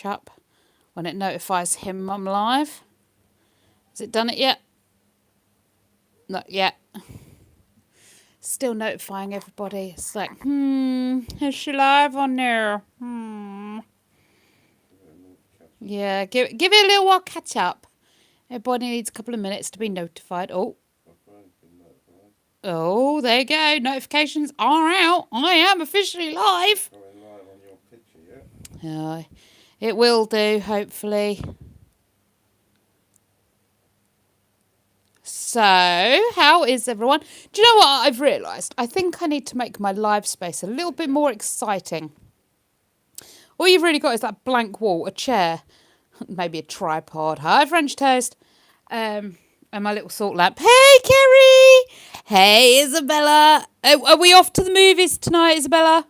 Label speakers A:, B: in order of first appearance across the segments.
A: up when it notifies him I'm live. Has it done it yet? Not yet. Still notifying everybody. It's like, is she live on there? Yeah, give it a little while catch up. Everybody needs a couple of minutes to be notified. Oh, there you go. Notifications are out. I am officially live.
B: Going live on your picture, yeah?
A: It will do, hopefully. So, how is everyone? Do you know what I've realised? I think I need to make my live space a little bit more exciting. All you've really got is that blank wall, a chair, maybe a tripod. Hi, French toast. And my little salt lamp. Hey, Kerry. Hey, Isabella. Are we off to the movies tonight, Isabella?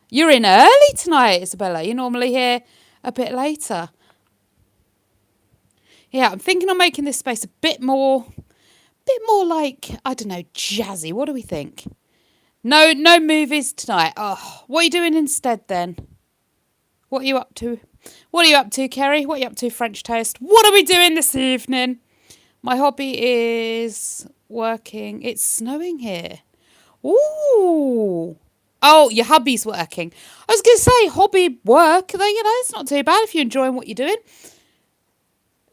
A: You're in early tonight, Isabella. You're normally here a bit later. Yeah, I'm thinking of making this space a bit more like, I don't know, jazzy. What do we think? No movies tonight. Oh, what are you doing instead then? What are you up to? What are you up to, Kerry? What are you up to, French toast? What are we doing this evening? My hobby is working. It's snowing here. Ooh. Oh, your hubby's working. I was going to say hobby work. It's not too bad if you're enjoying what you're doing.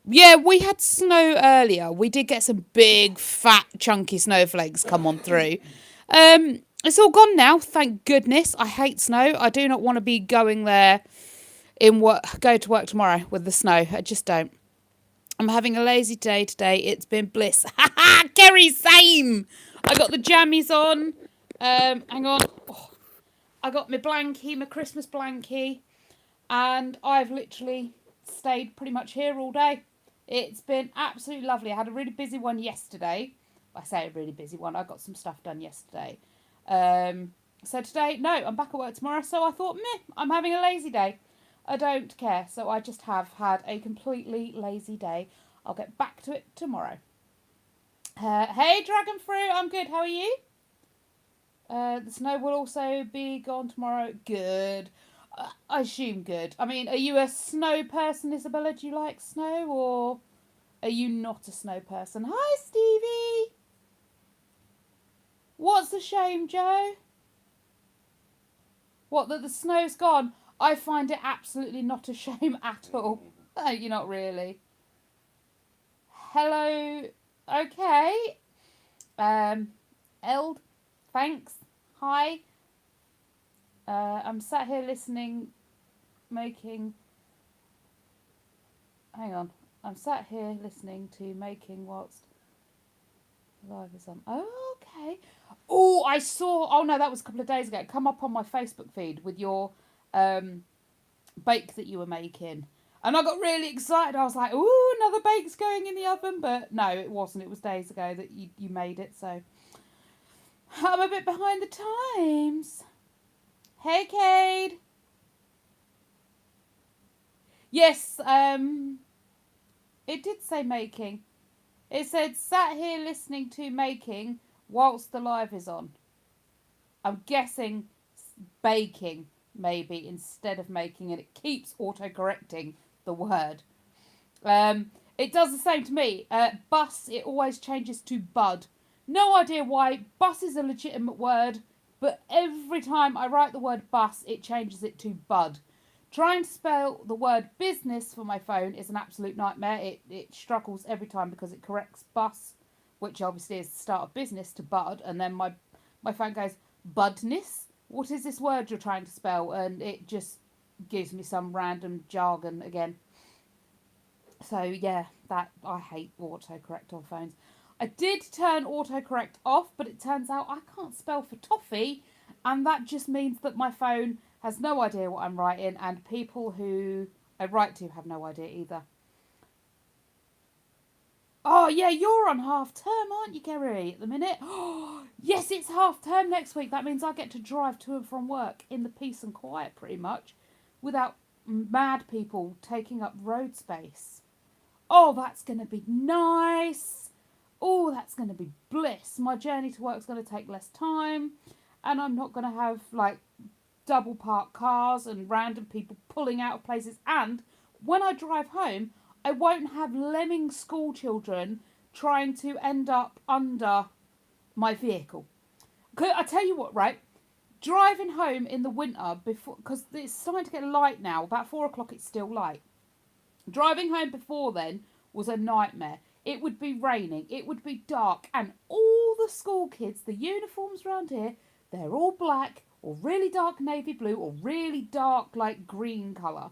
A: Yeah, we had snow earlier. We did get some big, fat, chunky snowflakes come on through. It's all gone now, thank goodness. I hate snow. I do not want to be going there go to work tomorrow with the snow. I just don't. I'm having a lazy day today. It's been bliss. Ha ha! Kerry, same! I got the jammies on. Hang on. Oh, I got my blankie, my Christmas blankie. And I've literally stayed pretty much here all day. It's been absolutely lovely. I had a really busy one yesterday. I say a really busy one. I got some stuff done yesterday. So today, no, I'm back at work tomorrow. So I thought, I'm having a lazy day. I don't care. So I just have had a completely lazy day. I'll get back to it tomorrow. Hey, Dragon Fruit. I'm good. How are you? The snow will also be gone tomorrow. Good. I assume good. I mean, are you a snow person, Isabella? Do you like snow, or are you not a snow person? Hi, Stevie. What's the shame, Joe? What, that the snow's gone? I find it absolutely not a shame at all. You're not really. Hello. Okay. Eld. Thanks. Hi. I'm sat here listening, making... Hang on. I'm sat here listening to making whilst live is on. Oh, okay. Oh, I saw... Oh, no, that was a couple of days ago. Come up on my Facebook feed with your bake that you were making. And I got really excited. I was like, ooh, another bake's going in the oven. But no, it wasn't. It was days ago that you made it. So I'm a bit behind the times. Hey, Cade. Yes, it did say making. It said, sat here listening to making whilst the live is on. I'm guessing baking, maybe, instead of making, and it keeps auto-correcting the word. It does the same to me. Bus, it always changes to bud. No idea why. Bus is a legitimate word, but every time I write the word bus, it changes it to bud. Trying to spell the word business for my phone is an absolute nightmare. It struggles every time because it corrects bus, which obviously is the start of business, to bud, and then my phone goes, budness? What is this word you're trying to spell? And it just gives me some random jargon again. So yeah, that I hate autocorrect on phones. I did turn autocorrect off, but it turns out I can't spell for toffee, and that just means that my phone has no idea what I'm writing, and people who I write to have no idea either. Oh yeah, you're on half term, aren't you, Kerry, at the minute? Oh, yes, it's half term next week. That means I get to drive to and from work in the peace and quiet, pretty much, without mad people taking up road space. Oh, that's going to be nice. Oh, that's going to be bliss. My journey to work is going to take less time, and I'm not going to have, like, double parked cars and random people pulling out of places. And when I drive home, I won't have lemming school children trying to end up under my vehicle. I tell you what, right? Driving home in the winter before, because it's starting to get light now. About 4 o'clock, it's still light. Driving home before then was a nightmare. It would be raining, it would be dark, and all the school kids, the uniforms around here, they're all black or really dark navy blue or really dark like green colour.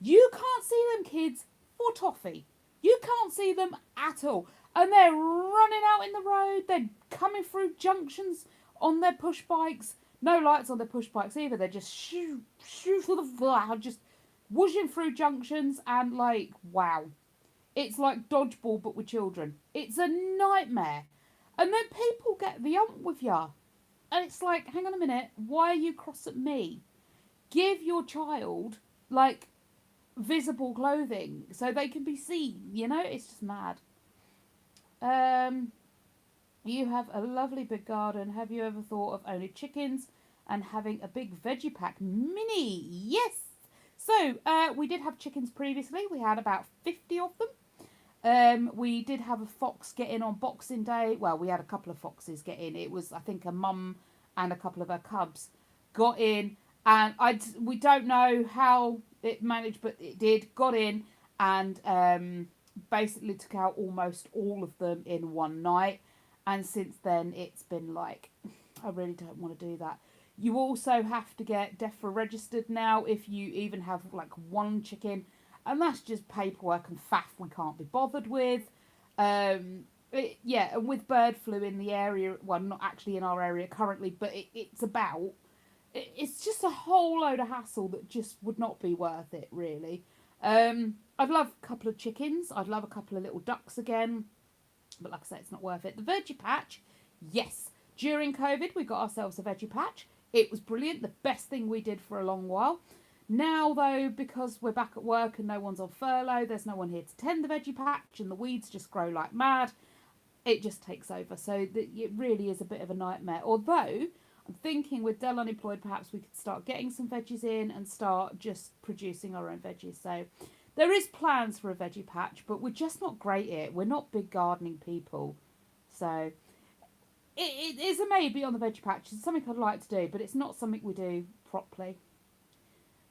A: You can't see them kids for toffee. You can't see them at all. And they're running out in the road, they're coming through junctions on their push bikes. No lights on their push bikes either. They're just just whooshing through junctions and like, wow. It's like dodgeball but with children. It's a nightmare. And then people get the ump with ya. And it's like, hang on a minute, why are you cross at me? Give your child, like, visible clothing so they can be seen, you know? It's just mad. You have a lovely big garden. Have you ever thought of owning chickens and having a big veggie pack? Mini, yes! So, we did have chickens previously. We had about 50 of them. We did have a fox get in on Boxing Day. Well, we had a couple of foxes get in. It was, I think, a mum and a couple of her cubs got in. And we don't know how it managed, but it did. Got in and basically took out almost all of them in one night. And since then, it's been like, I really don't want to do that. You also have to get DEFRA registered now if you even have like one chicken. And that's just paperwork and faff we can't be bothered with. And with bird flu in the area, well, not actually in our area currently, but it's just a whole load of hassle that just would not be worth it, really. I'd love a couple of chickens. I'd love a couple of little ducks again. But like I say, it's not worth it. The veggie patch, yes. During COVID, we got ourselves a veggie patch. It was brilliant. The best thing we did for a long while. Now, though, because we're back at work and no one's on furlough, there's no one here to tend the veggie patch and the weeds just grow like mad. It just takes over. So it really is a bit of a nightmare. Although, I'm thinking with Dell unemployed, perhaps we could start getting some veggies in and start just producing our own veggies. So there is plans for a veggie patch, but we're just not great at it. We're not big gardening people. So it is a maybe on the veggie patch. It's something I'd like to do, but it's not something we do properly.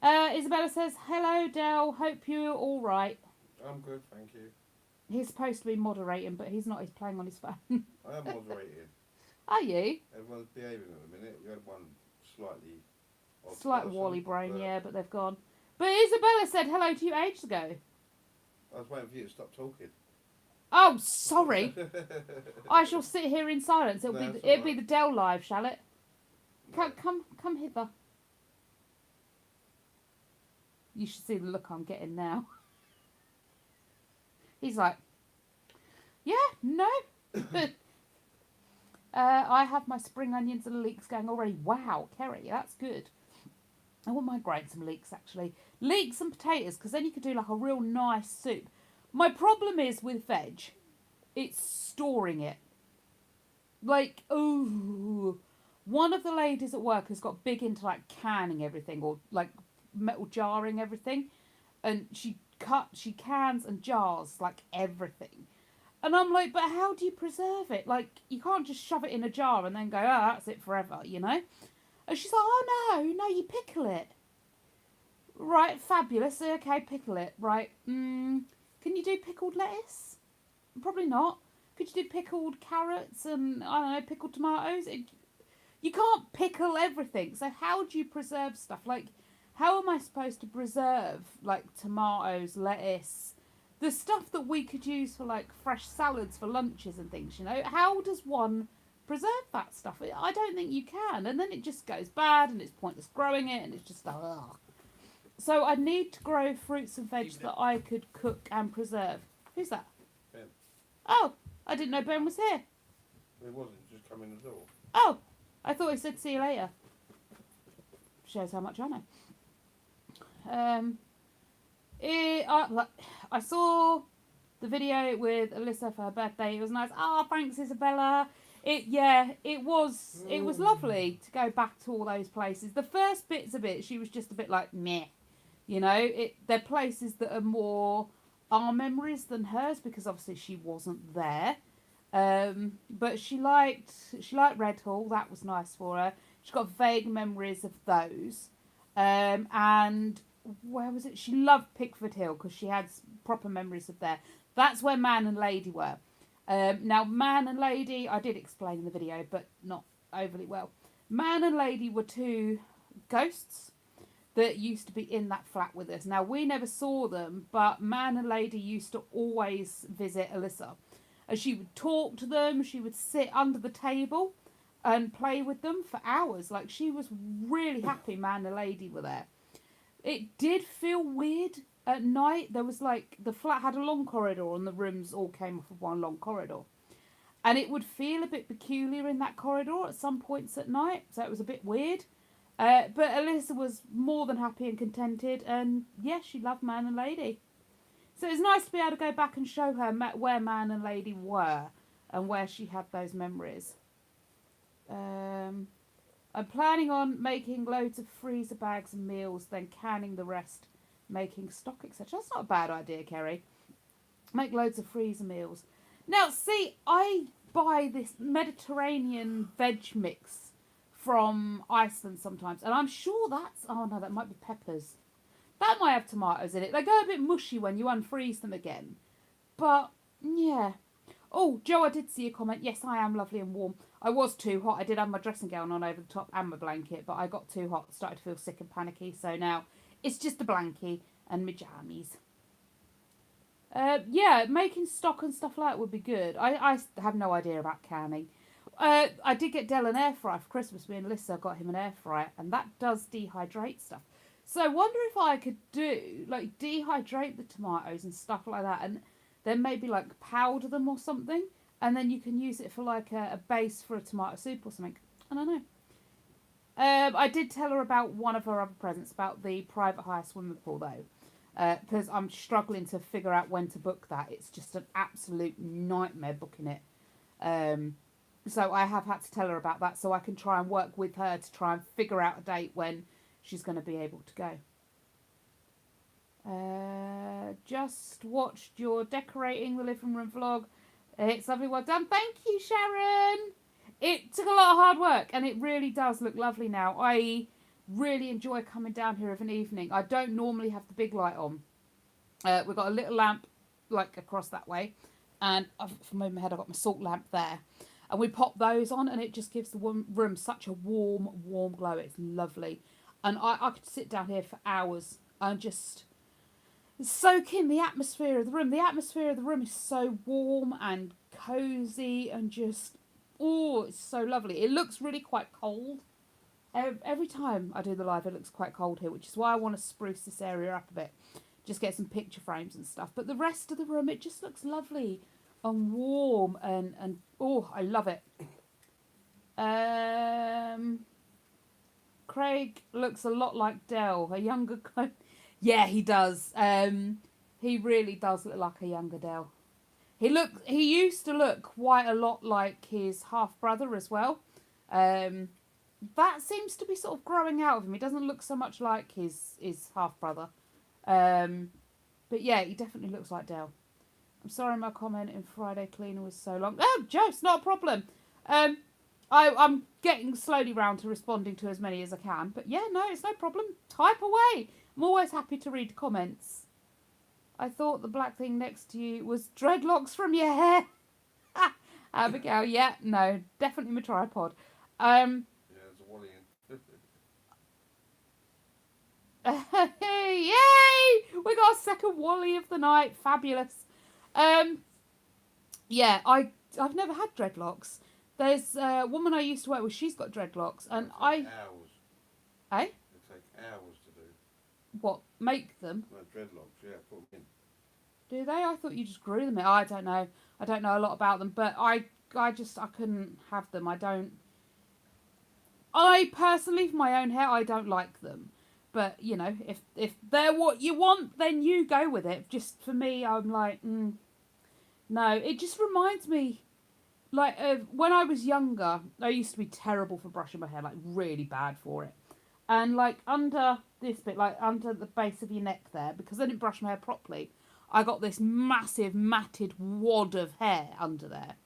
A: Isabella says, hello, Dell. Hope you're all right.
B: I'm good, thank you.
A: He's supposed to be moderating, but he's not. He's playing on his phone.
B: I am moderating.
A: Are you?
B: Everyone's behaving at the minute. We had one slightly odd
A: Slight
B: person,
A: Wally brain,
B: but
A: yeah, but they've gone. But Isabella said hello to you ages ago.
B: I was waiting for you to stop talking.
A: Oh, sorry. I shall sit here in silence. It'll
B: No,
A: be the Dell live, shall it?
B: No.
A: Come hither. You should see the look I'm getting now. He's like, yeah, no. I have my spring onions and leeks going already. Wow, Kerry, that's good. I wouldn't mind growing some leeks, actually. Leeks and potatoes, because then you could do like a real nice soup. My problem is with veg, it's storing it. Like, ooh. One of the ladies at work has got big into like canning everything or like metal jarring everything. And she cans and jars like everything. And I'm like, but how do you preserve it? Like, you can't just shove it in a jar and then go, oh, that's it forever, you know? And she's like, oh, no, you pickle it. Right, fabulous. Okay, pickle it. Right, can you do pickled lettuce? Probably not. Could you do pickled carrots and, I don't know, pickled tomatoes? You can't pickle everything. So how do you preserve stuff? Like, how am I supposed to preserve, like, tomatoes, lettuce, the stuff that we could use for, like, fresh salads for lunches and things, you know? How does one preserve that stuff? I don't think you can. And then it just goes bad and it's pointless growing it and it's just, ugh. So I need to grow fruits and veg that I could cook and preserve. Who's that?
B: Ben.
A: Oh, I didn't know Ben was here.
B: It wasn't, just come in the door.
A: Oh, I thought he said see you later. Shows how much I know. I saw the video with Alyssa for her birthday. It was nice. Oh, thanks, Isabella. It was lovely to go back to all those places. The first bits of it, she was just a bit like meh, they're places that are more our memories than hers because obviously she wasn't there. But she liked Red Hall. That was nice for her. She got vague memories of those. And where was it? She loved Pickford Hill because she had proper memories of there. That's where Man and Lady were. Now, Man and Lady, I did explain in the video, but not overly well. Man and Lady were two ghosts that used to be in that flat with us. Now, we never saw them, but Man and Lady used to always visit Alyssa. And she would talk to them, she would sit under the table and play with them for hours. Like, she was really happy Man and Lady were there. It did feel weird at night. There was the flat had a long corridor and the rooms all came off of one long corridor. And it would feel a bit peculiar in that corridor at some points at night. So it was a bit weird. But Alyssa was more than happy and contented. And yeah, she loved Man and Lady. So it's nice to be able to go back and show her where Man and Lady were and where she had those memories. I'm planning on making loads of freezer bags and meals, then canning the rest, making stock, etc. That's not a bad idea, Kerry. Make loads of freezer meals. Now, see, I buy this Mediterranean veg mix from Iceland sometimes, and I'm sure oh no, that might be peppers. That might have tomatoes in it. They go a bit mushy when you unfreeze them again. But, yeah. Oh, Joe, I did see a comment. Yes, I am lovely and warm. I was too hot. I did have my dressing gown on over the top and my blanket, but I got too hot. Started to feel sick and panicky. So now it's just a blankie and my jammies. Yeah, making stock and stuff like that would be good. I have no idea about canning. I did get Dell an air fryer for Christmas. Me and Alyssa got him an air fryer, and that does dehydrate stuff. So I wonder if I could dehydrate the tomatoes and stuff like that, and then maybe powder them or something, and then you can use it for a base for a tomato soup or something. I don't know. I did tell her about one of her other presents, about the private hire swimming pool though, because I'm struggling to figure out when to book that. It's just an absolute nightmare booking it. So I have had to tell her about that so I can try and work with her to try and figure out a date when she's going to be able to go. Just watched your decorating the living room vlog. It's lovely, well done. Thank you, Sharon. It took a lot of hard work and it really does look lovely now. I really enjoy coming down here of an evening. I don't normally have the big light on. We've got a little lamp across that way, and from over my head I've got my salt lamp there. And we pop those on and it just gives the room such a warm glow. It's lovely. And I could sit down here for hours and just soak in the atmosphere of the room. The atmosphere of the room is so warm and cosy and just, it's so lovely. It looks really quite cold. Every time I do the live, it looks quite cold here, which is why I want to spruce this area up a bit. Just get some picture frames and stuff. But the rest of the room, it just looks lovely and warm and I love it. Craig looks a lot like Dell, a younger clone. Yeah, he does. He really does look like a younger Dell. He used to look quite a lot like his half brother as well. That seems to be sort of growing out of him. He doesn't look so much like his half brother. But yeah, he definitely looks like Dell. I'm sorry my comment in Friday Cleaner was so long. Oh, Joe, it's not a problem. I'm getting slowly round to responding to as many as I can. But yeah, no, it's no problem. Type away. I'm always happy to read comments. I thought the black thing next to you was dreadlocks from your hair. Abigail, yeah, no, definitely my tripod.
B: Yeah, there's a Wally in.
A: Yay! We got a second Wally of the night. Fabulous. Yeah, I've never had dreadlocks. There's a woman I used to work with. She's got dreadlocks, and
B: Hours.
A: Eh?
B: They take hours to do.
A: What? Make them?
B: No, dreadlocks. Yeah, put them in.
A: Do they? I thought you just grew them. I don't know. I don't know a lot about them, but I couldn't have them. I personally, for my own hair, I don't like them. But, if they're what you want, then you go with it. Just for me, I'm like, no. It just reminds me, like when I was younger, I used to be terrible for brushing my hair, like really bad for it. And like under this bit, like under the base of your neck there, because I didn't brush my hair properly, I got this massive matted wad of hair under there.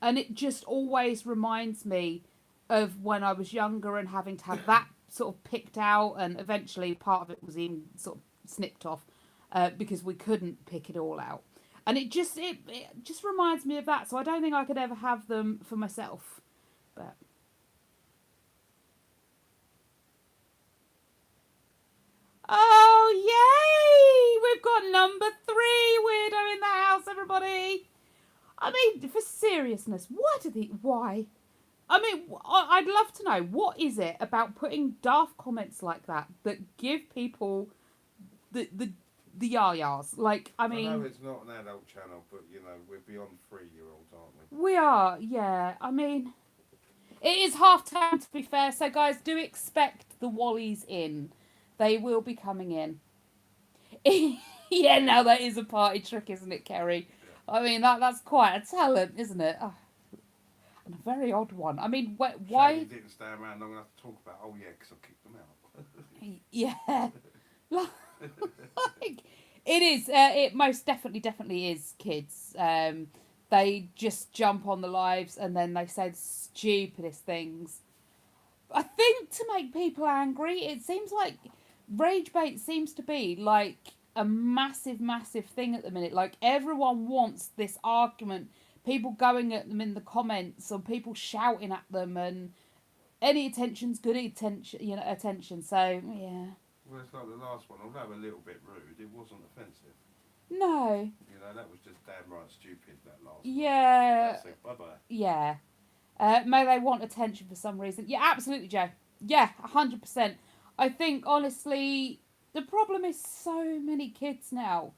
A: And it just always reminds me of when I was younger and having to have that sort of picked out, and eventually part of it was even sort of snipped off because we couldn't pick it all out. And it just reminds me of that. So I don't think I could ever have them for myself. But oh yay! We've got number 3 weirdo in the house, everybody. I mean, for seriousness, why? I mean, I'd love to know, what is it about putting daft comments like that that give people the yah-yahs? Like, I mean,
B: I know it's not an adult channel, but you know we're beyond 3-year-olds, aren't we?
A: we are, yeah. I mean, it is half time to be fair, so guys, do expect the Wallies in. They will be coming in. Yeah, now that is a party trick, isn't it, Kerry?
B: Yeah.
A: I mean, that's quite a talent, isn't it? Oh, and a very odd one. I mean, why?
B: Shame he didn't stay around long enough to talk about. Oh yeah, because I kicked them out.
A: Yeah, like it is. It most definitely is kids. They just jump on the lives and then they say the stupidest things. I think to make people angry. It seems like rage bait seems to be like a massive thing at the minute. Like everyone wants this argument, people going at them in the comments or people shouting at them, and any attention's good attention, so yeah.
B: Well, it's like the last one, although a little bit rude, it wasn't offensive.
A: No.
B: You know, that was just damn right stupid, that last
A: Yeah.
B: one. Bye-bye.
A: Yeah. May they want attention for some reason. Yeah, absolutely, Joe. Yeah, 100%. I think, honestly, the problem is so many kids now.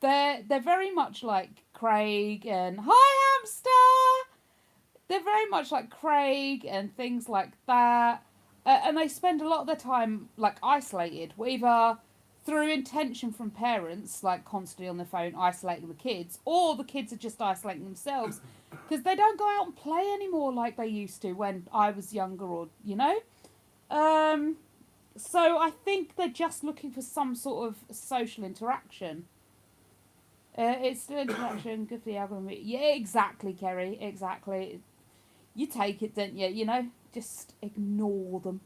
A: They're very much like Craig and Hi Hamster. They're very much like Craig and things like that. And they spend a lot of their time like isolated, either through intention from parents, like constantly on their phone isolating the kids, or the kids are just isolating themselves because they don't go out and play anymore like they used to when I was younger, or so I think they're just looking for some sort of social interaction. It's still interaction, good for the algorithm. Yeah, exactly, Kerry, exactly. You take it, don't you? You know, just ignore them.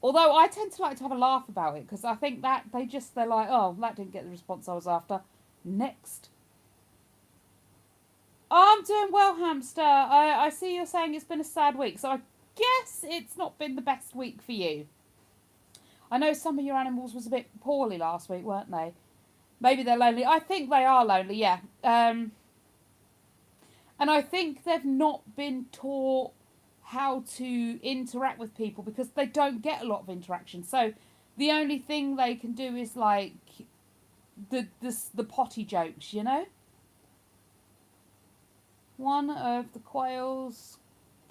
A: Although I tend to like to have a laugh about it because I think that they're like, oh, that didn't get the response I was after. Next. Oh, I'm doing well, Hamster. I see you're saying it's been a sad week, so I guess it's not been the best week for you. I know some of your animals was a bit poorly last week, weren't they? Maybe they're lonely. I think they are lonely, yeah. And I think they've not been taught how to interact with people because they don't get a lot of interaction. So the only thing they can do is like the potty jokes, you know? One of the quails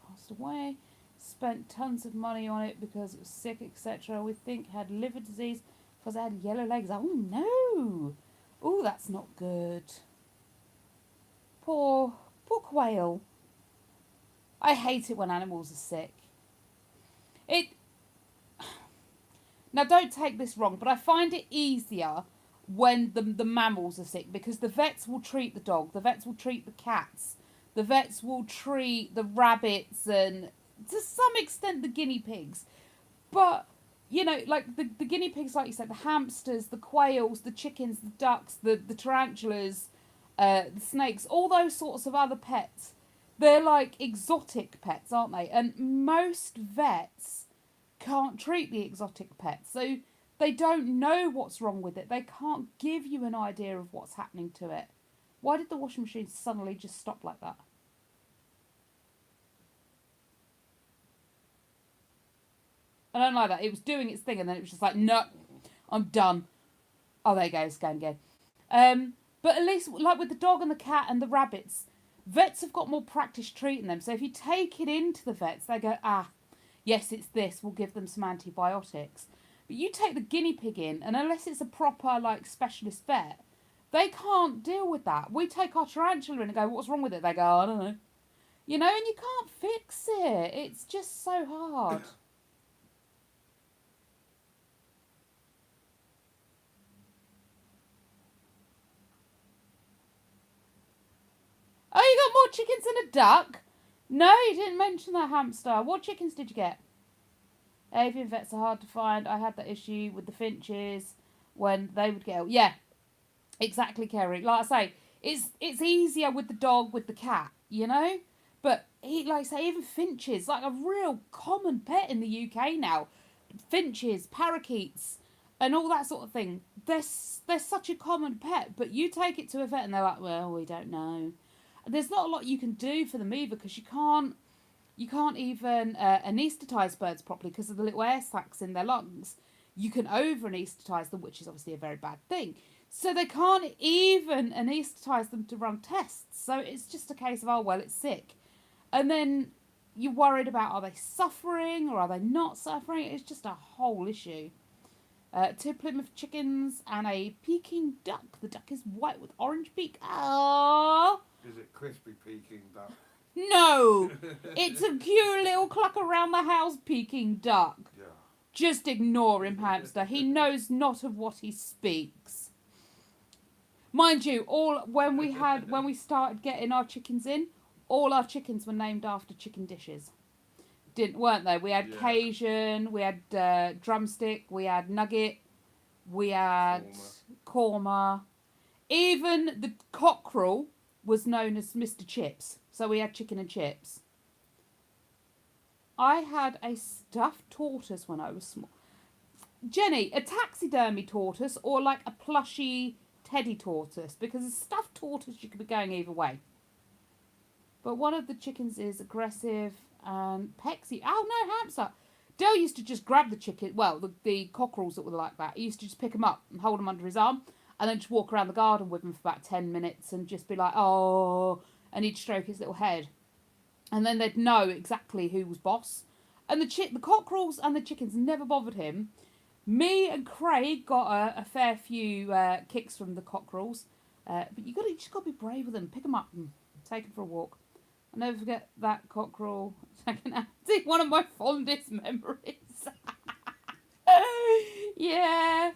A: passed away. Spent tons of money on it because it was sick, etc. We think had liver disease because it had yellow legs. Oh no! Oh, that's not good. Poor quail. I hate it when animals are sick. Now don't take this wrong, but I find it easier when the mammals are sick because the vets will treat the dog, the vets will treat the cats, the vets will treat the rabbits and to some extent the guinea pigs. But you know, like the guinea pigs, like you said, the hamsters, the quails, the chickens, the ducks, the tarantulas, the snakes, all those sorts of other pets, they're like exotic pets, aren't they? And most vets can't treat the exotic pets, so they don't know what's wrong with it. They can't give you an idea of what's happening to it. Why did the washing machine suddenly just stop like that? I don't like that. It was doing its thing and then it was just like, no, I'm done. Oh, there you go, it's going again. But at least, like with the dog and the cat and the rabbits, vets have got more practice treating them. So if you take it into the vets, they go, yes, it's this, we'll give them some antibiotics. But you take the guinea pig in, and unless it's a proper, like, specialist vet, they can't deal with that. We take our tarantula in and go, what's wrong with it? They go, I don't know. You know, and you can't fix it. It's just so hard. Oh, you got more chickens than a duck? No, you didn't mention that, hamster. What chickens did you get? Avian vets are hard to find. I had that issue with the finches when they would get ill. Yeah, exactly, Kerry. Like I say, it's easier with the dog, with the cat, you know? But like I say, even finches, like a real common pet in the UK now. Finches, parakeets, and all that sort of thing. They're such a common pet, but you take it to a vet and they're like, well, we don't know. There's not a lot you can do for them either because you can't even anaesthetise birds properly because of the little air sacs in their lungs. You can over anaesthetise them, which is obviously a very bad thing. So they can't even anaesthetise them to run tests. So it's just a case of, oh, well, it's sick. And then you're worried about, are they suffering or are they not suffering? It's just a whole issue. 2 Plymouth chickens and a Peking duck. The duck is white with orange beak. Oh.
B: Is it crispy Peking duck?
A: No, it's a cute little cluck around the house Peking duck.
B: Yeah.
A: Just ignore him, hamster. He knows not of what he speaks. Mind you, when we started getting our chickens in, all our chickens were named after chicken dishes. Weren't they? We had Cajun, we had drumstick, we had nugget, we had korma. Even the cockerel was known as Mr. Chips. So we had chicken and chips. I had a stuffed tortoise when I was small. Jenny, a taxidermy tortoise or like a plushy teddy tortoise? Because a stuffed tortoise, you could be going either way. But one of the chickens is aggressive and pecks you. Oh no, hamster. Dale used to just grab the chicken, well, the cockerels that were like that. He used to just pick them up and hold them under his arm and then just walk around the garden with them for about 10 minutes and just be like, oh, and he'd stroke his little head. And then they'd know exactly who was boss. And the cockerels and the chickens never bothered him. Me and Craig got a fair few kicks from the cockerels. But you just got to be brave with them. Pick them up and take them for a walk. I'll never forget that cockerel. It's one of my fondest memories. Yeah.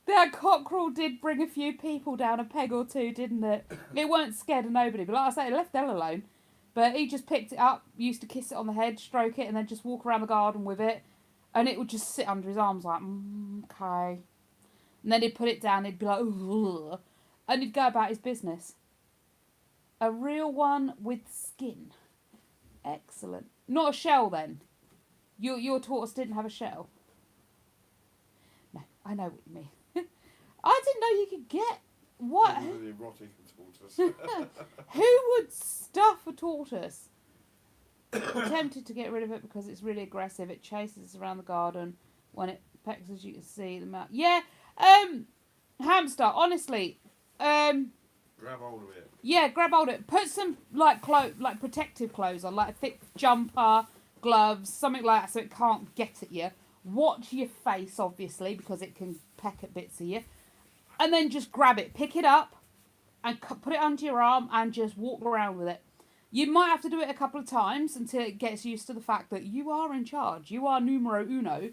A: That cockerel did bring a few people down a peg or two, didn't it? It weren't scared of nobody, but like I say, it left Dell alone. But he just picked it up, used to kiss it on the head, stroke it, and then just walk around the garden with it. And it would just sit under his arms like, okay. And then he'd put it down, he'd be like, ugh, and he'd go about his business. A real one with skin. Excellent. Not a shell then. Your tortoise didn't have a shell. No, I know what you mean. I didn't know you could get what?
B: Really erotic tortoise.
A: Who would stuff a tortoise? I'm tempted to get rid of it because it's really aggressive. It chases around the garden when it pecks, as you can see the mouth. Yeah, hamster. Honestly,
B: grab hold of it.
A: Yeah, grab hold of it. Put some like protective clothes on, like a thick jumper, gloves, something like that, so it can't get at you. Watch your face, obviously, because it can peck at bits of you. And then just grab it, pick it up, and put it under your arm and just walk around with it. You might have to do it a couple of times until it gets used to the fact that you are in charge. You are numero uno.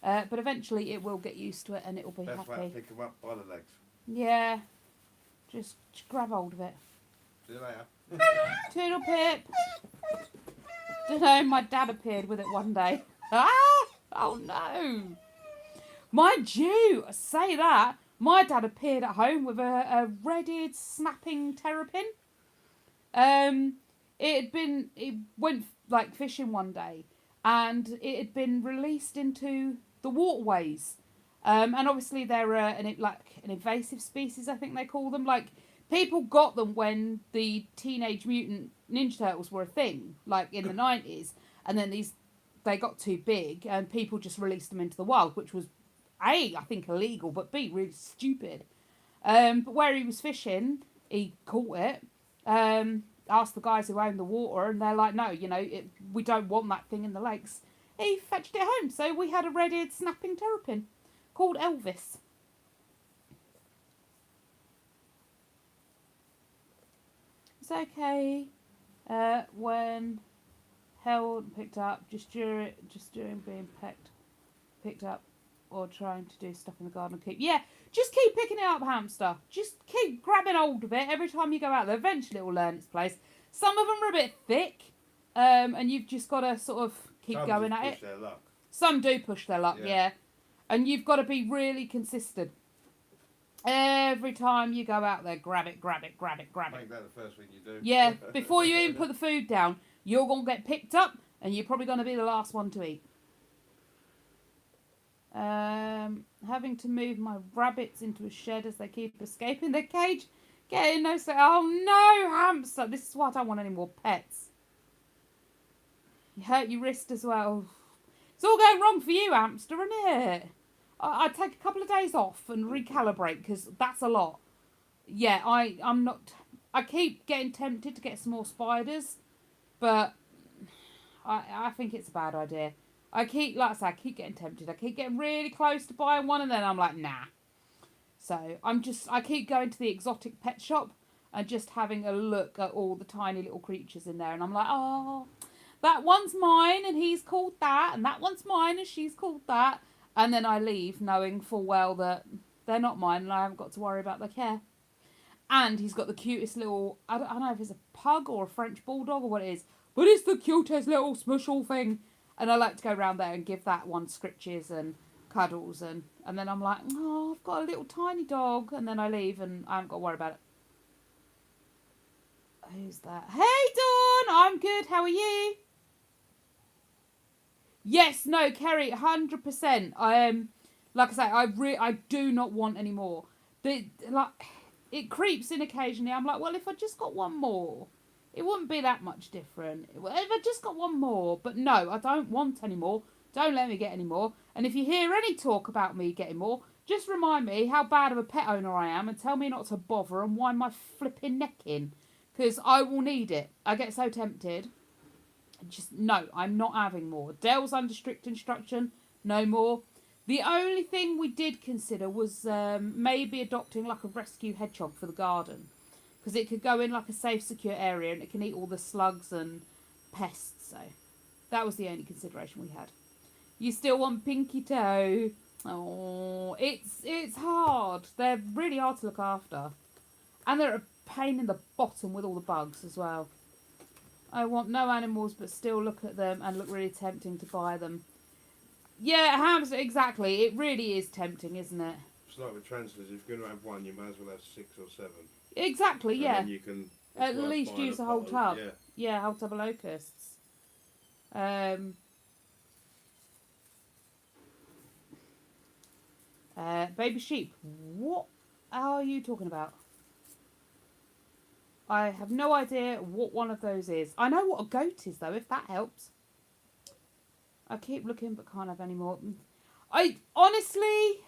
A: But eventually it will get used to it and it will be
B: Best
A: happy.
B: way to pick them up by the legs.
A: Yeah. Just grab hold of it.
B: See you later.
A: Toodle pip. Don't know, my dad appeared with it one day. Ah! Oh no. Mind you, say that. My dad appeared at home with a redded snapping terrapin. It went like fishing one day, and it had been released into the waterways. And obviously they're an invasive species, I think they call them. Like people got them when the Teenage Mutant Ninja Turtles were a thing, like in the 90s, and then they got too big, and people just released them into the wild, which was A, I think illegal, but B, really stupid. But where he was fishing, he caught it. Asked the guys who owned the water, and they're like, no, we don't want that thing in the lakes. He fetched it home, so we had a red-eared snapping terrapin called Elvis. It's okay. When held and picked up, just during being picked up, or trying to do stuff in the garden. Yeah, just keep picking it up, hamster. Just keep grabbing hold of it every time you go out there. Eventually, it will learn its place. Some of them are a bit thick, and you've just got to sort of keep
B: Some
A: going
B: just
A: at
B: push
A: it.
B: their luck.
A: Some do push their luck, yeah. And you've got to be really consistent. Every time you go out there, grab it.
B: Make that the first thing you do.
A: Yeah, before you even put the food down, you're going to get picked up, and you're probably going to be the last one to eat. Having to move my rabbits into a shed as they keep escaping their cage. Getting no say. Oh no, hamster! This is why I don't want any more pets. You hurt your wrist as well. It's all going wrong for you, hamster, isn't it? I'd take a couple of days off and recalibrate, because that's a lot. Yeah, I'm not... I keep getting tempted to get some more spiders, but I think it's a bad idea. I keep getting tempted. I keep getting really close to buying one, and then I'm like, nah. So I keep going to the exotic pet shop and just having a look at all the tiny little creatures in there, and I'm like, oh, that one's mine, and he's called that, and that one's mine, and she's called that. And then I leave knowing full well that they're not mine and I haven't got to worry about their care. And he's got the cutest little, I don't know if it's a pug or a French bulldog or what it is, but it's the cutest little smushel thing. And I like to go around there and give that one scritches and cuddles. And then I'm like, oh, I've got a little tiny dog. And then I leave and I haven't got to worry about it. Who's that? Hey, Dawn! I'm good. How are you? Yes, no, Kerry, 100%. Like I say, I do not want any more. It creeps in occasionally. I'm like, well, if I just got one more, it wouldn't be that much different. If I just got one more, but no, I don't want any more. Don't let me get any more. And if you hear any talk about me getting more, just remind me how bad of a pet owner I am and tell me not to bother and wind my flipping neck in, because I will need it. I get so tempted. Just no, I'm not having more. Dale's under strict instruction, no more. The only thing we did consider was maybe adopting like a rescue hedgehog for the garden, because it could go in like a safe, secure area and it can eat all the slugs and pests. So that was the only consideration we had. You still want Pinky Toe? Oh, it's hard. They're really hard to look after, and they're a pain in the bottom with all the bugs as well. I want no animals, but still look at them and look really tempting to buy them. Yeah, hamster, exactly. It really is tempting, isn't it?
B: It's like with tarantulas. If you're going to have one, you might as well have 6 or 7.
A: Exactly, yeah.
B: And then you can
A: at least use a whole tub.
B: Yeah,
A: a whole tub of locusts. Baby sheep. What are you talking about? I have no idea what one of those is. I know what a goat is, though, if that helps. I keep looking, but can't have any more. I honestly,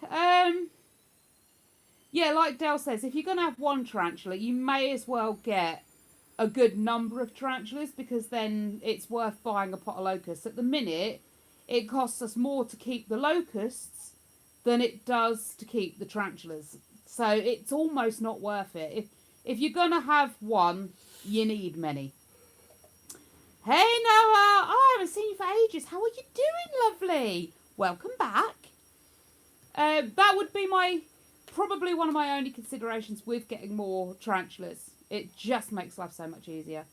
A: yeah, like Dale says, if you're going to have one tarantula, you may as well get a good number of tarantulas, because then it's worth buying a pot of locusts. At the minute, it costs us more to keep the locusts than it does to keep the tarantulas. So it's almost not worth it. If you're going to have one, you need many. Hey, Noah. Oh, I haven't seen you for ages. How are you doing, lovely? Welcome back. That would be probably one of my only considerations with getting more tarantulas. It just makes life so much easier.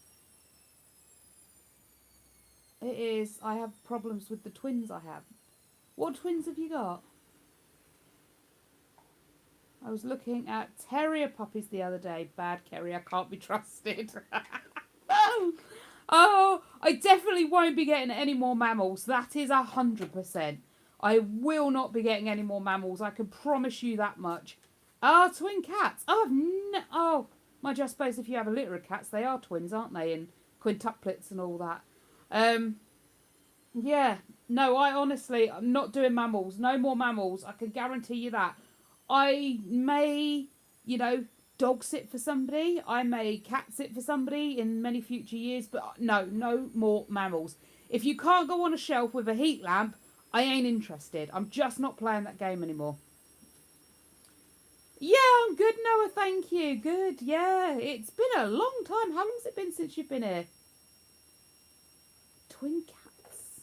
A: It is. I have problems with the twins I have. What twins have you got? I was looking at terrier puppies the other day. Bad Kerry, I can't be trusted. Oh, I definitely won't be getting any more mammals. That is 100%. I will not be getting any more mammals. I can promise you that much. Twin cats. Oh, mind you, I suppose if you have a litter of cats, they are twins, aren't they? And quintuplets and all that. Yeah. No, I'm not doing mammals. No more mammals. I can guarantee you that. I may, dog sit for somebody. I may cat sit for somebody in many future years. But no more mammals. If you can't go on a shelf with a heat lamp, I ain't interested. I'm just not playing that game anymore. Yeah, I'm good, Noah. Thank you. Good. Yeah, it's been a long time. How long has it been since you've been here? twin cats.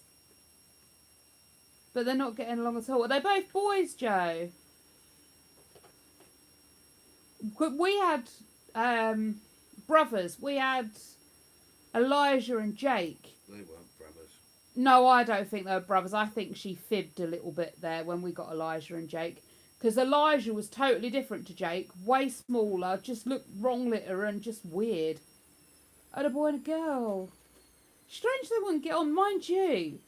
A: But they're not getting along at all. Are they both boys, Joe? We had brothers. We had Elijah and Jake.
B: They weren't brothers.
A: No, I don't think they were brothers. I think she fibbed a little bit there when we got Elijah and Jake. Because Elijah was totally different to Jake. Way smaller, just looked wrong litter and just weird. And a boy and a girl. Strange they wouldn't get on, mind you.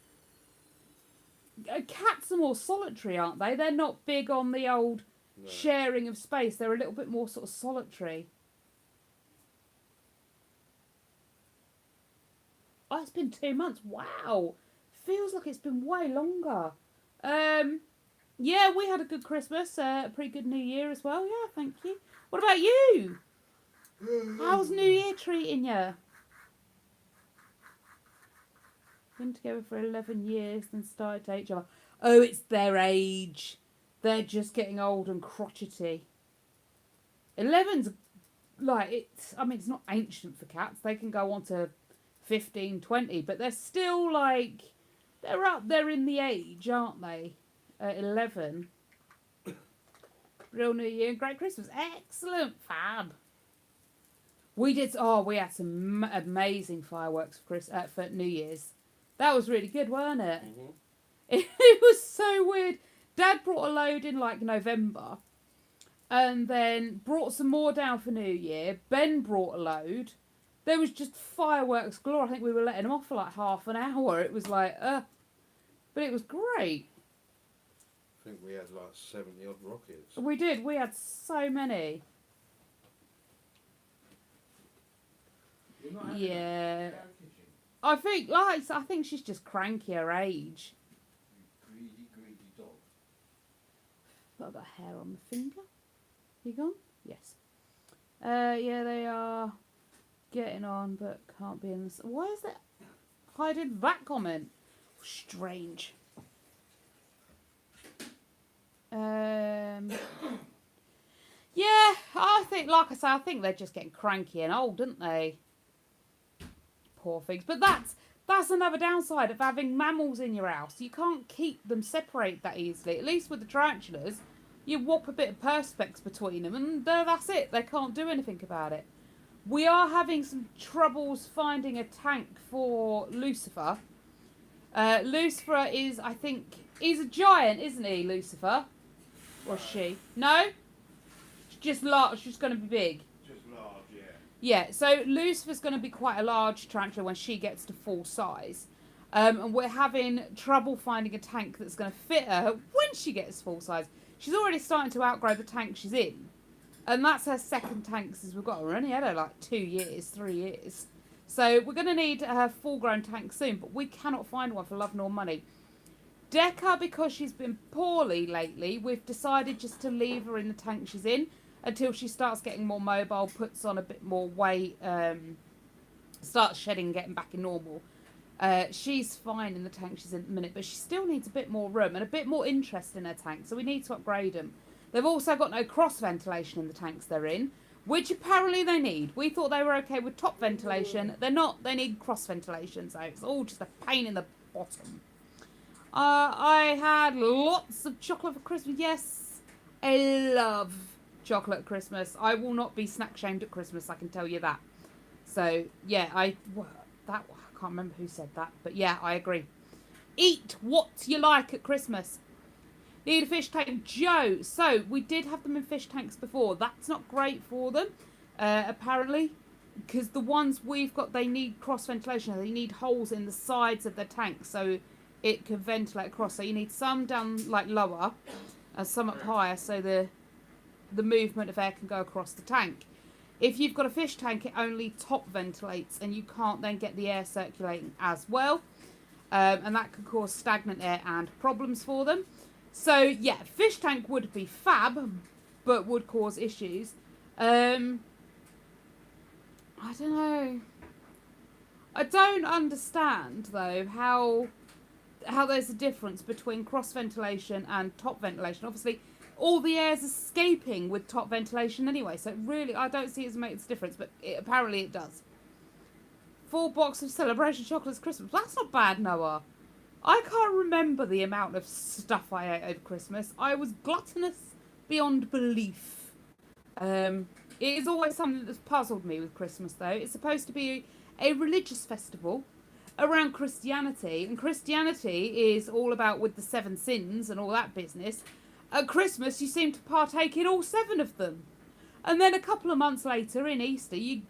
A: Cats are more solitary, aren't they? They're not big on the old sharing of space. They're a little bit more sort of solitary. Oh, it's been 2 months. Wow. Feels like it's been way longer. Yeah, we had a good Christmas. A pretty good New Year as well. Yeah, thank you. What about you? How's New Year treating you? Been together for 11 years, then started to date each other. Oh, it's their age. They're just getting old and crotchety. 11's like, it's not ancient for cats. They can go on to 15, 20, but they're still like, they're up there in the age, aren't they? At 11. Real New Year and great Christmas. Excellent, fab. We had some amazing fireworks for New Year's. That was really good, weren't it?
B: Mm-hmm.
A: It was so weird. Dad brought a load in like November and then brought some more down for New Year. Ben brought a load. There was just fireworks galore. I think we were letting them off for like half an hour. It was like, but it was great.
B: I think we had like 70 odd rockets.
A: We did. We had so many. Yeah. I think she's just cranky her age.
B: Greedy dog.
A: Got a bit of hair on the finger. You gone? Yes. Yeah, they are getting on, but can't be in the... Why is that hiding that comment? Strange. Yeah, I think they're just getting cranky and old, aren't they? Poor things. But that's another downside of having mammals in your house. You can't keep them separated that easily. At least with the tarantulas, you whop a bit of perspex between them and that's it. They can't do anything about it. We are having some troubles finding a tank for Lucifer. Lucifer is, I think, he's a giant, isn't he, Lucifer? Or she? No? She's just large. She's going to be big.
B: Just large, yeah.
A: Yeah, so Lucifer's going to be quite a large tarantula when she gets to full size. And we're having trouble finding a tank that's going to fit her when she gets full size. She's already starting to outgrow the tank she's in. And that's her second tank since we've got her. We only had her like 2 years, 3 years. So we're going to need her full-grown tank soon, but we cannot find one for love nor money. Decca, because she's been poorly lately, we've decided just to leave her in the tank she's in until she starts getting more mobile, puts on a bit more weight, starts shedding, getting back in normal. She's fine in the tank she's in at the minute, but she still needs a bit more room and a bit more interest in her tank, so we need to upgrade them. They've also got no cross ventilation in the tanks they're in, which apparently they need. We thought they were okay with top ventilation. They're not. They need cross ventilation, so it's all just a pain in the bottom. I had lots of chocolate for Christmas. Yes, I love chocolate at Christmas. I will not be snack shamed at Christmas, I can tell you that. So, yeah, I can't remember who said that, but yeah, I agree. Eat what you like at Christmas. Need a fish tank, Joe. So, we did have them in fish tanks before. That's not great for them, apparently, because the ones we've got, they need cross ventilation. They need holes in the sides of the tank, so it can ventilate across. So you need some down like lower and some up higher, so the movement of air can go across the tank. If you've got a fish tank, it only top ventilates, and you can't then get the air circulating as well, and that can cause stagnant air and problems for them. So yeah, fish tank would be fab, but would cause issues. I don't know. I don't understand though how there's a difference between cross ventilation and top ventilation. Obviously, all the air's escaping with top ventilation anyway, so really I don't see it as making a difference, but apparently it does. full box of Celebration chocolates Christmas. That's not bad, Noah. I can't remember the amount of stuff I ate over Christmas. I was gluttonous beyond belief. It is always something that's puzzled me with Christmas, though. It's supposed to be a religious festival around Christianity, and Christianity is all about with the 7 sins and all that business. At Christmas, you seem to partake in all 7 of them. And then a couple of months later, in Easter, you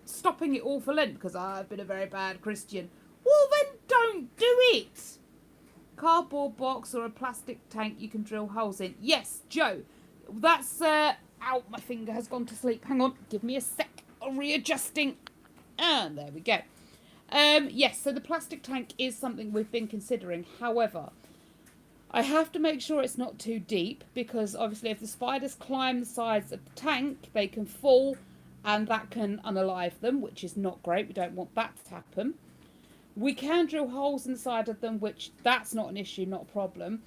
A: stopping it all for Lent because I've been a very bad Christian. Well, then don't do it. Cardboard box or a plastic tank you can drill holes in. Yes, Joe. That's, ow, my finger has gone to sleep. Hang on, give me a sec. I'm readjusting. And there we go. Yes, so the plastic tank is something we've been considering. However, I have to make sure it's not too deep because obviously if the spiders climb the sides of the tank, they can fall and that can unalive them, which is not great. We don't want that to happen. We can drill holes inside of them, which that's not an issue, not a problem.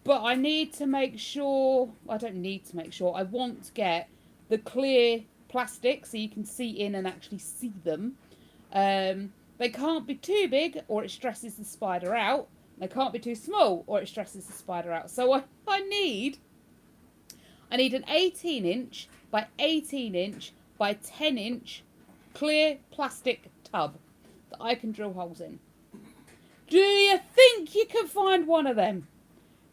A: But I need to make sure, I don't need to make sure, I want to get the clear plastic so you can see in and actually see them. They can't be too big or it stresses the spider out. They can't be too small or it stresses the spider out. So I need an 18-inch by 18-inch by 10-inch clear plastic tub that I can drill holes in. Do you think you can find one of them?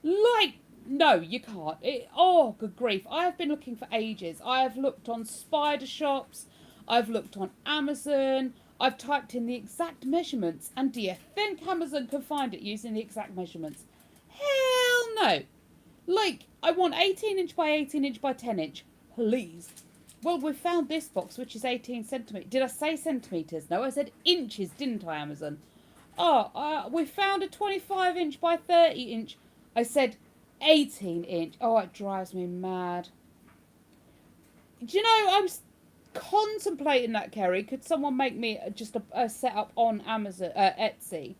A: No, you can't. Oh, good grief. I have been looking for ages. I have looked on spider shops. I've looked on Amazon. I've typed in the exact measurements. And do you think Amazon can find it using the exact measurements? Hell no. I want 18-inch by 18-inch by 10-inch. Please. Well, we found this box, which is 18 centimetres. Did I say centimetres? No, I said inches, didn't I, Amazon? We found a 25-inch by 30-inch. I said 18-inch. Oh, it drives me mad. Do you know, I'm contemplating that, Kerry. Could someone make me just a setup on Amazon, Etsy?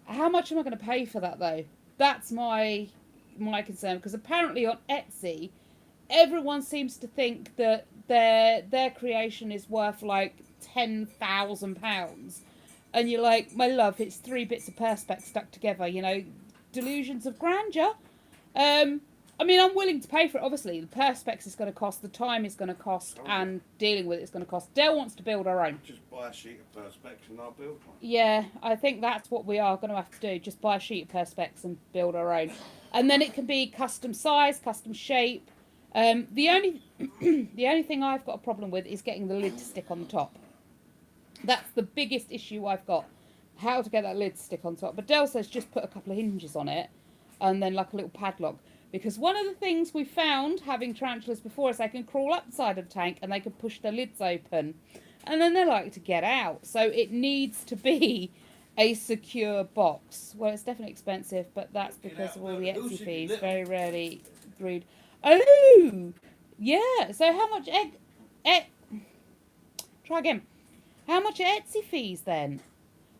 A: How much am I going to pay for that, though? That's my concern, because apparently on Etsy, everyone seems to think that their creation is worth like £10,000, and you're like, my love, it's 3 bits of perspex stuck together. You know, delusions of grandeur. I mean, I'm willing to pay for it. Obviously, the perspex is going to cost, the time is going to cost, and dealing with it is going to cost. Dell wants to build her own.
B: Just buy a sheet of perspex and I'll build one.
A: Yeah, I think that's what we are going to have to do. Just buy a sheet of perspex and build our own. And then it can be custom size, custom shape. The only thing I've got a problem with is getting the lid to stick on the top. That's the biggest issue I've got. How to get that lid to stick on top. But Dell says just put a couple of hinges on it and then like a little padlock. Because one of the things we found having tarantulas before is they can crawl up the side of the tank and they can push their lids open. And then they like to get out. So it needs to be a secure box. Well, it's definitely expensive, but that's because of all the Etsy fees. Very rarely agreed. Oh! Yeah. So how much try again. How much are Etsy fees then?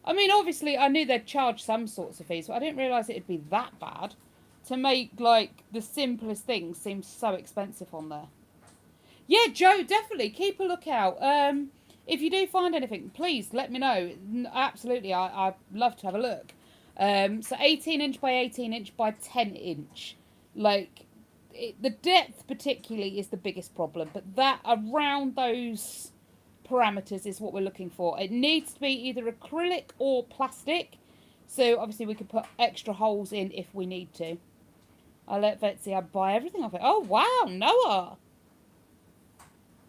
A: I mean, obviously, I knew they'd charge some sorts of fees, but I didn't realise it'd be that bad. To make, like, the simplest things seem so expensive on there. Yeah, Joe, definitely. Keep a lookout. If you do find anything, please let me know. Absolutely, I'd love to have a look. So 18-inch by 18-inch by 10-inch. Like, the depth particularly is the biggest problem. But that, around those parameters is what we're looking for. It needs to be either acrylic or plastic. So, obviously, we can put extra holes in if we need to. I let Betsy, I buy everything off it. Oh, wow, Noah.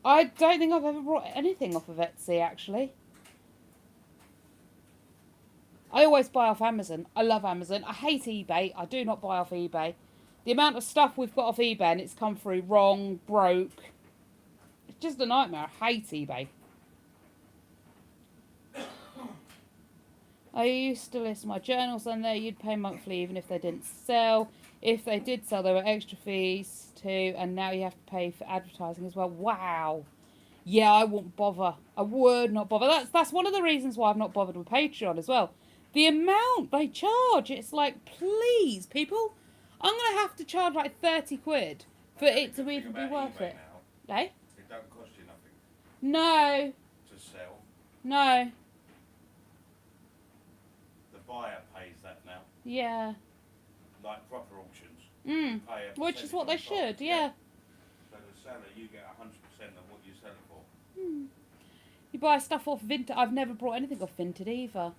A: I don't think I've ever bought anything off of Etsy, actually. I always buy off Amazon. I love Amazon. I hate eBay. I do not buy off eBay. The amount of stuff we've got off eBay and it's come through wrong, broke. It's just a nightmare. I hate eBay. I used to list my journals on there. You'd pay monthly even if they didn't sell. If they did sell, there were extra fees too, and now you have to pay for advertising as well. Wow. Yeah, I wouldn't bother. I would not bother. That's one of the reasons why I've not bothered with Patreon as well. The amount they charge, it's like, please, people, I'm going to have to charge like 30 quid for it to even be worth it.
B: Now,
A: Eh?
B: it don't cost you nothing
A: No.
B: to sell.
A: No.
B: buyer pays that now,
A: Yeah.
B: like proper auctions.
A: Mm.
B: Pay a
A: Which is what they
B: percentage on top.
A: should, yeah.
B: So the seller, you get 100% of what you sell it for.
A: You buy stuff off Vinted. I've never brought anything off Vinted either.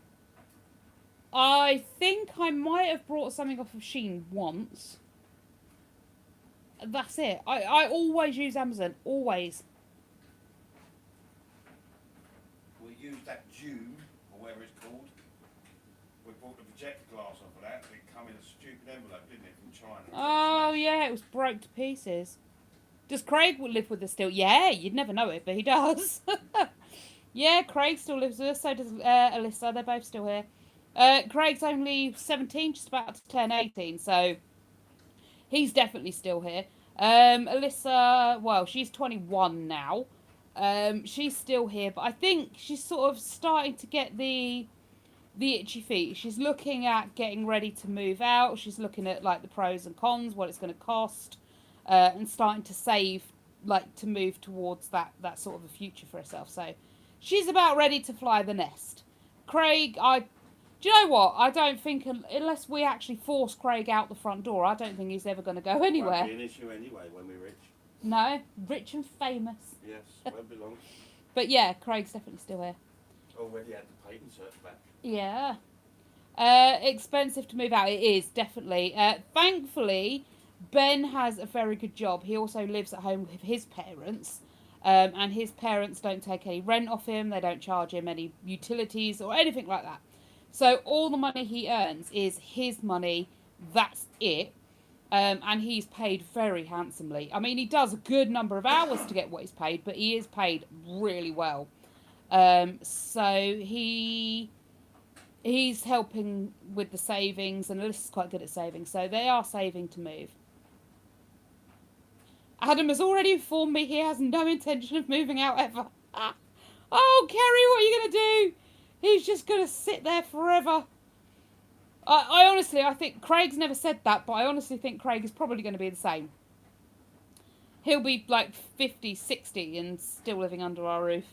A: I think I might have brought something off of Shein once. That's it. I always use Amazon. Always.
B: We used that June, or whatever it's called. We bought the projector glass off of that. It come in a stupid envelope, didn't it, from China?
A: Oh, yeah. It was broke to pieces. Does Craig live with us still? Yeah, you'd never know it, but he does. Yeah, Craig still lives with us. So does Alyssa. They're both still here. Craig's only 17, just about to turn 18, so he's definitely still here. Alyssa, well, she's 21 now. She's still here, but I think she's sort of starting to get the itchy feet. She's looking at getting ready to move out. She's looking at like the pros and cons, what it's going to cost, and starting to save, like to move towards that sort of a future for herself. So she's about ready to fly the nest. Craig, do you know what? I don't think, unless we actually force Craig out the front door, I don't think he's ever going to go anywhere.
B: Won't be an issue anyway when we're rich.
A: No, rich and famous.
B: Yes, won't be long.
A: But yeah, Craig's definitely still here.
B: Already had the patent search back.
A: Yeah. Expensive to move out. It is, definitely. Thankfully, Ben has a very good job. He also lives at home with his parents. And his parents don't take any rent off him. They don't charge him any utilities or anything like that. So all the money he earns is his money. That's it. And he's paid very handsomely. I mean, he does a good number of hours to get what he's paid, but he is paid really well. So he's helping with the savings, and Alyssa's quite good at saving, so they are saving to move. Adam has already informed me he has no intention of moving out ever. Oh, Kerry, what are you going to do? He's just going to sit there forever. I honestly, I think Craig's never said that, but I honestly think Craig is probably going to be the same. He'll be like 50, 60 and still living under our roof.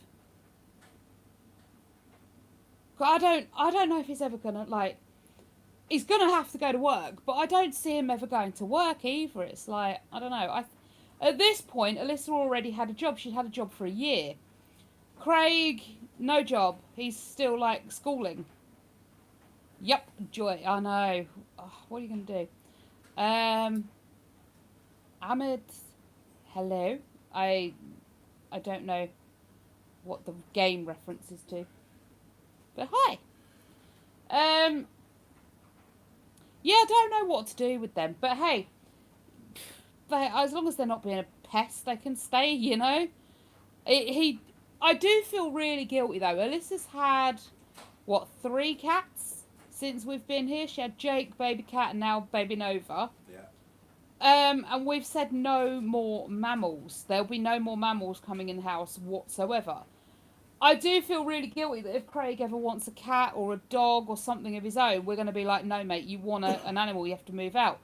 A: I don't know if he's ever going to, like, he's going to have to go to work, but I don't see him ever going to work either. It's like, I don't know. At this point, Alyssa already had a job. She'd had a job for a year. Craig, no job. He's still, like, schooling. Yep, Joy, I know. Oh, what are you going to do? Ahmed, hello. I don't know what the game references to. But hi. Yeah, I don't know what to do with them. But hey, as long as they're not being a pest, they can stay, you know. I do feel really guilty, though. Alyssa's had, 3 cats since we've been here? She had Jake, baby cat, and now baby Nova.
B: Yeah.
A: And we've said no more mammals. There'll be no more mammals coming in the house whatsoever. I do feel really guilty that if Craig ever wants a cat or a dog or something of his own, we're going to be like, no, mate, you want an animal, you have to move out.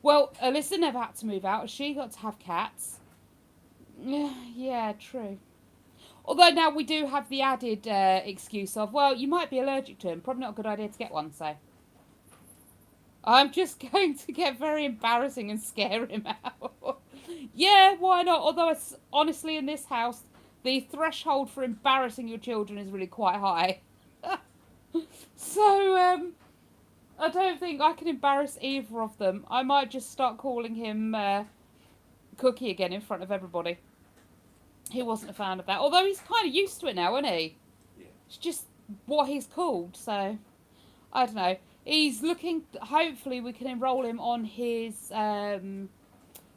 A: Well, Alyssa never had to move out. She got to have cats. Yeah, true. Although now we do have the added excuse of, well, you might be allergic to him. Probably not a good idea to get one, so. I'm just going to get very embarrassing and scare him out. Yeah, why not? Although it's honestly in this house, the threshold for embarrassing your children is really quite high. So, I don't think I can embarrass either of them. I might just start calling him Cookie again in front of everybody. He wasn't a fan of that. Although he's kind of used to it now, isn't he?
B: Yeah.
A: It's just what he's called, so I don't know. He's looking, hopefully we can enrol him on his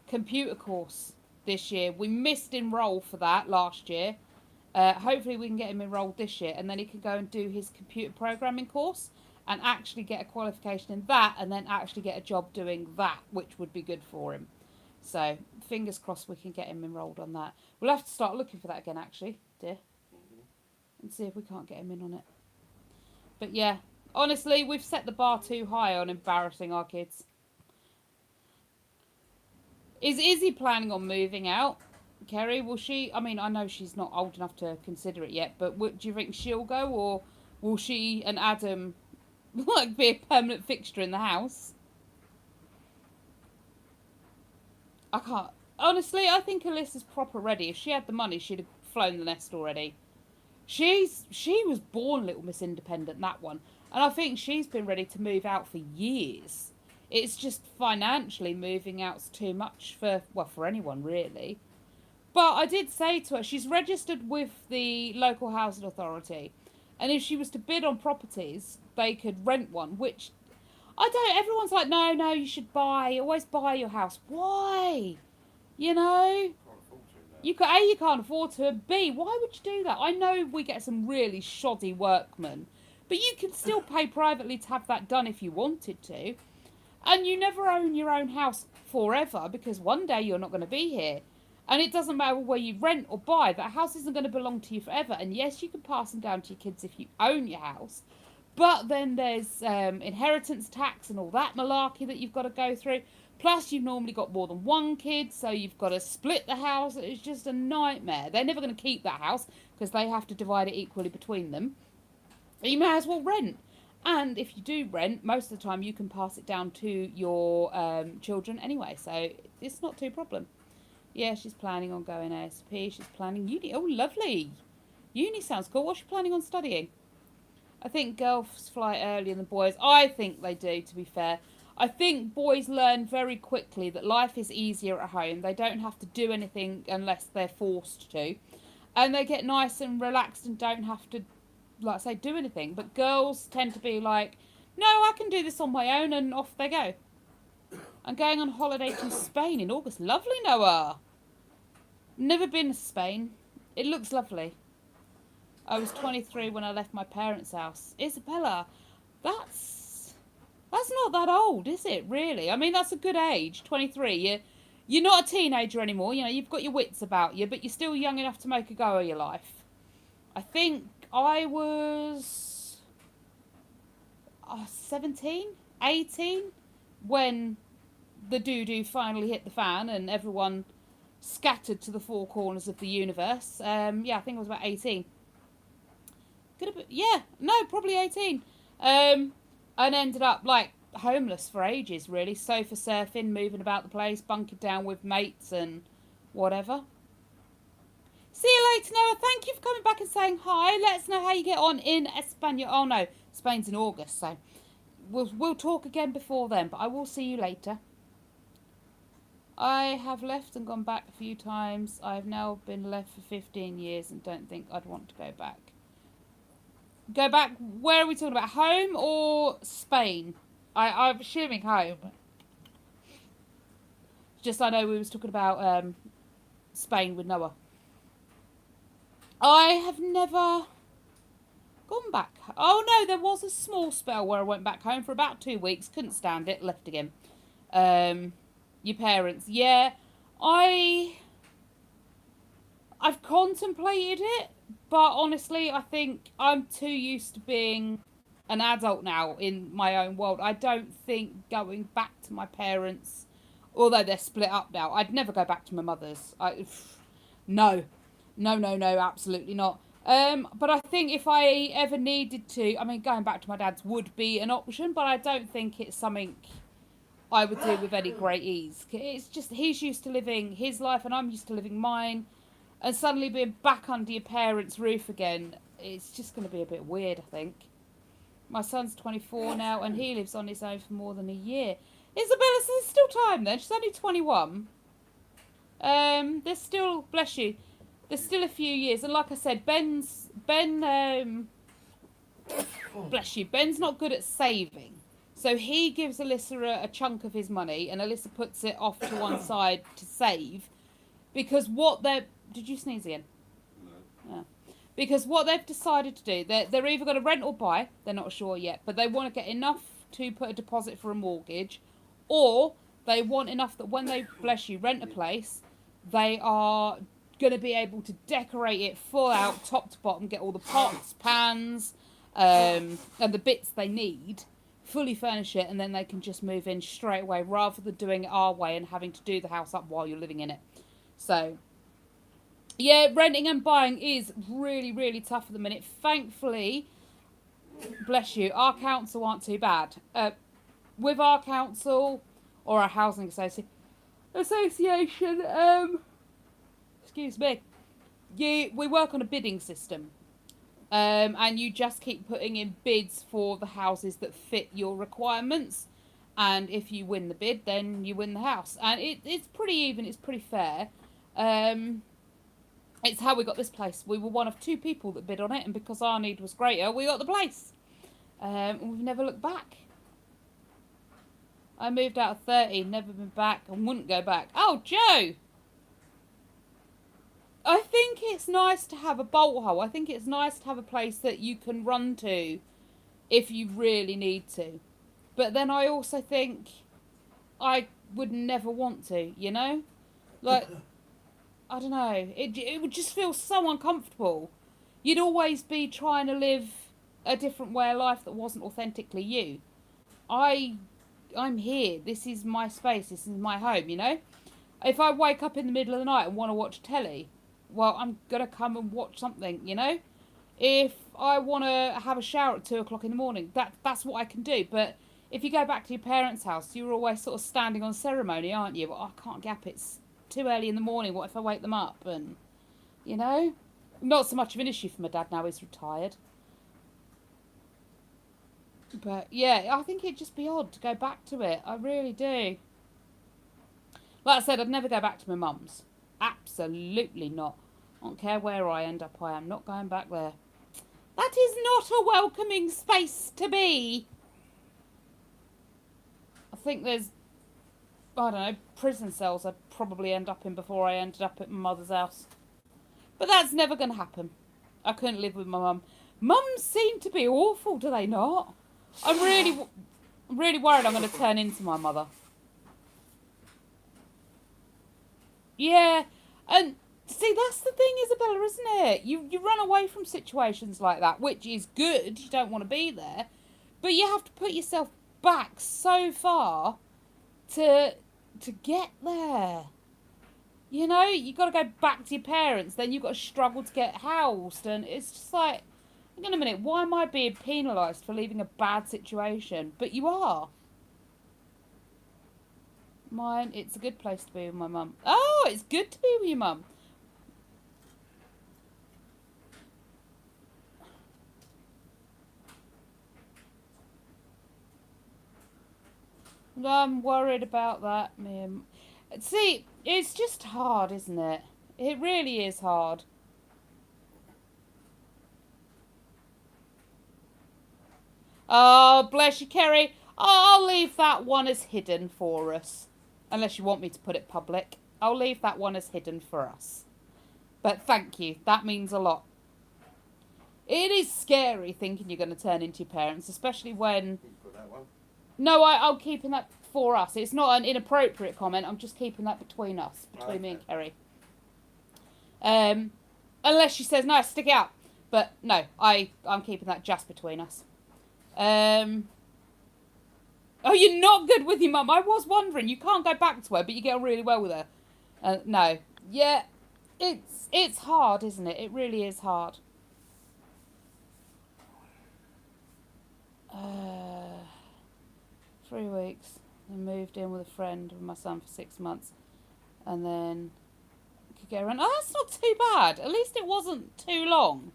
A: computer course this year. We missed enroll for that last year. Hopefully we can get him enrolled this year, and then he can go and do his computer programming course and actually get a qualification in that, and then actually get a job doing that, which would be good for him. So fingers crossed we can get him enrolled on that. We'll have to start looking for that again, actually, dear, and see if we can't get him in on it. But yeah, honestly, we've set the bar too high on embarrassing our kids. Is Izzy planning on moving out? Kerry, will she? I mean, I know she's not old enough to consider it yet, but do you think she'll go, or will she and Adam like be a permanent fixture in the house. I can't. Honestly, I think Alyssa's proper ready. If she had the money, she'd have flown the nest already. She was born Little Miss Independent, that one. And I think she's been ready to move out for years. It's just financially moving out's too much for anyone really. But I did say to her, she's registered with the local housing authority. And if she was to bid on properties, they could rent one, which I don't. Everyone's like, no, you should buy. Always buy your house. Why? You know? You can't afford to. B, why would you do that? I know we get some really shoddy workmen, but you can still pay privately to have that done if you wanted to. And you never own your own house forever because one day you're not going to be here. And it doesn't matter where you rent or buy, that house isn't going to belong to you forever. And yes, you can pass them down to your kids if you own your house. But then there's inheritance tax and all that malarkey that you've got to go through. Plus, you've normally got more than one kid, so you've got to split the house. It's just a nightmare. They're never going to keep that house because they have to divide it equally between them. You may as well rent. And if you do rent, most of the time you can pass it down to your children anyway, so it's not too problem. Yeah, she's planning on going ASP. She's planning uni. Oh, lovely. Uni sounds cool. What's she planning on studying? I think girls fly earlier than boys. I think they do, to be fair. I think boys learn very quickly that life is easier at home. They don't have to do anything unless they're forced to. And they get nice and relaxed and don't have to, like I say, do anything. But girls tend to be like, no, I can do this on my own, and off they go. I'm going on holiday to Spain in August. Lovely, Noah. Never been to Spain. It looks lovely. I was 23 when I left my parents' house. Isabella, that's not that old, is it, really? I mean, that's a good age, 23. You're not a teenager anymore. You know, you've got your wits about you, but you're still young enough to make a go of your life. I think I was 17, 18 when the doo-doo finally hit the fan and everyone scattered to the four corners of the universe. Yeah, I think I was about 18. Probably 18. And ended up like homeless for ages, really. Sofa surfing, moving about the place, bunkered down with mates and whatever. See you later, Noah. Thank you for coming back and saying hi. Let us know how you get on in España. Oh no, Spain's in August, so we'll talk again before then, but I will see you later. I have left and gone back a few times. I have now been left for 15 years and don't think I'd want to go back. Go back, where are we talking about? Home or Spain? I'm assuming home. Just I know we was talking about Spain with Noah. I have never gone back. Oh no, there was a small spell where I went back home for about 2 weeks. Couldn't stand it, left again. Your parents. Yeah, I've contemplated it, but honestly, I think I'm too used to being an adult now in my own world. I don't think going back to my parents, although they're split up now, I'd never go back to my mother's. No, absolutely not. But I think if I ever needed to, I mean, going back to my dad's would be an option, but I don't think it's something I would do with any great ease. It's just he's used to living his life and I'm used to living mine. And suddenly being back under your parents' roof again, it's just going to be a bit weird, I think. My son's 24 now and he lives on his own for more than a year. Isabella, so there's still time then. She's only 21. There's still, bless you, there's still a few years. And like I said, Ben, bless you, Ben's not good at saving. So he gives Alyssa a chunk of his money and Alyssa puts it off to one side to save. Because what they're... Did you sneeze again? No. Yeah. Because what they've decided to do, they're either going to rent or buy. They're not sure yet. But they want to get enough to put a deposit for a mortgage. Or they want enough that when they, bless you, rent a place, they are going to be able to decorate it full out, top to bottom, get all the pots, pans, and the bits they need, fully furnish it, and then they can just move in straight away rather than doing it our way and having to do the house up while you're living in it. So, yeah, renting and buying is really, really tough at the minute. Thankfully, Bless you. Our council aren't too bad. With our council or our housing association, excuse me, we work on a bidding system. And you just keep putting in bids for the houses that fit your requirements. And if you win the bid, then you win the house. And it's pretty even, it's pretty fair. It's how we got this place. We were one of 2 people that bid on it, and because our need was greater, we got the place. And we've never looked back. I moved out at 30, never been back, and wouldn't go back. Oh, Joe! I think it's nice to have a bolt hole. I think it's nice to have a place that you can run to if you really need to. But then I also think I would never want to, you know? Like, I don't know. It would just feel so uncomfortable. You'd always be trying to live a different way of life that wasn't authentically you. I'm here. This is my space. This is my home, you know? If I wake up in the middle of the night and want to watch telly, well, I'm going to come and watch something, you know? If I want to have a shower at 2 o'clock in the morning, that's what I can do. But if you go back to your parents' house, you're always sort of standing on ceremony, aren't you? Well, I can't gap, it's too early in the morning. What if I wake them up? And, you know? Not so much of an issue for my dad now, he's retired. But, yeah, I think it'd just be odd to go back to it. I really do. Like I said, I'd never go back to my mum's. Absolutely not. I don't care where I end up, I am not going back there. That is not a welcoming space to be. I think there's, I don't know, prison cells I'd probably end up in before I ended up at my mother's house. But that's never going to happen. I couldn't live with my mum. Mums seem to be awful, do they not? I'm really worried I'm going to turn into my mother. Yeah, and see, that's the thing, Isabella, isn't it? You run away from situations like that, which is good. You don't want to be there. But you have to put yourself back so far to get there. You know, you got to go back to your parents, then you've got to struggle to get housed, and it's just like, hang on a minute, why am I being penalised for leaving a bad situation? But you are. Mine, it's a good place to be with my mum. Oh, it's good to be with your mum. I'm worried about that, Mim. See, it's just hard, isn't it? It really is hard. Oh, bless you, Kerry. I'll leave that one as hidden for us. Unless you want me to put it public. I'll leave that one as hidden for us. But thank you. That means a lot. It is scary thinking you're going to turn into your parents, especially when...
B: Put that one.
A: No, I'm keeping that for us. It's not an inappropriate comment. I'm just keeping that between us, between me and Kerry. Unless she says, no, stick it out. But no, I'm keeping that just between us. Oh, you're not good with your mum. I was wondering. You can't go back to her, but you get on really well with her. No. Yeah, it's hard, isn't it? It really is hard. 3 weeks. I moved in with a friend with my son for 6 months. And then could get around. Oh, that's not too bad. At least it wasn't too long.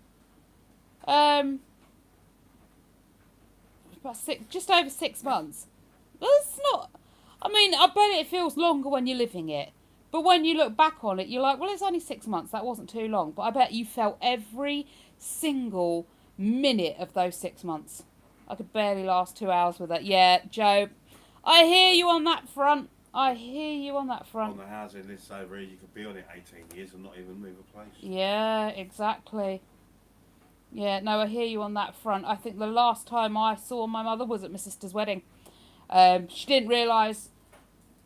A: About just over 6 months. That's not... I mean, I bet it feels longer when you're living it. But when you look back on it, you're like, well, it's only 6 months. That wasn't too long. But I bet you felt every single minute of those 6 months. I could barely last 2 hours with it. Yeah, Joe, I hear you on that front. I hear you on that front.
B: On the housing list over here, you could be on it 18 years and not even move a place.
A: Yeah, exactly. Yeah, no, I hear you on that front. I think the last time I saw my mother was at my sister's wedding. She didn't realise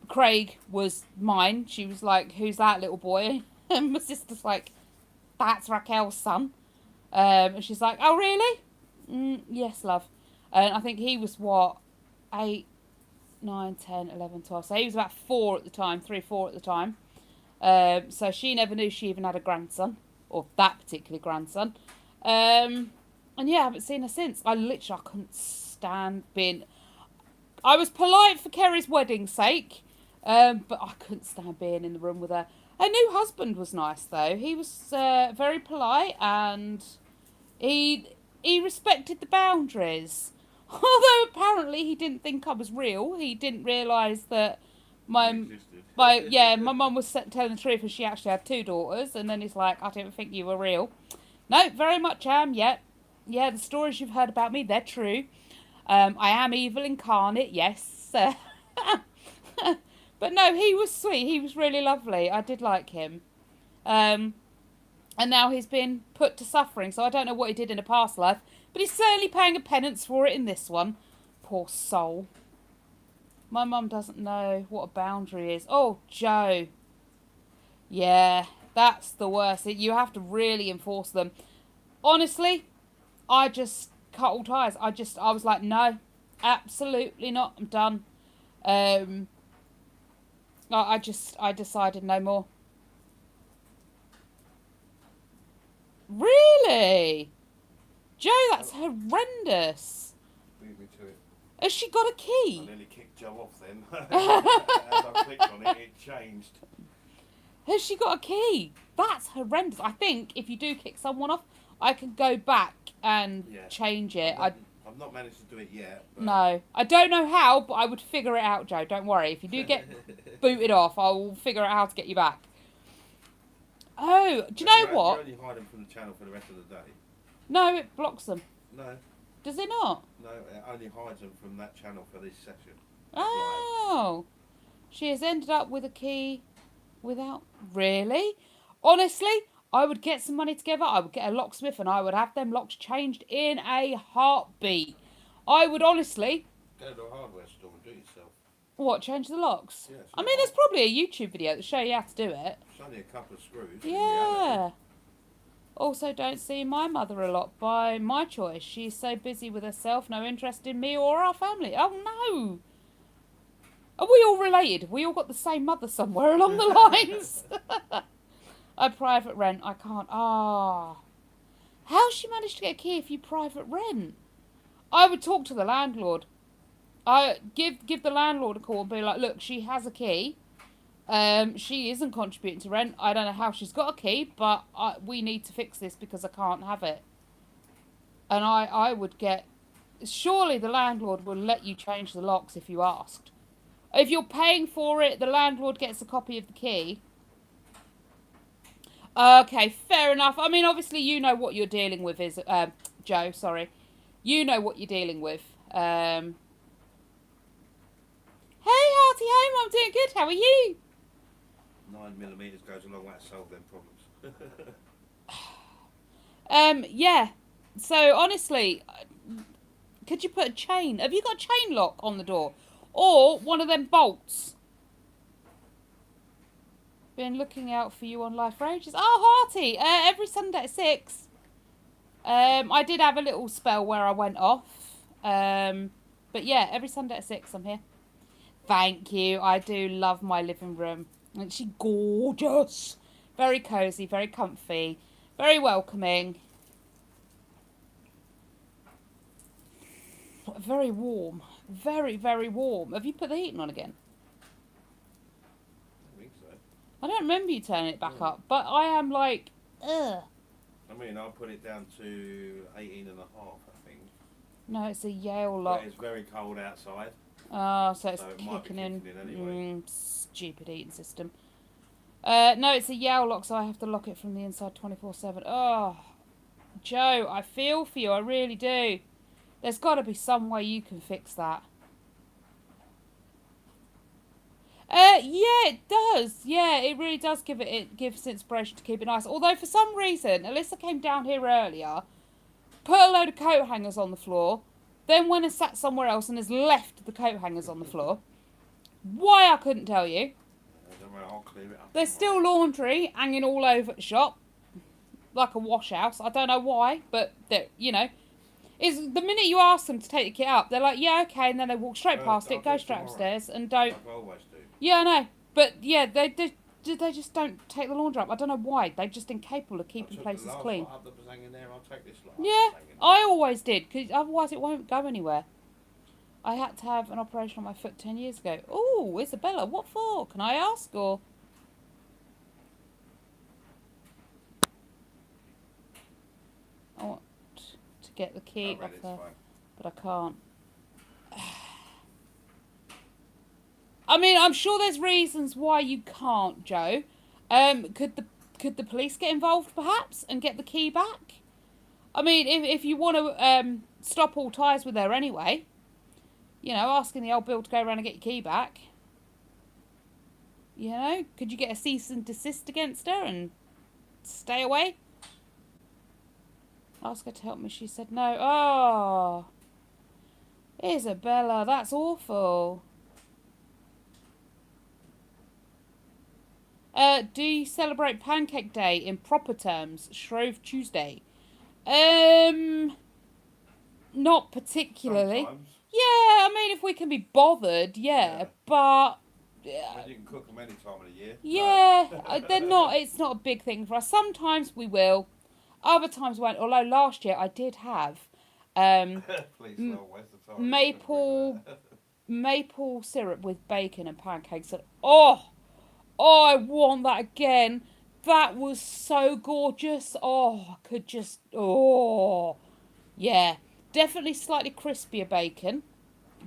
A: Craig was mine. She was like, who's that little boy? And my sister's like, that's Raquel's son. And she's like, oh, really? Yes, love. And I think he was, 8, 9, 10, 11, 12. So he was about 4 at the time, 3, 4 at the time. So she never knew she even had a grandson, or that particular grandson. And yeah, I haven't seen her since. I couldn't stand being... I was polite for Kerry's wedding's sake, but I couldn't stand being in the room with her. Her new husband was nice, though. He was very polite, and he respected the boundaries. Although apparently he didn't think I was real. He didn't realise that my mum was telling the truth, and she actually had 2 daughters. And then he's like, I didn't think you were real. No, very much am. Yeah, the stories you've heard about me, they're true. I am evil incarnate, yes. But no, he was sweet. He was really lovely. I did like him. And now he's been put to suffering, so I don't know what he did in a past life, but he's certainly paying a penance for it in this one. Poor soul. My mum doesn't know what a boundary is. Oh, Joe. Yeah, that's the worst. You have to really enforce them. Honestly, I just cut all ties. I was like, no, absolutely not. I'm done. I decided no more. Really? Joe, that's horrendous.
B: Leave me to it.
A: Has she got a
B: I
A: key?
B: nearly kicked Joe off then. As I clicked on it, it changed.
A: Has she got a key? That's horrendous. I think if you do kick someone off, I can go back and change it.
B: I've not managed to do it yet. But...
A: No. I don't know how, but I would figure it out, Joe. Don't worry. If you do get booted off, I will figure out how to get you back. Oh, do you know what?
B: You only hide them from the channel for the rest of the day.
A: No, it blocks them.
B: No.
A: Does it not?
B: No, it only hides them from that channel for this session.
A: Oh. She has ended up with a key without... Really? Honestly, I would get some money together. I would get a locksmith and I would have them locks changed in a heartbeat. I would honestly...
B: Go to a hardware store and do it yourself.
A: What, change the locks?
B: Yeah,
A: I mean, there's probably a YouTube video that show you how to do it.
B: It's only a couple of screws.
A: Yeah. Also, don't see my mother a lot by my choice. She's so busy with herself, no interest in me or our family. Oh, no. Are we all related? We all got the same mother somewhere along the lines. I private rent. I can't. How's she managed to get a key if you private rent? I would talk to the landlord. I give the landlord a call and be like, look, she has a key. She isn't contributing to rent. I don't know how she's got a key, but we need to fix this because I can't have it. And I would get... Surely the landlord will let you change the locks if you asked. If you're paying for it, the landlord gets a copy of the key. Okay, fair enough. I mean, obviously you know what you're dealing with is... Joe, sorry. You know what you're dealing with. Hey, Hearty Home, I'm doing good. How are you?
B: 9mm goes a long way to solve them problems.
A: Yeah. So, honestly, could you put a chain? Have you got a chain lock on the door? Or one of them bolts? Been looking out for you on live for ages. Oh, Hearty, every Sunday at 6. I did have a little spell where I went off. But yeah, every Sunday at 6 I'm here. Thank you. I do love my living room. Isn't she gorgeous? Very cosy, very comfy, very welcoming. Very warm. Very, very warm. Have you put the heating on again?
B: I think so.
A: I don't remember you turning it back up, but I am like, ugh.
B: I mean, I'll put it down to 18 and a half, I think.
A: No, it's a Yale lock.
B: But it's very cold outside.
A: Oh, so it's
B: So it might be
A: kicking in.
B: kicking in anyway.
A: Stupid heating system. No, it's a Yale lock, so I have to lock it from the inside 24/7. Oh, Joe, I feel for you. I really do. There's got to be some way you can fix that. Yeah, it does. Yeah, it really does it gives inspiration to keep it nice. Although for some reason, Alyssa came down here earlier, put a load of coat hangers on the floor, then went and sat somewhere else and has left the coat hangers on the floor. Why, I couldn't tell you.
B: Don't worry, I'll clear it up.
A: There's still laundry hanging all over the shop, like a wash house. I don't know why, but you know, is the minute you ask them to take the kit up, they're like, yeah, okay, and then they walk straight past
B: I'll
A: it,
B: do
A: go
B: it
A: straight
B: tomorrow.
A: upstairs, and don't.
B: Like I always do.
A: Yeah, I know, but yeah, they just don't take the laundry up. I don't know why. They're just incapable of
B: I
A: keeping
B: took
A: places
B: the last
A: clean.
B: lot up that was hanging there. I'll take this lot.
A: Yeah,
B: Up that's hanging
A: I always did, because otherwise it won't go anywhere. I had to have an operation on my foot 10 years ago. Oh, Isabella, what for? Can I ask? Or I want to get the key
B: there.
A: off
B: It's
A: her,
B: fine.
A: but I can't. I mean, I'm sure there's reasons why you can't, Joe. Could the police get involved perhaps and get the key back? I mean, if you want to stop all ties with her anyway, you know, asking the old Bill to go around and get your key back. You know, could you get a cease and desist against her and stay away? Ask her to help me. She said no. Oh, Isabella, that's awful. Do you celebrate Pancake Day in proper terms? Shrove Tuesday. Not particularly.
B: Sometimes.
A: Yeah, I mean, if we can be bothered, yeah. But
B: I mean, you can cook them any time of the year.
A: yeah, they're not. It's not a big thing for us. Sometimes we will, other times we won't. Although last year I did have
B: Please, no, where's the time?
A: maple syrup with bacon and pancakes. And oh, I want that again. That was so gorgeous. Oh, I could just yeah. Definitely slightly crispier bacon.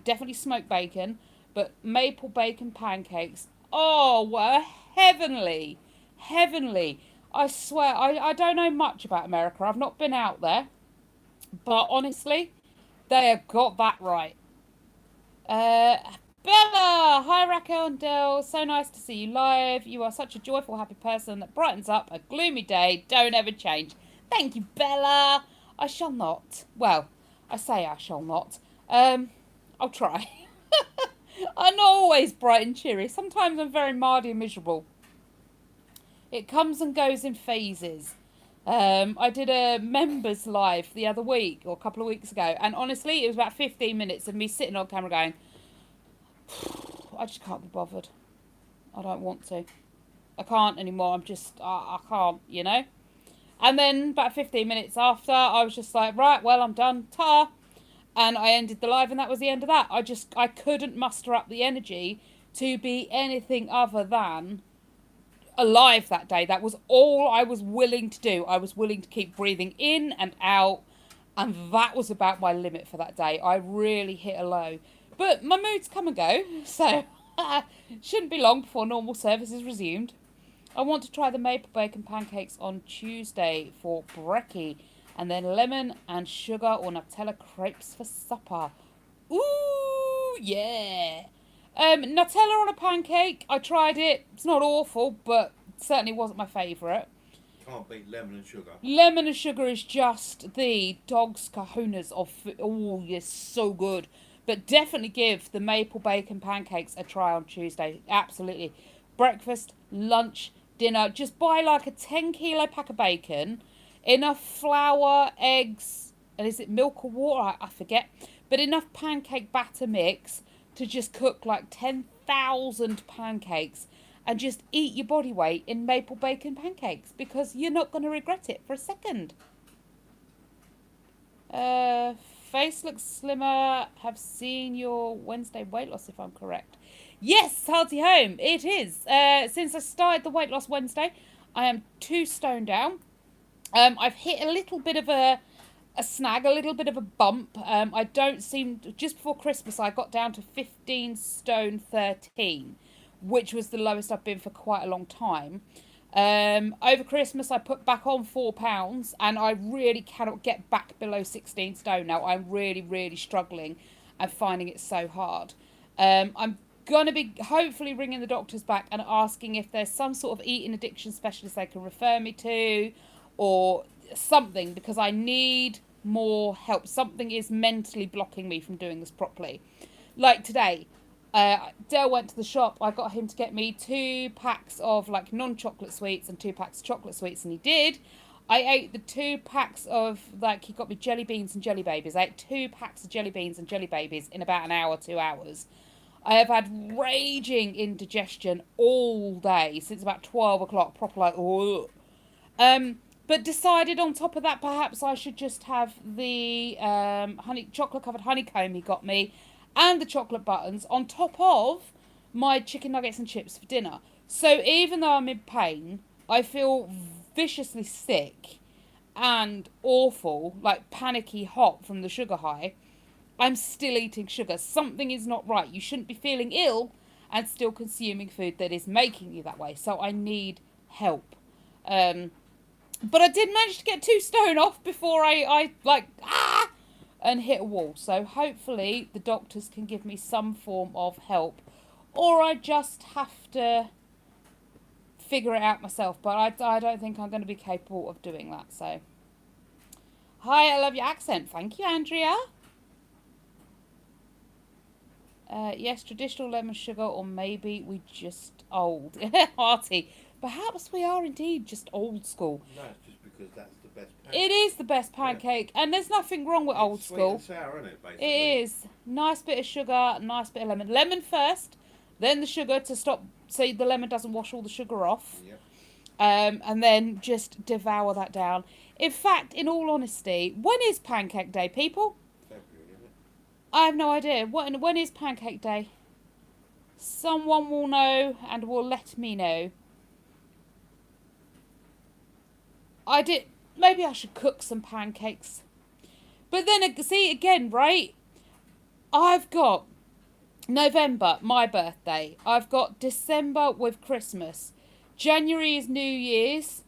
A: Definitely smoked bacon. But maple bacon pancakes, oh, were heavenly. Heavenly. I swear, I don't know much about America. I've not been out there. But honestly, they have got that right. Bella! Hi, Raquel and Del. So nice to see you live. You are such a joyful, happy person that brightens up a gloomy day. Don't ever change. Thank you, Bella. I shall not. Well, I say I shall not. I'll try. I'm not always bright and cheery. Sometimes I'm very mardy and miserable. It comes and goes in phases. I did a members live the other week, or a couple of weeks ago, and honestly, it was about 15 minutes of me sitting on camera going, I just can't be bothered. I don't want to. I can't anymore. I'm just, I can't, you know? And then about 15 minutes after, I was just like, right, well, I'm done. Ta! And I ended the live, and that was the end of that. I couldn't muster up the energy to be anything other than alive that day. That was all I was willing to do. I was willing to keep breathing in and out, and that was about my limit for that day. I really hit a low. But my moods come and go, so shouldn't be long before normal service is resumed. I want to try the maple bacon pancakes on Tuesday for brekkie, and then lemon and sugar or Nutella crepes for supper. Ooh, yeah. Nutella on a pancake, I tried it. It's not awful, but certainly wasn't my favourite.
B: Can't beat lemon and sugar.
A: Lemon and sugar is just the dog's kahunas of food. Oh, yes, so good. But definitely give the maple bacon pancakes a try on Tuesday. Absolutely. Breakfast, lunch, dinner. Just buy like a 10 kilo pack of bacon, enough flour, eggs, and is it milk or water? I forget. But enough pancake batter mix to just cook like 10,000 pancakes and just eat your body weight in maple bacon pancakes, because you're not going to regret it for a second. Face looks slimmer. Have seen your Wednesday weight loss, if I'm correct. Yes, hearty home. It is. Since I started the weight loss Wednesday, I am 2 stone down. I've hit a little bit of a snag, a little bit of a bump. I don't seem... Just before Christmas, I got down to 15 stone 13, which was the lowest I've been for quite a long time. Over Christmas, I put back on 4 pounds, and I really cannot get back below 16 stone now. I'm really, really struggling and finding it so hard. I'm going to be hopefully ringing the doctors back and asking if there's some sort of eating addiction specialist they can refer me to, or something, because I need more help. Something is mentally blocking me from doing this properly. Like today, Dale went to the shop. I got him to get me 2 packs of like non-chocolate sweets and 2 packs of chocolate sweets, and he did. I ate the 2 packs of, like, he got me jelly beans and jelly babies. I ate 2 packs of jelly beans and jelly babies in about an hour, 2 hours. I have had raging indigestion all day since about 12 o'clock, proper like, oh. But decided on top of that, perhaps I should just have the chocolate covered honeycomb he got me, and the chocolate buttons on top of my chicken nuggets and chips for dinner. So even though I'm in pain, I feel viciously sick and awful, like panicky hot from the sugar high. I'm still eating sugar. Something is not right. You shouldn't be feeling ill and still consuming food that is making you that way. So I need help. But I did manage to get 2 stone off before I and hit a wall. So hopefully the doctors can give me some form of help, or I just have to figure it out myself. But I don't think I'm going to be capable of doing that. So, hi, I love your accent. Thank you, Andrea. Yes, traditional lemon sugar, or maybe we just old. Hearty. Perhaps we are indeed just old school.
B: No, it's just because that's the best pancake.
A: It is the best pancake, and there's nothing wrong with old school.
B: Sweet and sour, isn't it, basically?
A: It is. Nice bit of sugar, nice bit of lemon. Lemon first, then the sugar to stop, so the lemon doesn't wash all the sugar off.
B: Yep.
A: And then just devour that down. In fact, in all honesty, when is Pancake Day, people?
B: February, isn't it?
A: I have no idea. When is Pancake Day? Someone will know and will let me know. Maybe I should cook some pancakes. But then, see, again, right? I've got November, my birthday. I've got December with Christmas. January is New Year's.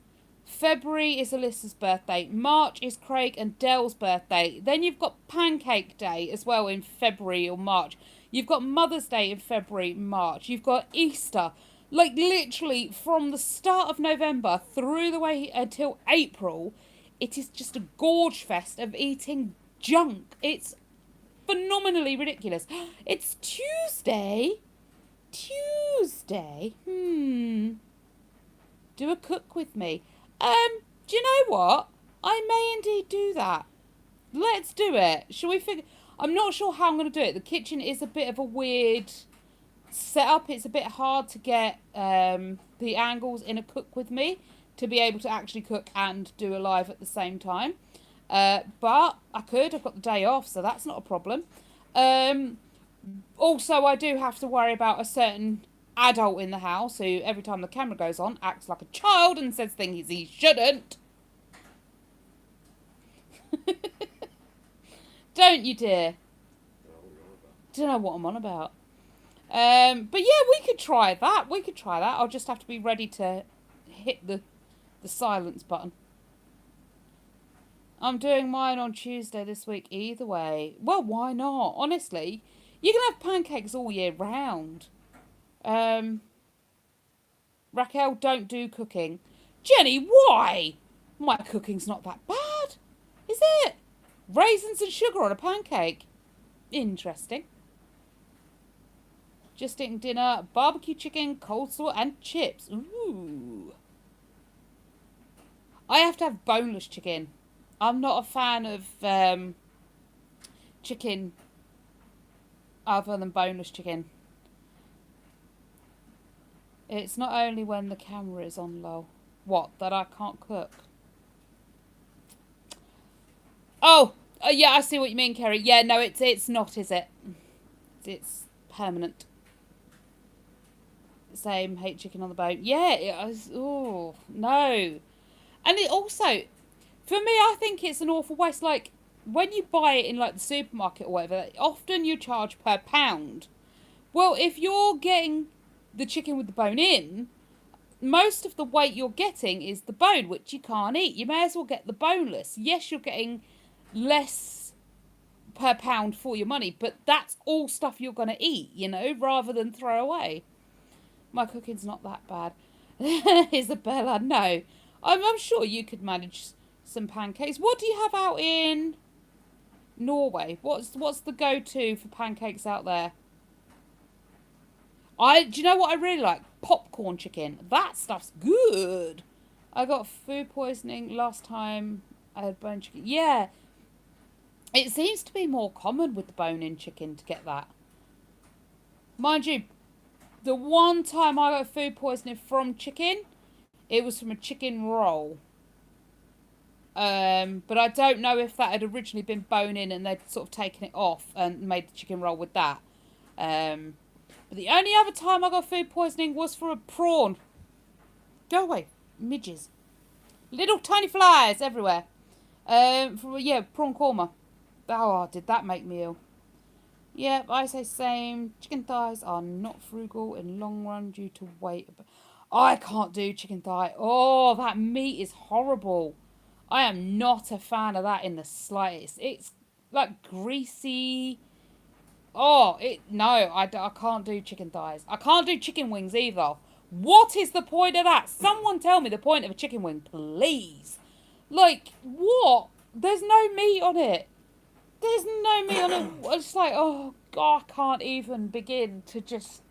A: February is Alyssa's birthday. March is Craig and Dell's birthday. Then you've got Pancake Day as well in February or March. You've got Mother's Day in February, March. You've got Easter. Like, literally, from the start of November through the way until April, it is just a gorge fest of eating junk. It's phenomenally ridiculous. It's Tuesday. Do a cook with me. Do you know what? I may indeed do that. Let's do it. Shall we figure... I'm not sure how I'm going to do it. The kitchen is a bit of a weird setup. It's a bit hard to get the angles in a cook with me to be able to actually cook and do a live at the same time. But I could. I've got the day off, so that's not a problem. Also, I do have to worry about a certain adult in the house who, every time the camera goes on, acts like a child and says things he shouldn't. Don't you, dear? Don't know what I'm on about. But yeah, we could try that. I'll just have to be ready to hit the silence button. I'm doing mine on Tuesday this week either way. Well, why not? Honestly, you can have pancakes all year round. Raquel, don't do cooking. Jenny, why? My cooking's not that bad, is it? Raisins and sugar on a pancake. Interesting. Just eating dinner, barbecue chicken, coleslaw and chips. Ooh. I have to have boneless chicken. I'm not a fan of chicken other than boneless chicken. It's not only when the camera is on low. What? That I can't cook? Oh, yeah, I see what you mean, Kerry. Yeah, no, it's not, is it? It's permanent. Same, hate chicken on the bone. Yeah, oh, no. And it also, for me, I think it's an awful waste. Like, when you buy it in, like, the supermarket or whatever, often you charge per pound. Well, if you're getting the chicken with the bone in, most of the weight you're getting is the bone, which you can't eat. You may as well get the boneless. Yes, you're getting less per pound for your money, but that's all stuff you're going to eat, you know, rather than throw away. My cooking's not that bad. Isabella, no. I'm sure you could manage some pancakes. What do you have out in Norway? What's the go-to for pancakes out there? Do you know what I really like? Popcorn chicken. That stuff's good. I got food poisoning last time I had bone chicken. Yeah. It seems to be more common with the bone-in chicken to get that. Mind you, the one time I got food poisoning from chicken, it was from a chicken roll. But I don't know if that had originally been bone-in and they'd sort of taken it off and made the chicken roll with that. But the only other time I got food poisoning was for a prawn. Go away, midges. Little tiny flies everywhere. Prawn korma. Oh, did that make me ill? Yep, I say same. Chicken thighs are not frugal in long run due to weight. I can't do chicken thigh. Oh, that meat is horrible. I am not a fan of that in the slightest. It's like greasy. I can't do chicken thighs. I can't do chicken wings either. What is the point of that? Someone tell me the point of a chicken wing, please. Like, what? There's no meat on it. There's no meat on it. It's like, oh, God, I can't even begin to just...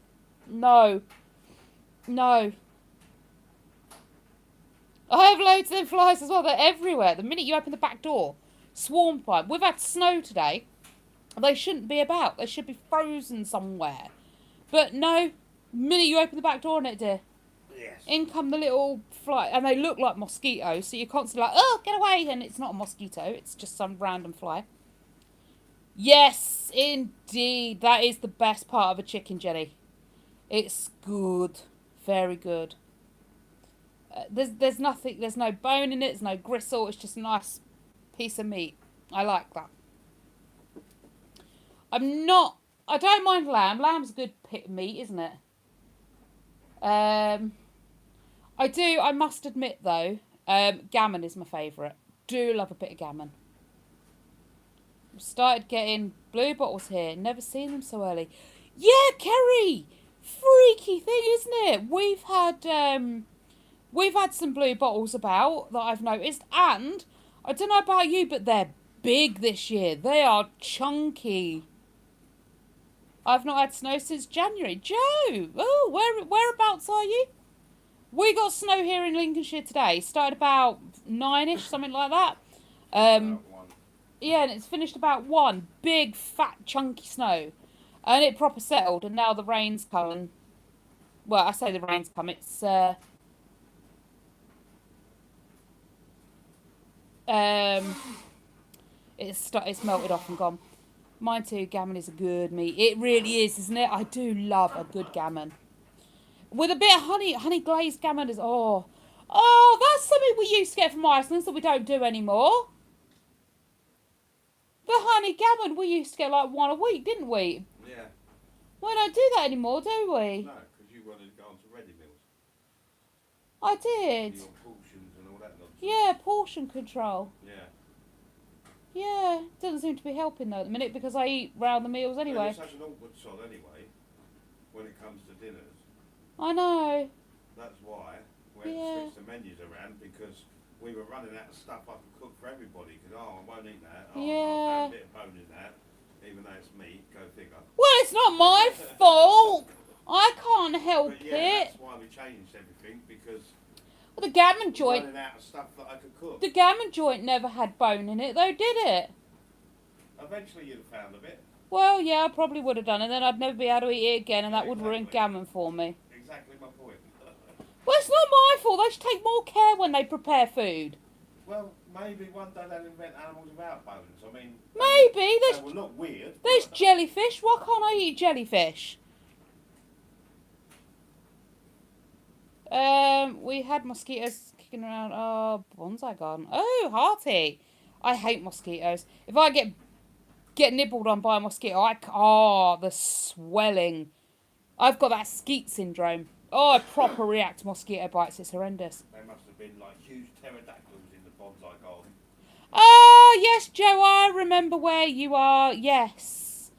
A: No. No. I have loads of them flies as well. They're everywhere. The minute you open the back door, swarm by. We've had snow today. They shouldn't be about. They should be frozen somewhere. But no, the minute you open the back door on it, dear,
B: Yes.
A: in come the little fly. And they look like mosquitoes, so you're constantly like, oh, get away. And it's not a mosquito. It's just some random fly. Yes, indeed. That is the best part of a chicken, Jenny. It's good. Very good. There's nothing, there's no bone in it, there's no gristle, it's just a nice piece of meat. I like that. I don't mind lamb. Lamb's a good meat, isn't it? I must admit though, gammon is my favourite. Do love a bit of gammon. Started getting blue bottles here, never seen them so early. Yeah, Kerry! Freaky thing, isn't it? We've had some blue bottles about that I've noticed, and I don't know about you, but they're big this year. They are chunky. I've not had snow since January. Joe! Oh, whereabouts are you? We got snow here in Lincolnshire today. Started about 9ish, something like that. Yeah, and it's finished about 1. Big, fat, chunky snow. And it proper settled, and now the rain's coming. Well, I say the rain's come. It's it's melted off and gone. Mine too. Gammon is a good meat. It really is, isn't it? I do love a good gammon with a bit of honey glazed gammon is that's something we used to get from Iceland that we don't do anymore. The honey gammon we used to get like 1 a week, didn't we?
B: Yeah.
A: We don't do that anymore, do we?
B: No, because you wanted to go on to ready meals.
A: I did.
B: Your portions and all that nonsense.
A: Yeah, portion control.
B: Yeah.
A: Yeah, doesn't seem to be helping though at the minute because I eat round the meals anyway.
B: You're such an awkward sod anyway, when it comes to dinners.
A: I know.
B: That's why we had to switch the menus around, because we were running out of stuff I could cook for everybody. Because, I won't eat that. I'll have a bit of bone in that, even though it's meat. Go figure.
A: Well, it's not my fault. I can't help
B: But yeah,
A: it.
B: that's why we changed everything, because
A: Well, the gammon
B: we were
A: joint.
B: running out of stuff that I could cook.
A: The gammon joint never had bone in it though, did it?
B: Eventually you'd have found a bit.
A: Well, yeah, I probably would have done, and then I'd never be able to eat it again, and that would ruin
B: Exactly.
A: gammon for me.
B: Exactly my point.
A: Well, it's not my fault. They should take more care when they prepare food.
B: Well, maybe one day they'll invent animals without bones. I mean,
A: Maybe
B: they will look weird.
A: there's jellyfish. Why can't I eat jellyfish? We had mosquitoes kicking around. Oh, bonsai garden. Oh, hearty. I hate mosquitoes. If I get nibbled on by a mosquito, the swelling. I've got that skeet syndrome. Oh, I proper react to mosquito bites. It's horrendous.
B: They must have been like huge pterodactyls in the bonsai garden.
A: Oh, yes, Joe, I remember where you are. Yes,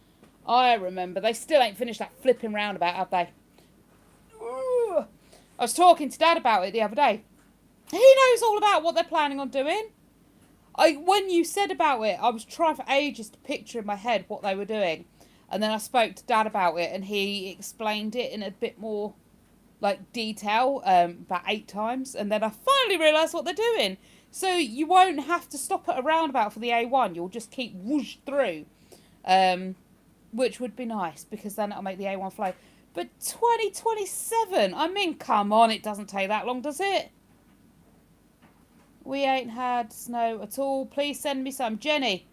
A: I remember. They still ain't finished that flipping roundabout, have they? Ooh. I was talking to Dad about it the other day. He knows all about what they're planning on doing. When you said about it, I was trying for ages to picture in my head what they were doing. And then I spoke to Dad about it, and he explained it in a bit more detail, about 8 times. And then I finally realised what they're doing. So you won't have to stop at a roundabout for the A1. You'll just keep whoosh through. which would be nice because then it'll make the A1 flow. But 2027, I mean, come on, it doesn't take that long, does it? We ain't had snow at all. Please send me some. Jenny.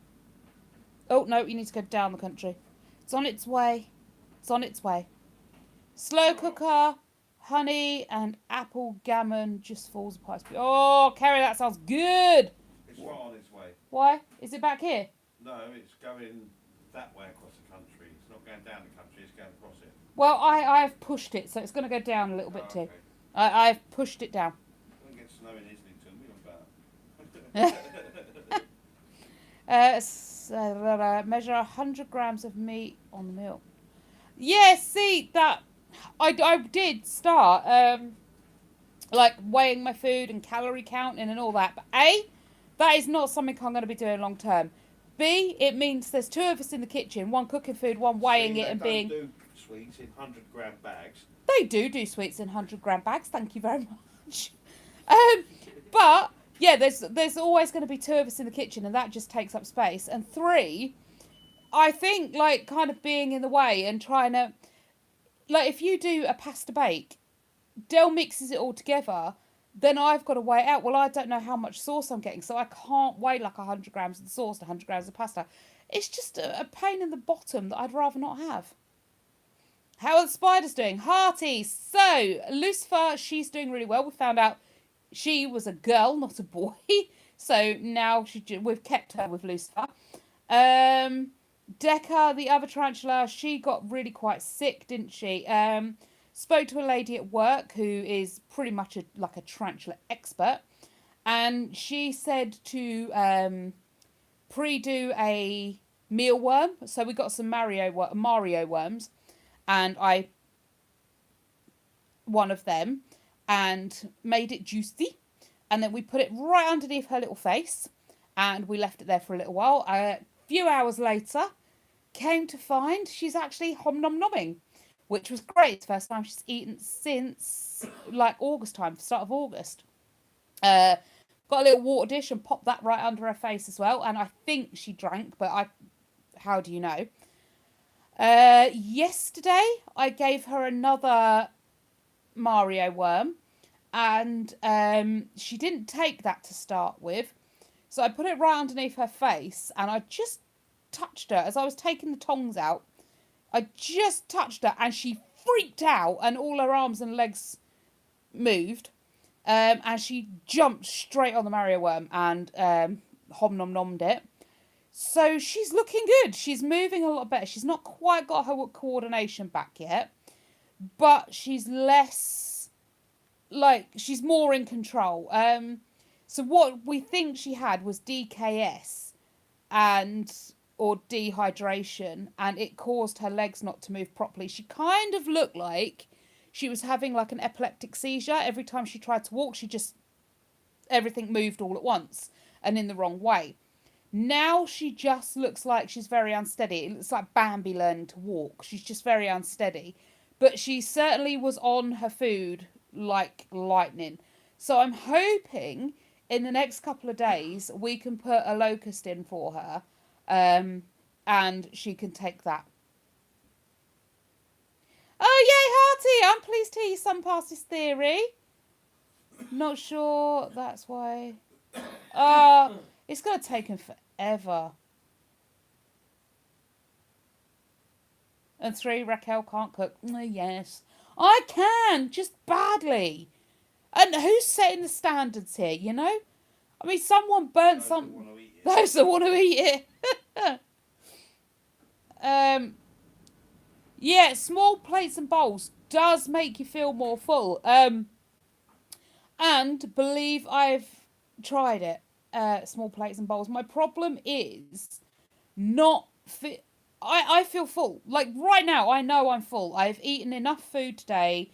A: Oh, no, you need to go down the country. It's on its way. It's on its way. Slow cooker, honey, and apple gammon just falls apart. Oh, Kerry, that sounds good.
B: It's right on its way.
A: Why? Is it back here?
B: No, it's going that way across the country. It's not going down the country, it's going across it.
A: Well, I've pushed it, so it's going to go down a little bit too.
B: Okay.
A: I've pushed it down.
B: We can get snow in Islington, we don't better.
A: Measure 100 grams of meat on the meal. Yeah, see, that I did start like weighing my food and calorie counting and all that. But A, that is not something I'm going to be doing long term. B, it means there's two of us in the kitchen, one cooking food, one weighing it and being...
B: They don't do sweets in 100-gram bags.
A: They do sweets in 100-gram bags, thank you very much. But, yeah, there's always going to be two of us in the kitchen and that just takes up space. And 3, I think, like, kind of being in the way and trying to... Like, if you do a pasta bake, Del mixes it all together... Then I've got to weigh it out. Well, I don't know how much sauce I'm getting, so I can't weigh like 100 grams of the sauce to 100 grams of pasta. It's just a pain in the bottom that I'd rather not have. How are the spiders doing? Hearty. So, Lucifer, she's doing really well. We found out she was a girl, not a boy. So now we've kept her with Lucifer. Decca, the other tarantula, she got really quite sick, didn't she? Spoke to a lady at work who is pretty much like a tarantula expert, and she said to pre-do a mealworm. So we got some Mario worms, and I one of them, and made it juicy, and then we put it right underneath her little face, and we left it there for a little while. A few hours later, came to find she's actually hom nom nomming, which was great. It's the first time she's eaten since like August time, start of August. Got a little water dish and popped that right under her face as well. And I think she drank, but how do you know? Yesterday, I gave her another Mario worm, and she didn't take that to start with. So I put it right underneath her face, and I just touched her as I was taking the tongs out. I just touched her and she freaked out and all her arms and legs moved. And she jumped straight on the Mario worm and hom nom nommed it. So she's looking good. She's moving a lot better. She's not quite got her coordination back yet, but she's less, like, she's more in control. So what we think she had was DKS or dehydration, and it caused her legs not to move properly. She kind of looked like she was having like an epileptic seizure. Every time she tried to walk, everything moved all at once and in the wrong way. Now she just looks like she's very unsteady. It looks like Bambi learning to walk. She's just very unsteady. But she certainly was on her food like lightning. So I'm hoping in the next couple of days we can put a locust in for her. And she can take that. Oh, yay, Hearty! I'm pleased to hear your son passed his theory. Not sure that's why. It's going to take him forever. And 3, Raquel can't cook. Yes. I can, just badly. And who's setting the standards here, you know? I mean, someone burnt some... Those that want to eat it. Yeah, small plates and bowls does make you feel more full. And believe I've tried it. Small plates and bowls. My problem is not fit. I feel full. Like right now, I know I'm full. I've eaten enough food today.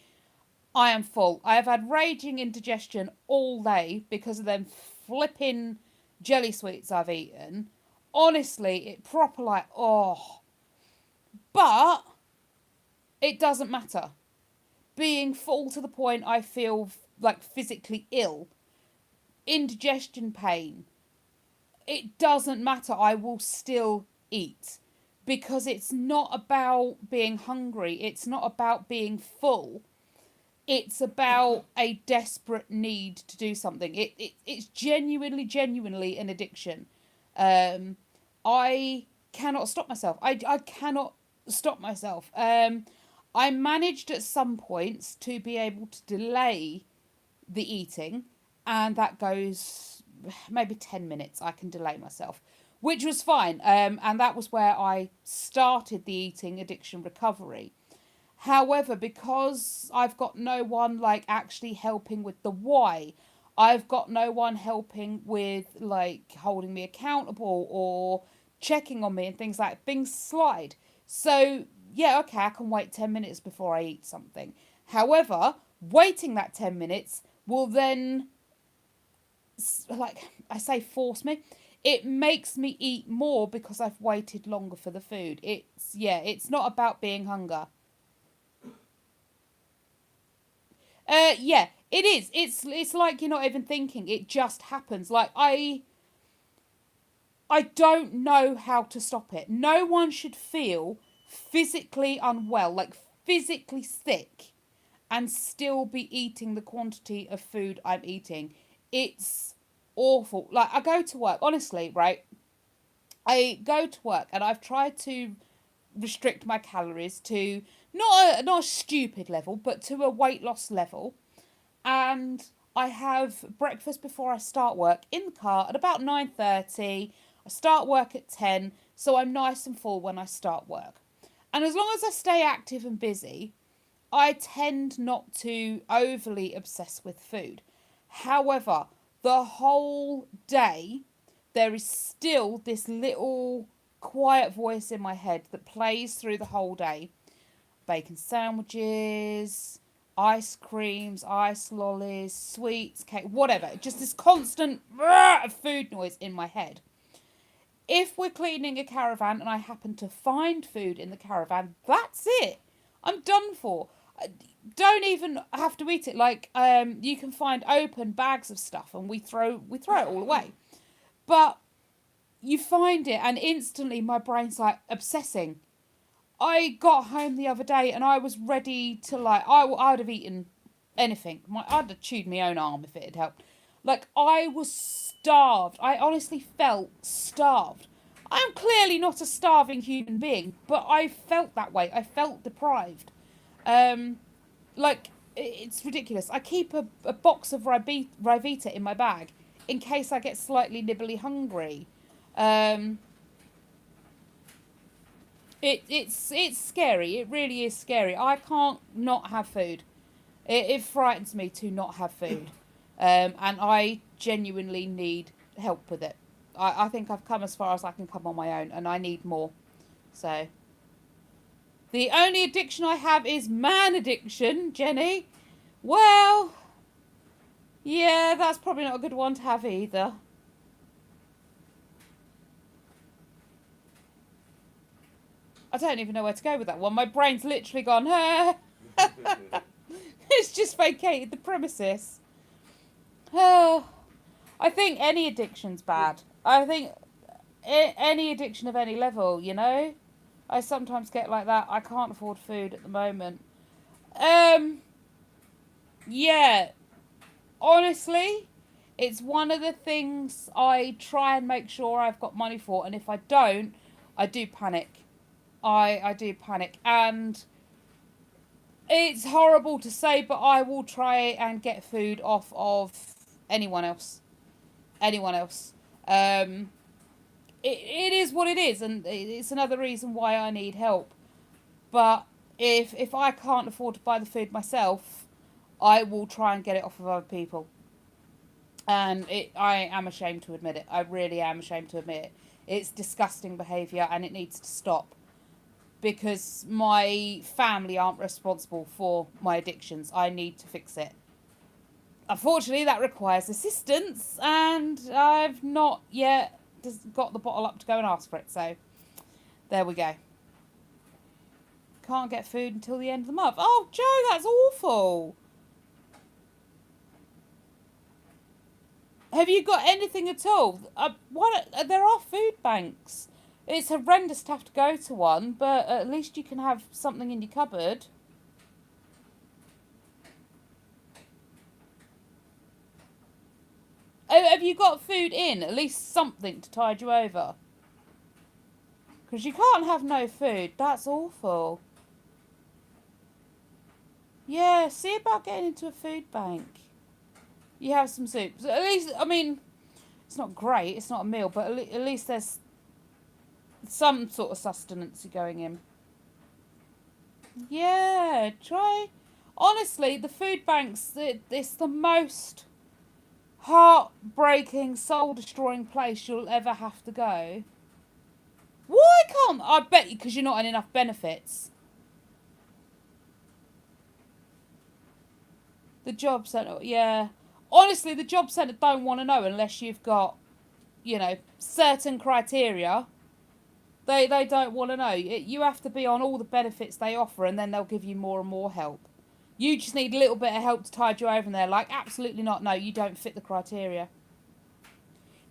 A: I am full. I have had raging indigestion all day because of them flipping jelly sweets I've eaten. Honestly, it proper like, oh. But it doesn't matter. Being full to the point I feel like physically ill. Indigestion pain. It doesn't matter. I will still eat. because it's not about being hungry, it's not about being full, it's about a desperate need to do something. It's genuinely an addiction. um I cannot stop myself. I cannot stop myself. I managed at some points to be able to delay the eating, and that goes maybe 10 minutes. I can delay myself, which was fine. And that was where I started the eating addiction recovery. However, because I've got no one like actually helping with the why, I've got no one helping with like holding me accountable or checking on me and things like things slide. So, yeah, okay, I can wait 10 minutes before I eat something. However, waiting that 10 minutes will then, like I say, force me. It makes me eat more because I've waited longer for the food. It's not about being hunger. Yeah, it is. It's like you're not even thinking. It just happens. Like I don't know how to stop it. No one should feel physically unwell, like physically sick, and still be eating the quantity of food I'm eating. It's awful. Like I go to work, honestly, right? I go to work and I've tried to restrict my calories to not a stupid level, but to a weight loss level. And I have breakfast before I start work in the car at about 9:30. I start work at 10, so I'm nice and full when I start work. And as long as I stay active and busy, I tend not to overly obsess with food. However, the whole day, there is still this little quiet voice in my head that plays through the whole day. Bacon sandwiches, ice creams, ice lollies, sweets, cake, whatever. Just this constant food noise in my head. If we're cleaning a caravan and I happen to find food in the caravan, that's it. I'm done for. Don't even have to eat it. Like you can find open bags of stuff and we throw it all away. But you find it and instantly my brain's like obsessing. I got home the other day and I was ready to like I would have eaten anything. I'd have chewed my own arm if it had helped. Like I was starved. I honestly felt starved. I'm clearly not a starving human being, but I felt that way. I felt deprived. Um, like it's ridiculous. I keep a box of Rivita in my bag in case I get slightly nibbly hungry. Um, it's scary. It really is scary. I can't not have food. It frightens me to not have food, and I genuinely need help with it. I think I've come as far as I can come on my own, and I need more. So the only addiction I have is man addiction, Jenny. Well, yeah, that's probably not a good one to have either. I don't even know where to go with that one. My brain's literally gone, it's just vacated the premises. Oh, I think any addiction's bad. I think any addiction of any level, you know? I sometimes get like that. I can't afford food at the moment. Um, yeah, honestly, it's one of the things I try and make sure I've got money for, and if I don't, I do panic. I do panic, and it's horrible to say, but I will try and get food off of anyone else. Anyone else. It is what it is, and it's another reason why I need help. But if I can't afford to buy the food myself, I will try and get it off of other people. And I am ashamed to admit it. I really am ashamed to admit it. It's disgusting behaviour, and it needs to stop. Because my family aren't responsible for my addictions. I need to fix it. Unfortunately, that requires assistance, and I've not yet got the bottle up to go and ask for it. So, there we go. Can't get food until the end of the month. Oh, Joe, that's awful. Have you got anything at all? There are food banks. It's horrendous to have to go to one, but at least you can have something in your cupboard. Oh, have you got food in? At least something to tide you over. Because you can't have no food. That's awful. Yeah, see about getting into a food bank. You have some soup. So at least, I mean, it's not great. It's not a meal, but at least there's some sort of sustenance going in. Yeah, try. Honestly, the food banks, it's the most heartbreaking, soul-destroying place you'll ever have to go. Why can't... I bet you because you're not on enough benefits. The job centre, yeah. Honestly, the job centre don't want to know unless you've got, you know, certain criteria. They don't want to know. You have to be on all the benefits they offer, and then they'll give you more and more help. You just need a little bit of help to tide you over, and they're like, absolutely not. No, you don't fit the criteria.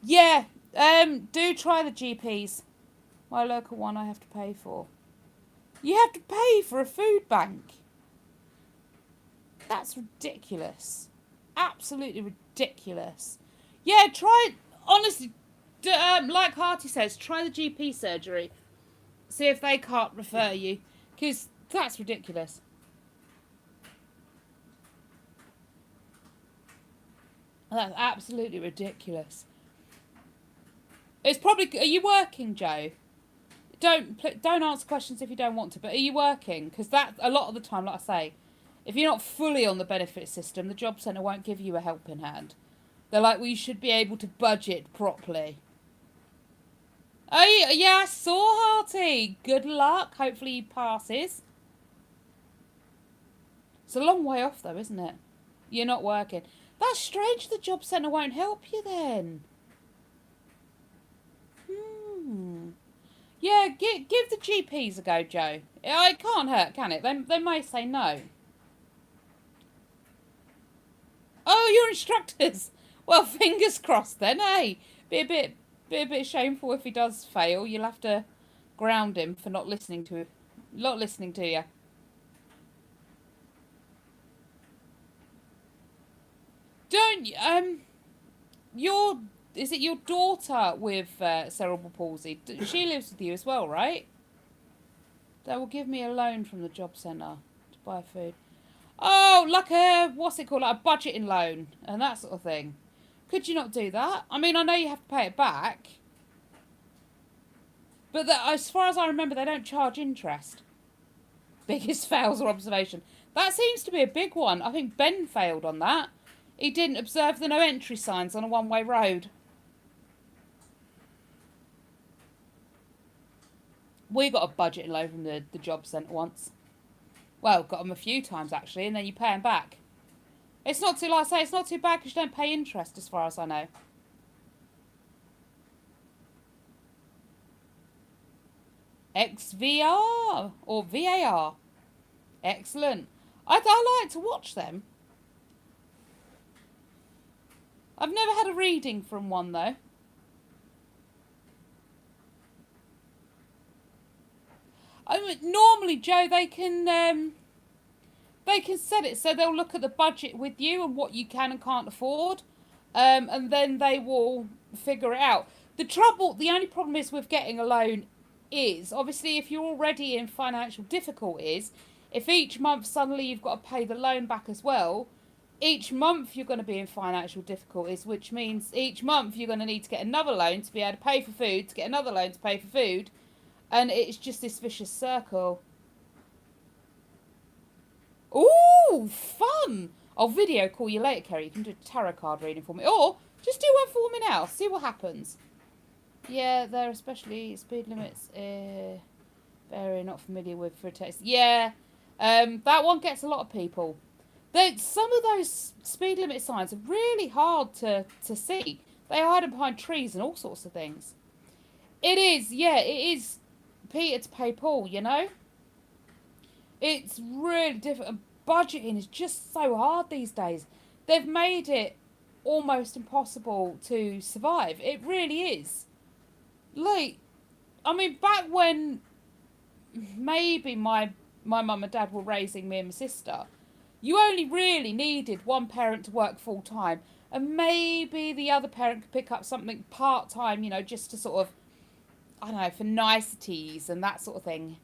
A: Yeah, do try the GPs. My local one I have to pay for. You have to pay for a food bank. That's ridiculous. Absolutely ridiculous. Yeah, try it. Honestly, like Harty says, try the GP surgery. See if they can't refer you. Because that's ridiculous. That's absolutely ridiculous. It's probably... Are you working, Joe? Don't answer questions if you don't want to, but are you working? Because that, a lot of the time, like I say, if you're not fully on the benefit system, the job centre won't give you a helping hand. They're like, well, you should be able to budget properly. Oh, yeah, I saw Harty. Good luck. Hopefully he passes. It's a long way off, though, isn't it? You're not working. That's strange the job centre won't help you then. Yeah, give the GPs a go, Joe. It can't hurt, can it? They may say no. Oh, you're instructors. Well, fingers crossed then, eh? Be a bit shameful if he does fail. You'll have to ground him for not listening to you. Don't is it your daughter with cerebral palsy? She lives with you as well, right? They will give me a loan from the job centre to buy food. Oh, like what's it called? Like a budgeting loan and that sort of thing. Could you not do that? I mean, I know you have to pay it back. But as far as I remember, they don't charge interest. Biggest fails or observation. That seems to be a big one. I think Ben failed on that. He didn't observe the no entry signs on a one-way road. We got a budgeting loan from the job centre once. Well, got them a few times actually, and then you pay them back. It's not too, like I say, it's not too bad because you don't pay interest as far as I know. XVR or VAR. Excellent. I like to watch them. I've never had a reading from one though. I mean, normally, Joe, they can set it so they'll look at the budget with you and what you can and can't afford, and then they will figure it out. The only problem is with getting a loan is, obviously, if you're already in financial difficulties, if each month suddenly you've got to pay the loan back as well, each month you're going to be in financial difficulties, which means each month you're going to need to get another loan to be able to pay for food, to get another loan to pay for food, and it's just this vicious circle. Ooh, fun! I'll video call you later, Kerry. You can do a tarot card reading for me. Or just do one for me now. See what happens. Yeah, they're especially speed limits. Very not familiar with for a taste. Yeah, that one gets a lot of people. Some of those speed limit signs are really hard to see. They hide them behind trees and all sorts of things. It is, yeah, it is Peter to pay Paul, you know? It's really difficult. Budgeting is just so hard these days. They've made it almost impossible to survive. It really is. Like, I mean, back when maybe my mum and dad were raising me and my sister, you only really needed one parent to work full time, and maybe the other parent could pick up something part time, you know, just to sort of, I don't know, for niceties and that sort of thing.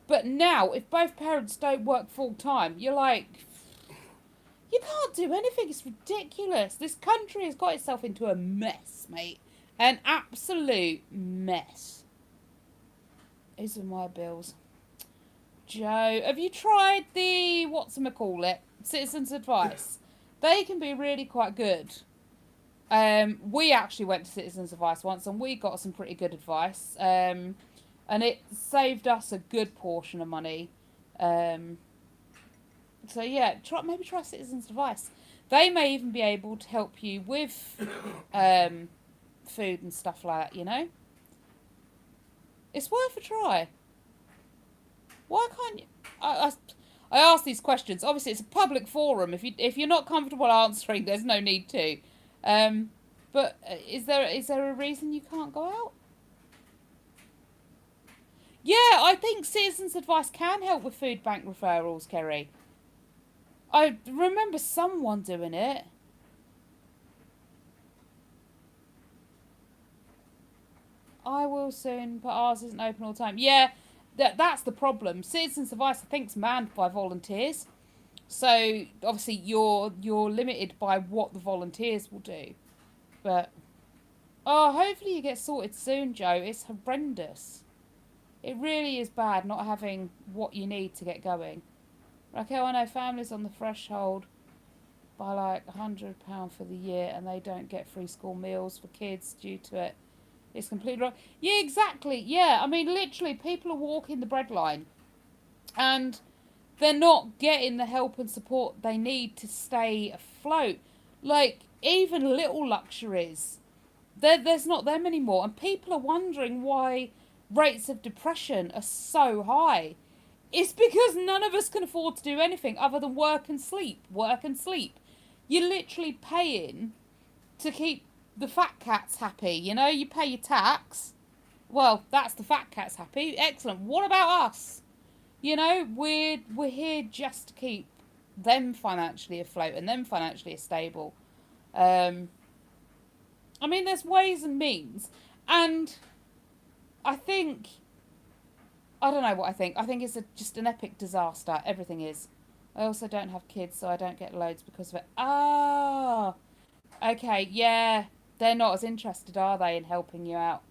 A: But now, if both parents don't work full time, you're like, you can't do anything. It's ridiculous. This country has got itself into a mess, mate. An absolute mess. These are my bills. Joe, have you tried the, whatchamacallit, Citizens Advice? They can be really quite good. We actually went to Citizens Advice once and we got some pretty good advice. And it saved us a good portion of money. So yeah, maybe try Citizens Advice. They may even be able to help you with food and stuff like that, you know? It's worth a try. Why can't you? I ask these questions. Obviously, it's a public forum. If you're not comfortable answering, there's no need to. But is there a reason you can't go out? Yeah, I think Citizens Advice can help with food bank referrals, Kerry. I remember someone doing it. I will soon, but ours isn't open all the time. Yeah, that's the problem. Citizens Advice, I think, is manned by volunteers. So, obviously, you're limited by what the volunteers will do. But, oh, hopefully you get sorted soon, Joe. It's horrendous. It really is bad not having what you need to get going. Raquel, I know families on the threshold by like £100 for the year and they don't get free school meals for kids due to it. It's completely wrong. Yeah, exactly. Yeah, I mean, literally, people are walking the breadline and they're not getting the help and support they need to stay afloat. Like, even little luxuries, there's not them anymore. And people are wondering why rates of depression are so high. It's because none of us can afford to do anything other than work and sleep. You're literally paying to keep the fat cats happy, you know? You pay your tax. Well, that's the fat cats happy. Excellent. What about us? You know, we're here just to keep them financially afloat and them financially stable. I mean, there's ways and means. And I think... I don't know what I think. I think it's just an epic disaster. Everything is. I also don't have kids, so I don't get loads because of it. Ah, okay, yeah. They're not as interested, are they, in helping you out?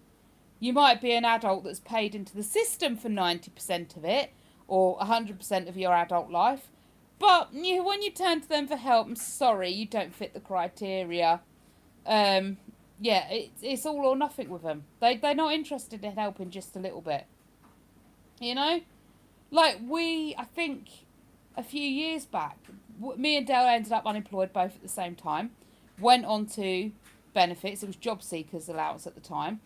A: You might be an adult that's paid into the system for 90% of it, or 100% of your adult life. But when you turn to them for help, I'm sorry, you don't fit the criteria. Yeah, it's all or nothing with them. They're not interested in helping just a little bit. You know? Like, I think, a few years back, me and Dale ended up unemployed both at the same time. Went on to benefits. It was job seekers allowance at the time.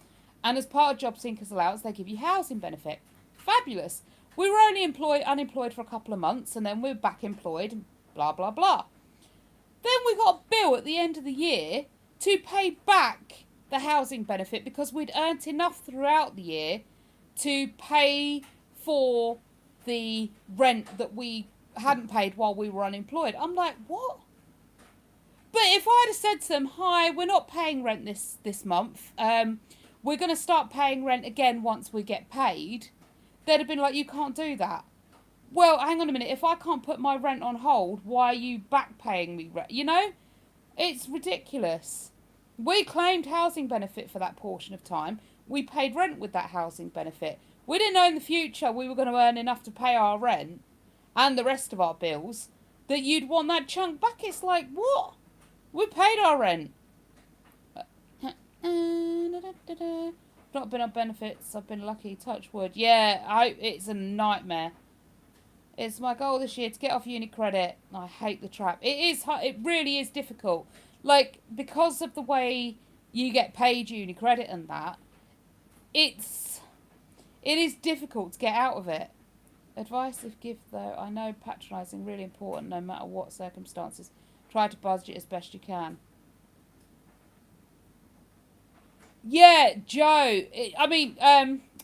A: And as part of job seekers allowance, they give you housing benefit. Fabulous. We were only unemployed for a couple of months, and then we were back employed, blah, blah, blah. Then we got a bill at the end of the year to pay back the housing benefit because we'd earned enough throughout the year to pay for the rent that we hadn't paid while we were unemployed. I'm like, what? But if I'd have said to them, hi, we're not paying rent this month, we're going to start paying rent again once we get paid, they'd have been like, you can't do that. Well, hang on a minute, if I can't put my rent on hold, why are you back paying me rent? You know? It's ridiculous. We claimed housing benefit for that portion of time. We paid rent with that housing benefit. We didn't know in the future we were going to earn enough to pay our rent and the rest of our bills that you'd want that chunk back. It's like, what? We paid our rent. Not been on benefits. I've been lucky. Touch wood. Yeah, it's a nightmare. It's my goal this year to get off uni credit. I hate the trap. It really is difficult. Like, because of the way you get paid uni credit and that, it is difficult to get out of it. Advice if give, though. I know patronising really important no matter what circumstances. Try to budget as best you can. Yeah, Joe.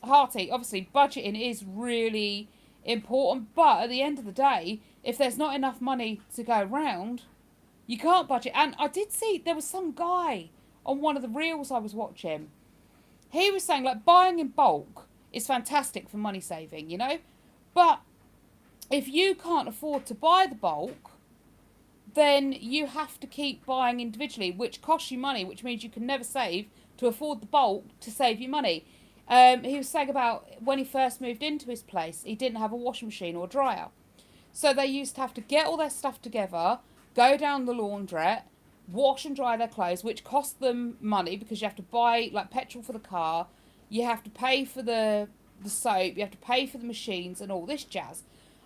A: Hearty, obviously, budgeting is really important, but at the end of the day, if there's not enough money to go round, you can't budget. And I did see there was some guy on one of the reels I was watching. He was saying, like, buying in bulk is fantastic for money saving, you know? But if you can't afford to buy the bulk, then you have to keep buying individually, which costs you money, which means you can never save to afford the bulk to save you money. He was saying about when he first moved into his place, he didn't have a washing machine or dryer. So they used to have to get all their stuff together, go down the laundrette, wash and dry their clothes, which cost them money because you have to buy like petrol for the car, you have to pay for the soap, you have to pay for the machines and all this jazz.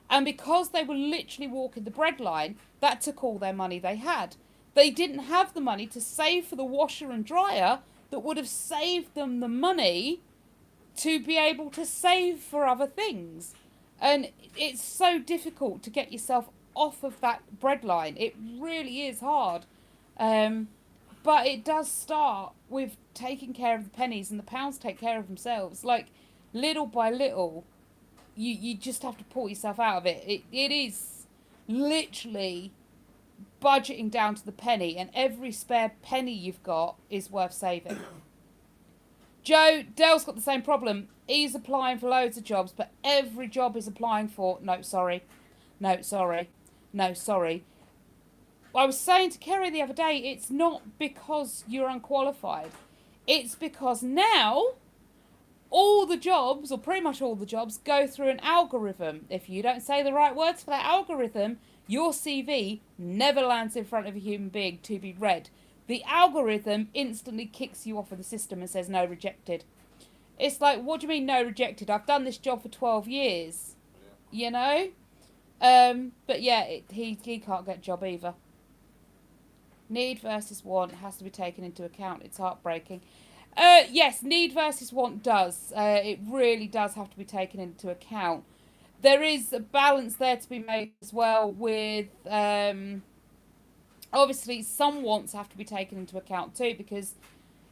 A: And because they were literally walking the breadline, that took all their money they had. They didn't have the money to save for the washer and dryer that would have saved them the money to be able to save for other things. And it's so difficult to get yourself off of that breadline. It really is hard. But it does start with taking care of the pennies, and the pounds take care of themselves. Like, little by little, you just have to pull yourself out of it. It is literally budgeting down to the penny, and every spare penny you've got is worth saving. Joe, Dale's got the same problem. He's applying for loads of jobs, but every job he's applying for, no, sorry. No, sorry. No, sorry. I was saying to Kerry the other day, it's not because you're unqualified. It's because now all the jobs, or pretty much all the jobs, go through an algorithm. If you don't say the right words for that algorithm, your CV never lands in front of a human being to be read. The algorithm instantly kicks you off of the system and says no, rejected. It's like, what do you mean no, rejected? I've done this job for 12 years. You know? But yeah, he can't get a job either. Need versus want has to be taken into account. It's heartbreaking. Yes, need versus want does. It really does have to be taken into account. There is a balance there to be made as well with... obviously, some wants have to be taken into account too, because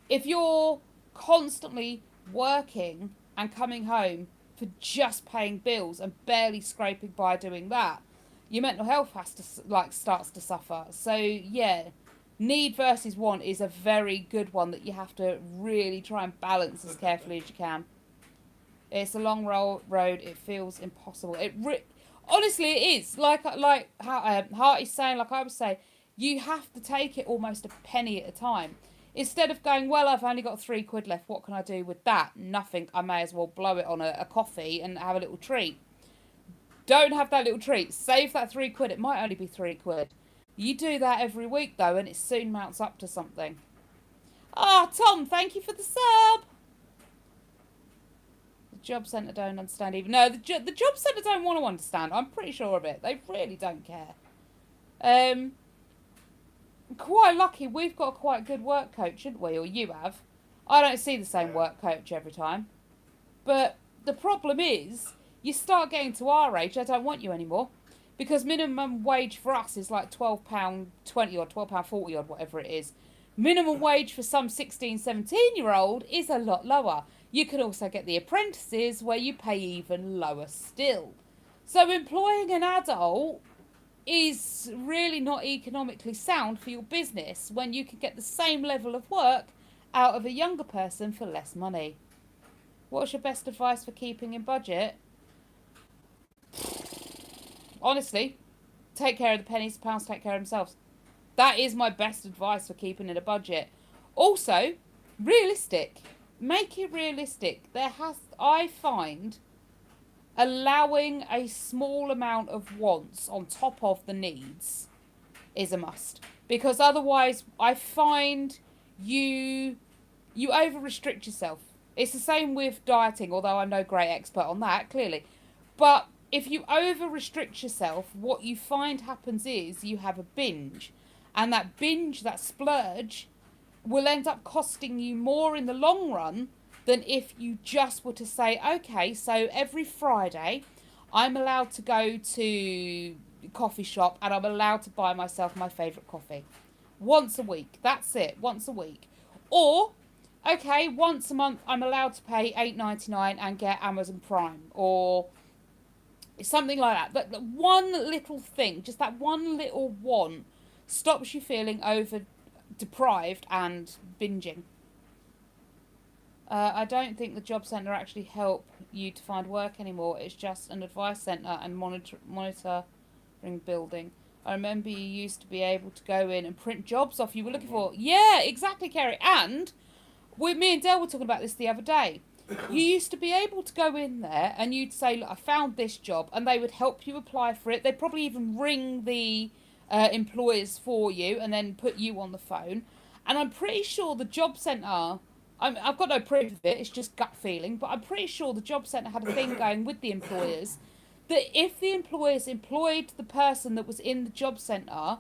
A: if you're constantly working and coming home for just paying bills and barely scraping by doing that, your mental health has to starts to suffer. So yeah, need versus want is a very good one that you have to really try and balance as carefully as you can. It's a long road. It feels impossible. Honestly, it is. Like how Hearty's saying, like I was saying, you have to take it almost a penny at a time. Instead of going, well, I've only got £3 left, what can I do with that? Nothing. I may as well blow it on a coffee and have a little treat. Don't have that little treat. Save that £3. It might only be £3. You do that every week, though, and it soon mounts up to something. Ah, Tom, thank you for the sub. The job centre don't understand even. No, the job centre don't want to understand. I'm pretty sure of it. They really don't care. Quite lucky we've got a quite good work coach, haven't we? Or you have. I don't see the same work coach every time. But the problem is, you start getting to our age, I don't want you anymore. Because minimum wage for us is like £12.20 or £12.40 or whatever it is. Minimum wage for some 16, 17-year-old is a lot lower. You can also get the apprentices where you pay even lower still. So employing an adult is really not economically sound for your business when you can get the same level of work out of a younger person for less money. What's your best advice for keeping in budget? Honestly, take care of the pennies, the pounds take care of themselves. That is my best advice for keeping in a budget. Also, realistic. Make it realistic. I find allowing a small amount of wants on top of the needs is a must. Because otherwise, I find you over-restrict yourself. It's the same with dieting, although I'm no great expert on that, clearly. But if you over-restrict yourself, what you find happens is you have a binge. And that binge, that splurge, will end up costing you more in the long run than if you just were to say, okay, so every Friday I'm allowed to go to coffee shop and I'm allowed to buy myself my favourite coffee. Once a week. That's it. Once a week. Or okay, once a month I'm allowed to pay $8.99 and get Amazon Prime, or something like that. But one little thing, just that one little want, stops you feeling over deprived and binging. I don't think the job centre actually help you to find work anymore. It's just an advice centre and monitoring building. I remember you used to be able to go in and print jobs off you were looking for. Yeah, exactly, Kerry. And me and Dale were talking about this the other day. You used to be able to go in there and you'd say, look, I found this job, and they would help you apply for it. They'd probably even ring the employers for you and then put you on the phone. And I'm pretty sure the job centre, I've got no proof of it, it's just gut feeling, but I'm pretty sure the job centre had a thing going with the employers that if the employers employed the person that was in the job centre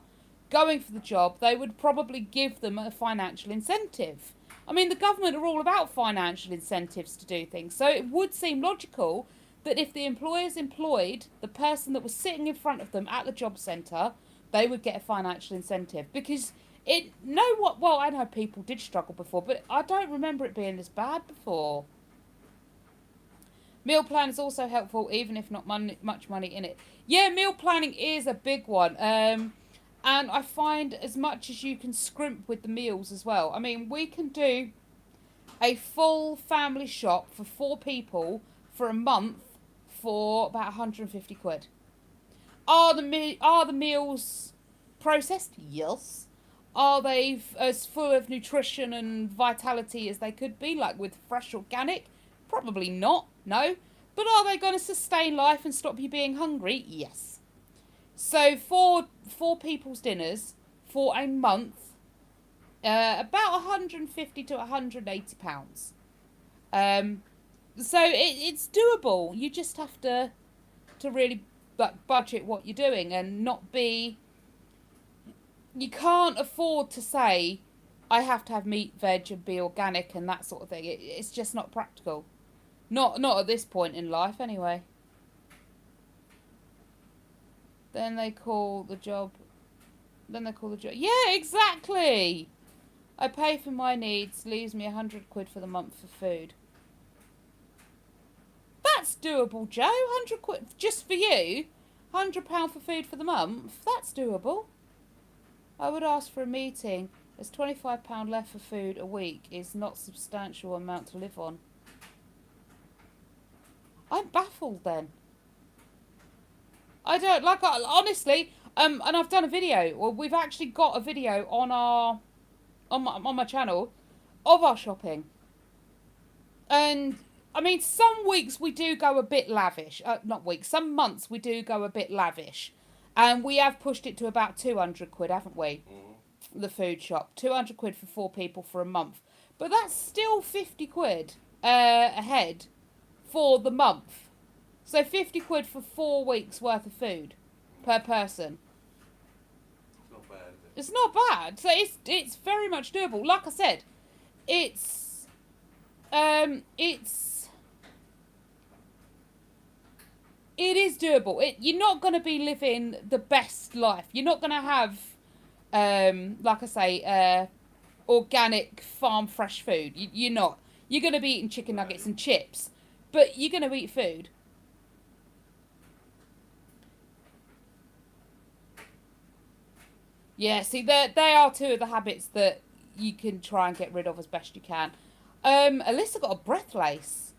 A: going for the job, they would probably give them a financial incentive. I mean, the government are all about financial incentives to do things, so it would seem logical that if the employers employed the person that was sitting in front of them at the job centre, they would get a financial incentive. Because well, I know people did struggle before, but I don't remember it being this bad before. Meal plan is also helpful, even if not much money in it. Yeah, meal planning is a big one. And I find as much as you can scrimp with the meals as well. I mean, we can do a full family shop for 4 people for a month for about 150 quid. Are the meals processed? Yes. Are they as full of nutrition and vitality as they could be, like with fresh organic? Probably not, no. But are they going to sustain life and stop you being hungry? Yes. So for 4 people's dinners for a month, about 150 to 180 pounds. So it's doable. You just have to really budget what you're doing and not be. You can't afford to say, I have to have meat, veg, and be organic and that sort of thing. It's just not practical. Not at this point in life, anyway. Then they call the job. Yeah, exactly. I pay for my needs, leaves me 100 quid for the month for food. That's doable, Joe. 100 quid just for you. £100 for food for the month. That's doable. I would ask for a meeting, as £25 left for food a week is not a substantial amount to live on. I'm baffled then. I don't honestly. And I've done a video. Well, we've actually got a video on my channel of our shopping. And I mean, some weeks we do go a bit lavish. Not weeks. Some months we do go a bit lavish, and we have pushed it to about 200 quid, haven't we? Mm-hmm. The food shop, 200 quid for 4 people for a month, but that's still 50 quid a head for the month. So 50 quid for 4 weeks worth of food per person.
B: It's not bad, is it?
A: It's not bad. So it's very much doable. Like I said, it is doable. You're not going to be living the best life. You're not going to have, like I say, organic farm fresh food. You're not. You're going to be eating chicken nuggets and chips, but you're going to eat food. Yeah, see, they are 2 of the habits that you can try and get rid of as best you can. Alyssa got a breathalyzer.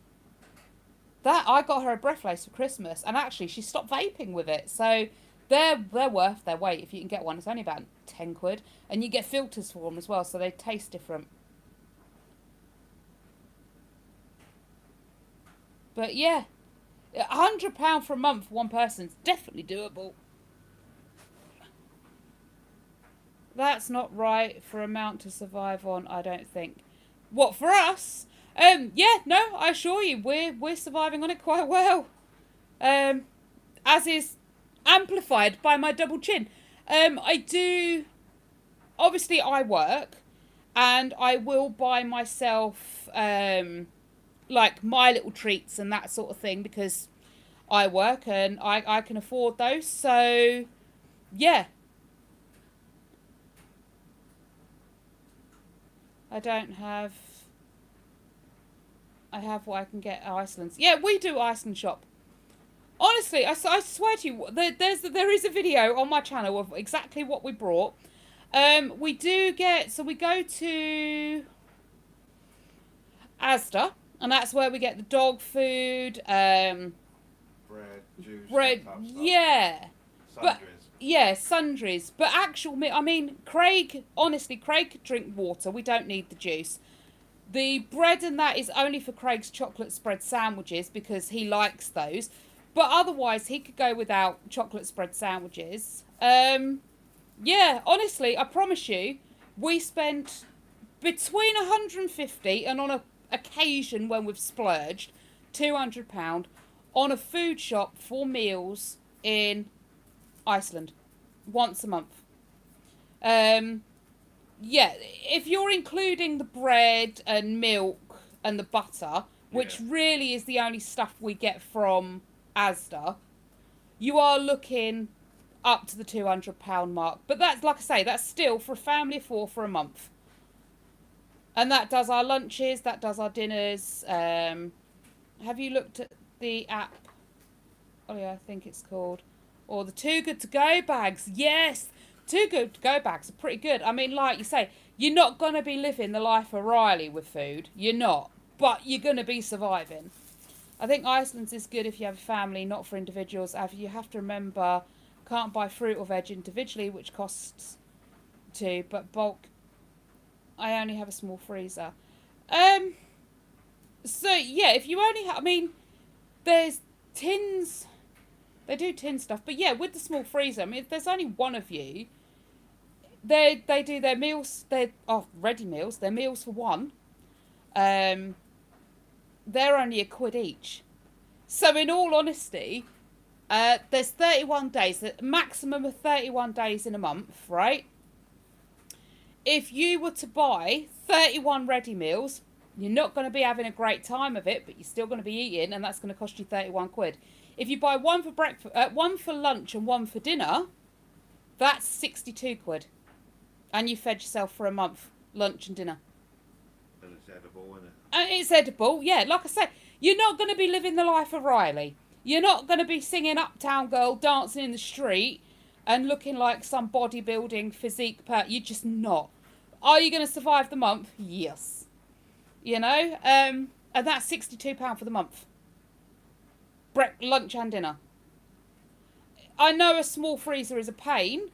A: I got her a breathalyzer for Christmas, and actually she stopped vaping with it. So they're worth their weight if you can get one. It's only about 10 quid, and you get filters for them as well, so they taste different. But yeah, £100 for a month for one person is definitely doable. That's not right for amount to survive on, I don't think. What, for us? Yeah, no, I assure you, we're surviving on it quite well. As is amplified by my double chin. Obviously I work, and I will buy myself, like my little treats and that sort of thing, because I work and I can afford those, so, yeah. I don't have I have what I can get at Iceland's. Yeah, we do Iceland shop. Honestly, I swear to you, there is a video on my channel of exactly what we brought. We do get, so we go to Asda, and that's where we get the dog food,
B: Bread, juice,
A: bread,
B: that type of stuff.
A: yeah.
B: Sundries.
A: Yeah, sundries. But I mean, Craig, honestly, Craig could drink water. We don't need the juice. The bread and that is only for Craig's chocolate spread sandwiches because he likes those. But otherwise, he could go without chocolate spread sandwiches. Yeah, honestly, I promise you, we spent between 150 and on a occasion when we've splurged, £200 on a food shop for meals in Iceland once a month. Yeah, if you're including the bread and milk and the butter, which really is the only stuff we get from Asda, you are looking up to the £200 mark. But that's, like I say, that's still for a family of 4 for a month. And that does our lunches, that does our dinners. Have you looked at the app? Oh yeah, I think it's called. Or the Too Good To Go bags. Yes, Too Good To Go bags are pretty good. I mean, like you say, you're not going to be living the life of Riley with food. You're not. But you're going to be surviving. I think Iceland's is good if you have a family, not for individuals. You have to remember, can't buy fruit or veg individually, which costs £2, but bulk. I only have a small freezer. So yeah, if you only have, I mean, there's tins. They do tin stuff, but yeah, with the small freezer, I mean, if there's only one of you, they do their meals. They're ready meals. They're meals for one. They're only £1 each. So in all honesty, there's 31 days, a maximum of 31 days in a month, right? If you were to buy 31 ready meals, you're not going to be having a great time of it, but you're still going to be eating, and that's going to cost you £31. If you buy one for breakfast, one for lunch, and one for dinner, that's £62, and you fed yourself for a month, lunch and dinner.
B: And it's edible, isn't it?
A: And it's edible, yeah. Like I said, you're not going to be living the life of Riley. You're not going to be singing Uptown Girl, dancing in the street, and looking like some bodybuilding physique. You're just not. Are you going to survive the month? Yes. You know, and that's £62 for the month. Lunch and dinner. I know a small freezer is a pain,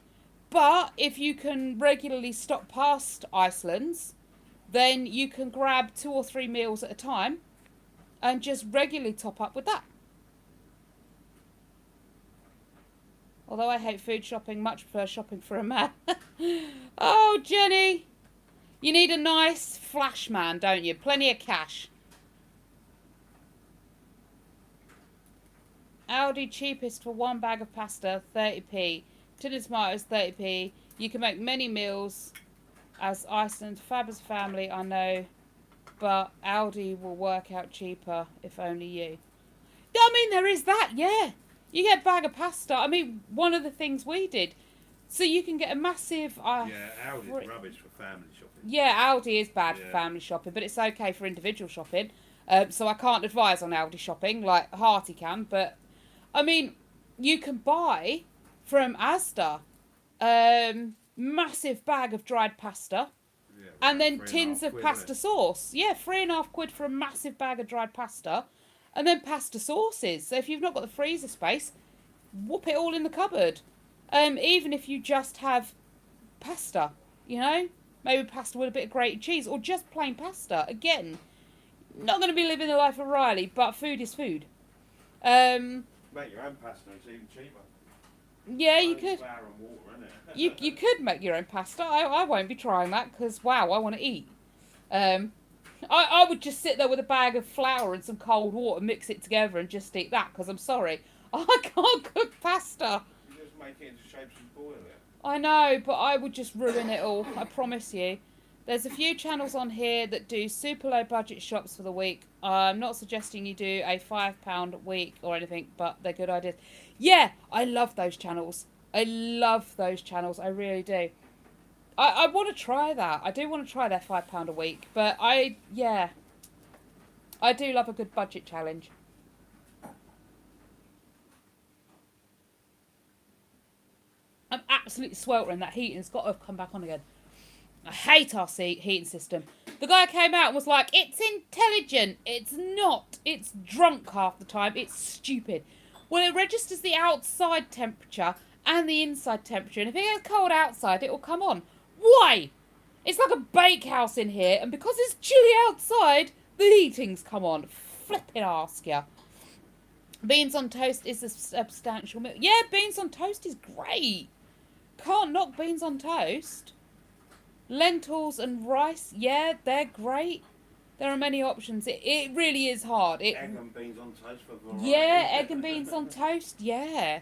A: but if you can regularly stop past Iceland's, then you can grab 2 or 3 meals at a time and just regularly top up with that. Although I hate food shopping, much prefer shopping for a man. Oh, Jenny. You need a nice flash man, don't you? Plenty of cash. Aldi cheapest for 1 bag of pasta, 30p. Tin of tomatoes, 30p. You can make many meals as Iceland. Fab as a family, I know. But Aldi will work out cheaper if only you. I mean, there is that, yeah. You get a bag of pasta. I mean, one of the things we did. So you can get a massive...
B: yeah, Aldi's rubbish for family shopping.
A: Yeah, Aldi is bad for family shopping, but it's okay for individual shopping. So I can't advise on Aldi shopping like Hearty can, but... I mean, you can buy from Asda massive bag of dried pasta and then tins of pasta sauce. Yeah, £3.50 for a massive bag of dried pasta and then pasta sauces. So if you've not got the freezer space, whoop it all in the cupboard. Even if you just have pasta, you know, maybe pasta with a bit of grated cheese or just plain pasta. Again, not going to be living the life of Riley, but food is food.
B: Make your own pasta, it's even cheaper.
A: Yeah, you could.
B: Flour and water, isn't it?
A: You could make your own pasta. I won't be trying that because, wow, I want to eat. I would just sit there with a bag of flour and some cold water, mix it together and just eat that because I'm sorry. I can't cook pasta.
B: You just make it into shapes and boil it.
A: I know, but I would just ruin it all. I promise you. There's a few channels on here that do super low budget shops for the week. I'm not suggesting you do a £5 a week or anything, but they're good ideas. Yeah, I love those channels. I love those channels. I really do. I want to try that. I do want to try their £5 a week, but I do love a good budget challenge. I'm absolutely sweltering. That heating's got to come back on again. I hate our heating system. The guy came out and was like, it's intelligent. It's not. It's drunk half the time. It's stupid. Well, it registers the outside temperature and the inside temperature. And if it gets cold outside, it will come on. Why? It's like a bakehouse in here. And because it's chilly outside, the heating's come on. Flipping ask ya. Beans on toast is a substantial meal. Yeah, beans on toast is great. Can't knock beans on toast. Lentils and rice, yeah, they're great. There are many options. It really is hard.
B: Egg and beans on toast for variety.
A: Yeah, egg and beans on toast, yeah.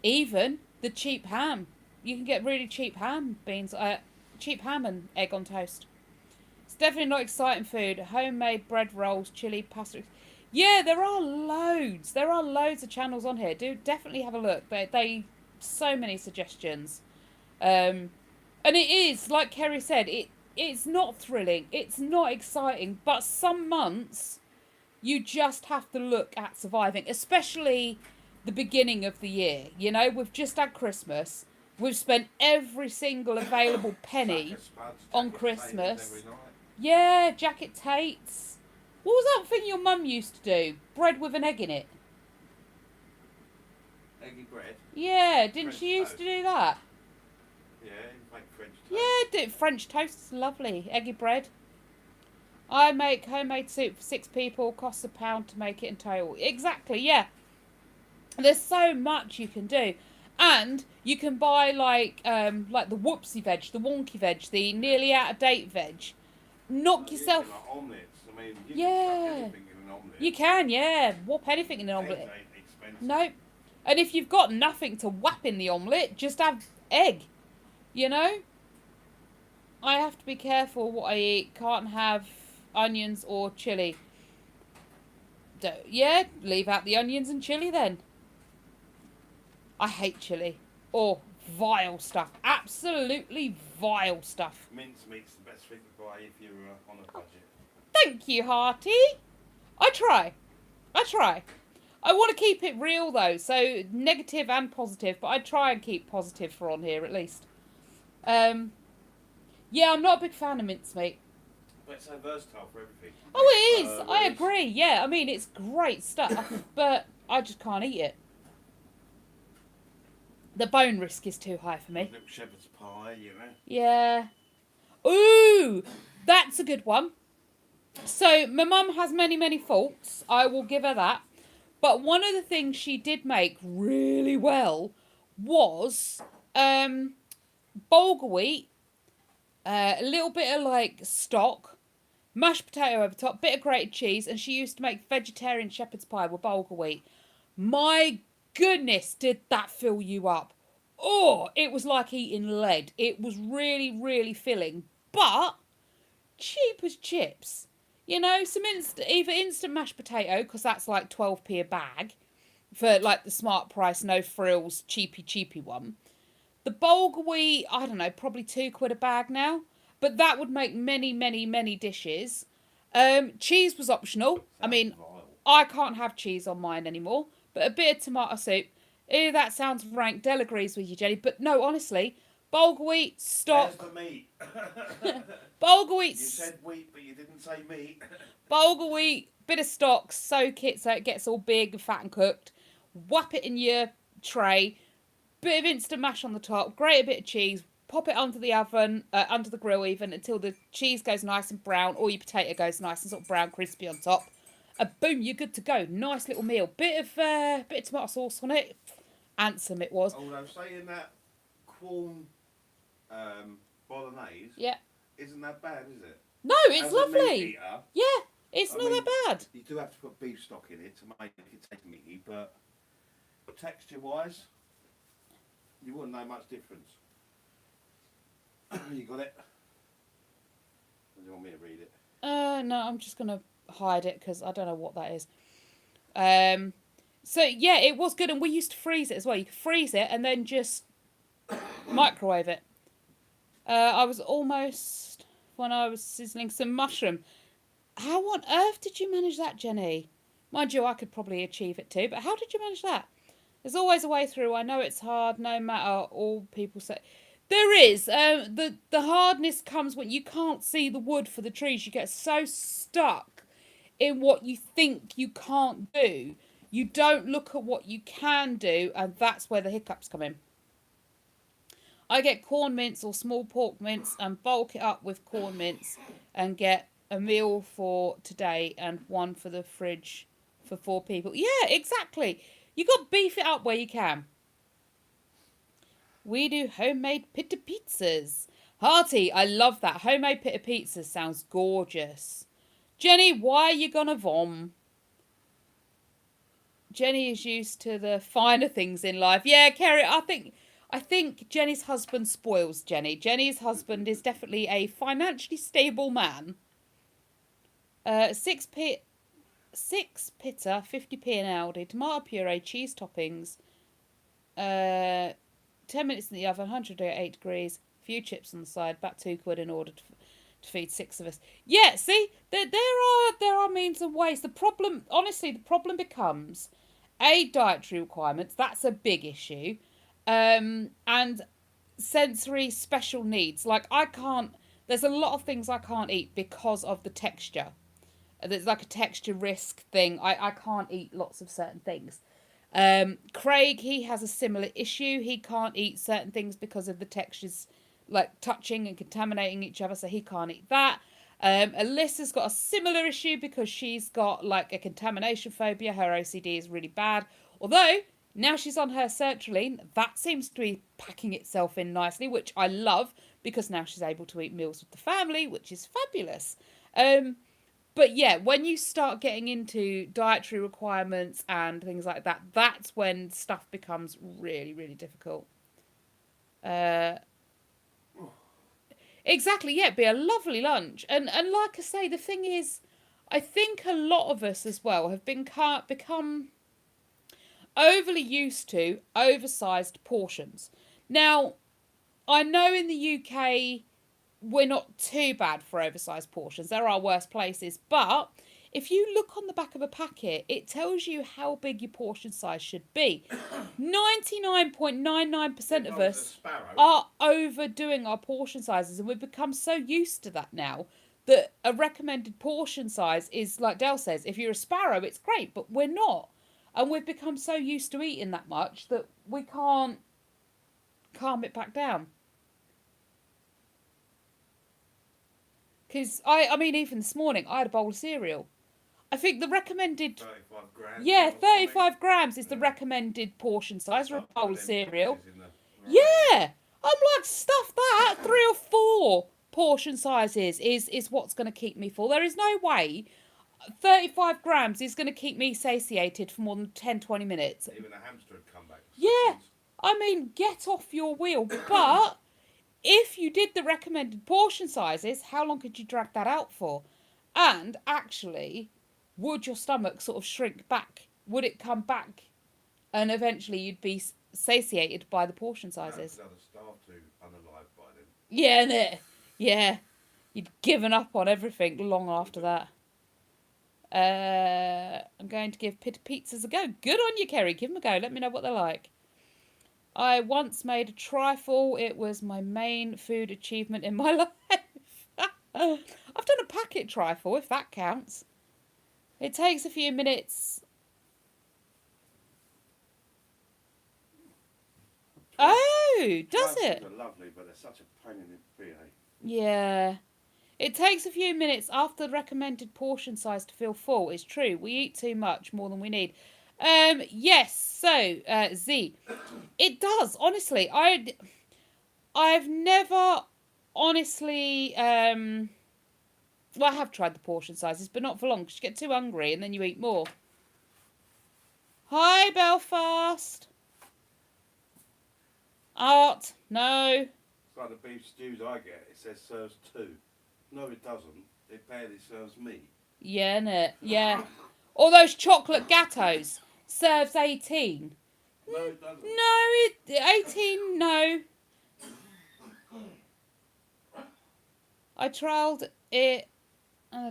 A: Even the cheap ham. You can get really cheap ham cheap ham and egg on toast. It's definitely not exciting food. Homemade bread rolls, chili, pasta. Yeah, there are loads. There are loads of channels on here. Do definitely have a look. They so many suggestions. And it is, like Kerry said, it's not thrilling. It's not exciting. But some months, you just have to look at surviving. Especially the beginning of the year. You know, we've just had Christmas. We've spent every single available penny on Christmas. Yeah, Jacket Tates. What was that thing your mum used to do? Bread with an egg in it.
B: Eggy bread?
A: Yeah, didn't
B: French
A: she used
B: toast.
A: to do that?
B: Yeah, make French toast.
A: Yeah, French toast is lovely. Eggy bread. I make homemade soup for 6 people. Costs £1 to make it in total. Exactly, yeah. There's so much you can do. And you can buy like the whoopsie veg, the wonky veg, the nearly out of date veg. Knock yourself.
B: You can like omelets. I mean, you
A: Yeah.
B: can chuck anything in an omelette.
A: You can, yeah. Whop anything in an
B: Eggs
A: omelette.
B: ain't expensive.
A: Nope. And if you've got nothing to whap in the omelette, just have egg. You know? I have to be careful what I eat. Can't have onions or chilli. Yeah, leave out the onions and chilli then. I hate chilli. Or vile stuff. Absolutely vile stuff.
B: Mincemeat's the best thing to buy if you're on a budget.
A: Thank you, Hearty. I try. I want to keep it real though, so negative and positive, but I try and keep positive for on here at least. Yeah, I'm not a big fan of mincemeat.
B: But it's so versatile for everything.
A: Oh, it is. I agree. Yeah, I mean, it's great stuff, but I just can't eat it. The bone risk is too high for me.
B: Little shepherd's pie, you know.
A: Yeah. Ooh, that's a good one. So, my mum has many, many faults. I will give her that. But one of the things she did make really well was bulgur wheat, a little bit of like stock, mashed potato over top, bit of grated cheese, and she used to make vegetarian shepherd's pie with bulgur wheat. My goodness, did that fill you up. Oh, it was like eating lead. It was really, really filling. But cheap as chips. You know, some either instant mashed potato, because that's like 12p a bag, for like the smart price, no frills, cheapy one. The bulgur wheat, I don't know, probably £2 a bag now. But that would make many, many, many dishes. Cheese was optional. I mean, I can't have cheese on mine anymore. But a bit of tomato soup. Ew, that sounds rank. Del agrees with you, Jenny. But no, honestly, bulgur wheat, stock.
B: There's the meat.
A: Bulgur wheat.
B: You said wheat, but you didn't say meat.
A: Bulgur wheat, bit of stock, soak it so it gets all big and fat and cooked. Whap it in your tray. Bit of instant mash on the top. Grate a bit of cheese. Pop it onto the oven, under the grill even, until the cheese goes nice and brown, or your potato goes nice and sort of brown, crispy on top. Boom, you're good to go. Nice little meal. Bit of tomato sauce on it. Handsome it was.
B: Although saying that corn bolognese,
A: Yeah.
B: isn't that bad, is it?
A: No, it's
B: As a meat
A: lovely.
B: eater,
A: Yeah, it's
B: I
A: not
B: mean,
A: that bad.
B: you do have to put beef stock in it to make it taste meaty, but texture-wise, you wouldn't know much difference. You got it? Or do you want me to read it?
A: No, I'm just going to hide it because I don't know what that is. So, yeah, it was good. And we used to freeze it as well. You could freeze it and then just microwave it. I was almost, when I was sizzling some mushroom. How on earth did you manage that, Jenny? Mind you, I could probably achieve it too, but how did you manage that? There's always a way through. I know it's hard, no matter all people say. There is. The hardness comes when you can't see the wood for the trees. You get so stuck in what you think you can't do. You don't look at what you can do, and that's where the hiccups come in. I get corn mince or small pork mince and bulk it up with corn mince and get a meal for today and one for the fridge for 4 people. Yeah, exactly. You got to beef it up where you can. We do homemade pita pizzas. Hearty, I love that. Homemade pita pizzas sounds gorgeous. Jenny, why are you gonna vom? Jenny is used to the finer things in life. Yeah, Kerry, I think Jenny's husband spoils Jenny. Jenny's husband is definitely a financially stable man. 6 pita, 50p in Aldi, tomato puree, cheese toppings. 10 minutes in the oven, 108 degrees, a few chips on the side, about £2 in order to feed 6 of us. Yeah, see, there are means and ways. The problem becomes dietary requirements. That's a big issue, and sensory special needs. Like there's a lot of things I can't eat because of the texture. There's like a texture risk thing. I can't eat lots of certain things. Craig, he has a similar issue. He can't eat certain things because of the textures like touching and contaminating each other, so he can't eat that. Alyssa's got a similar issue because she's got like a contamination phobia. Her OCD is really bad. Although now she's on her sertraline, that seems to be packing itself in nicely, which I love because now she's able to eat meals with the family, which is fabulous. But yeah, when you start getting into dietary requirements and things like that, that's when stuff becomes really, really difficult. Exactly, yeah, it'd be a lovely lunch. And like I say, the thing is, I think a lot of us as well have become overly used to oversized portions. Now, I know in the UK we're not too bad for oversized portions. There are worse places, but if you look on the back of a packet, it tells you how big your portion size should be. 99.99% of us are overdoing our portion sizes, and we've become so used to that now that a recommended portion size is, like Dell says, if you're a sparrow, it's great, but we're not. And we've become so used to eating that much that we can't calm it back down. Because, I mean, even this morning, I had a bowl of cereal. I think the recommended...
B: 35 grams.
A: Yeah, 35 grams is the recommended portion size for a bowl of cereal. Yeah! I'm like, stuff that. 3 or 4 portion sizes is what's going to keep me full. There is no way 35 grams is going to keep me satiated for more than 10, 20 minutes.
B: Even a hamster would come back.
A: Yeah. I mean, get off your wheel. But... if you did the recommended portion sizes, how long could you drag that out for? And actually, would your stomach sort of shrink back? Would it come back? And eventually you'd be satiated by the portion sizes.
B: I'd have starved to unalive by then.
A: Yeah, innit? Yeah. You'd given up on everything long after that. I'm going to give pita pizzas a go. Good on you, Kerry. Give them a go. Let me know what they're like. I once made a trifle. It was my main food achievement in my life. I've done a packet trifle, if that counts. It takes a few minutes. Oh, does it?
B: Trifles are lovely, but they're such a pain in the beer.
A: Yeah. It takes a few minutes after the recommended portion size to feel full. It's true. We eat too much, more than we need. Yes, so, Z, it does, honestly. I've never, honestly, well, I have tried the portion sizes, but not for long, because you get too hungry and then you eat more. Hi, Belfast. Art, no.
B: It's like the beef stews I get, it says serves 2. No, it doesn't. It barely serves me.
A: Yeah, innit? Yeah. All those chocolate gatos. Serves 18.
B: No, it doesn't.
A: No, 18, no. I trialled it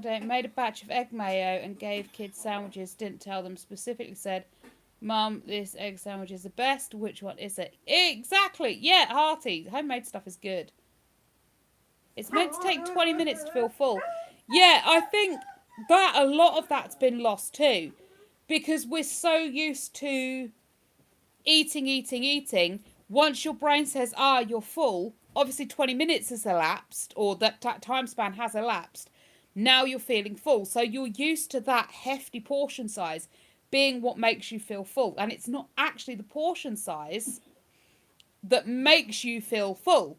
A: They made a batch of egg mayo and gave kids sandwiches. Didn't tell them specifically. Said, "Mum, this egg sandwich is the best. Which one is it?" Exactly. Yeah, hearty. Homemade stuff is good. It's meant to take 20 minutes to feel full. Yeah, I think that a lot of that's been lost too, because we're so used to eating. Once your brain says, you're full, obviously 20 minutes has elapsed, or that time span has elapsed. Now you're feeling full. So you're used to that hefty portion size being what makes you feel full. And it's not actually the portion size that makes you feel full.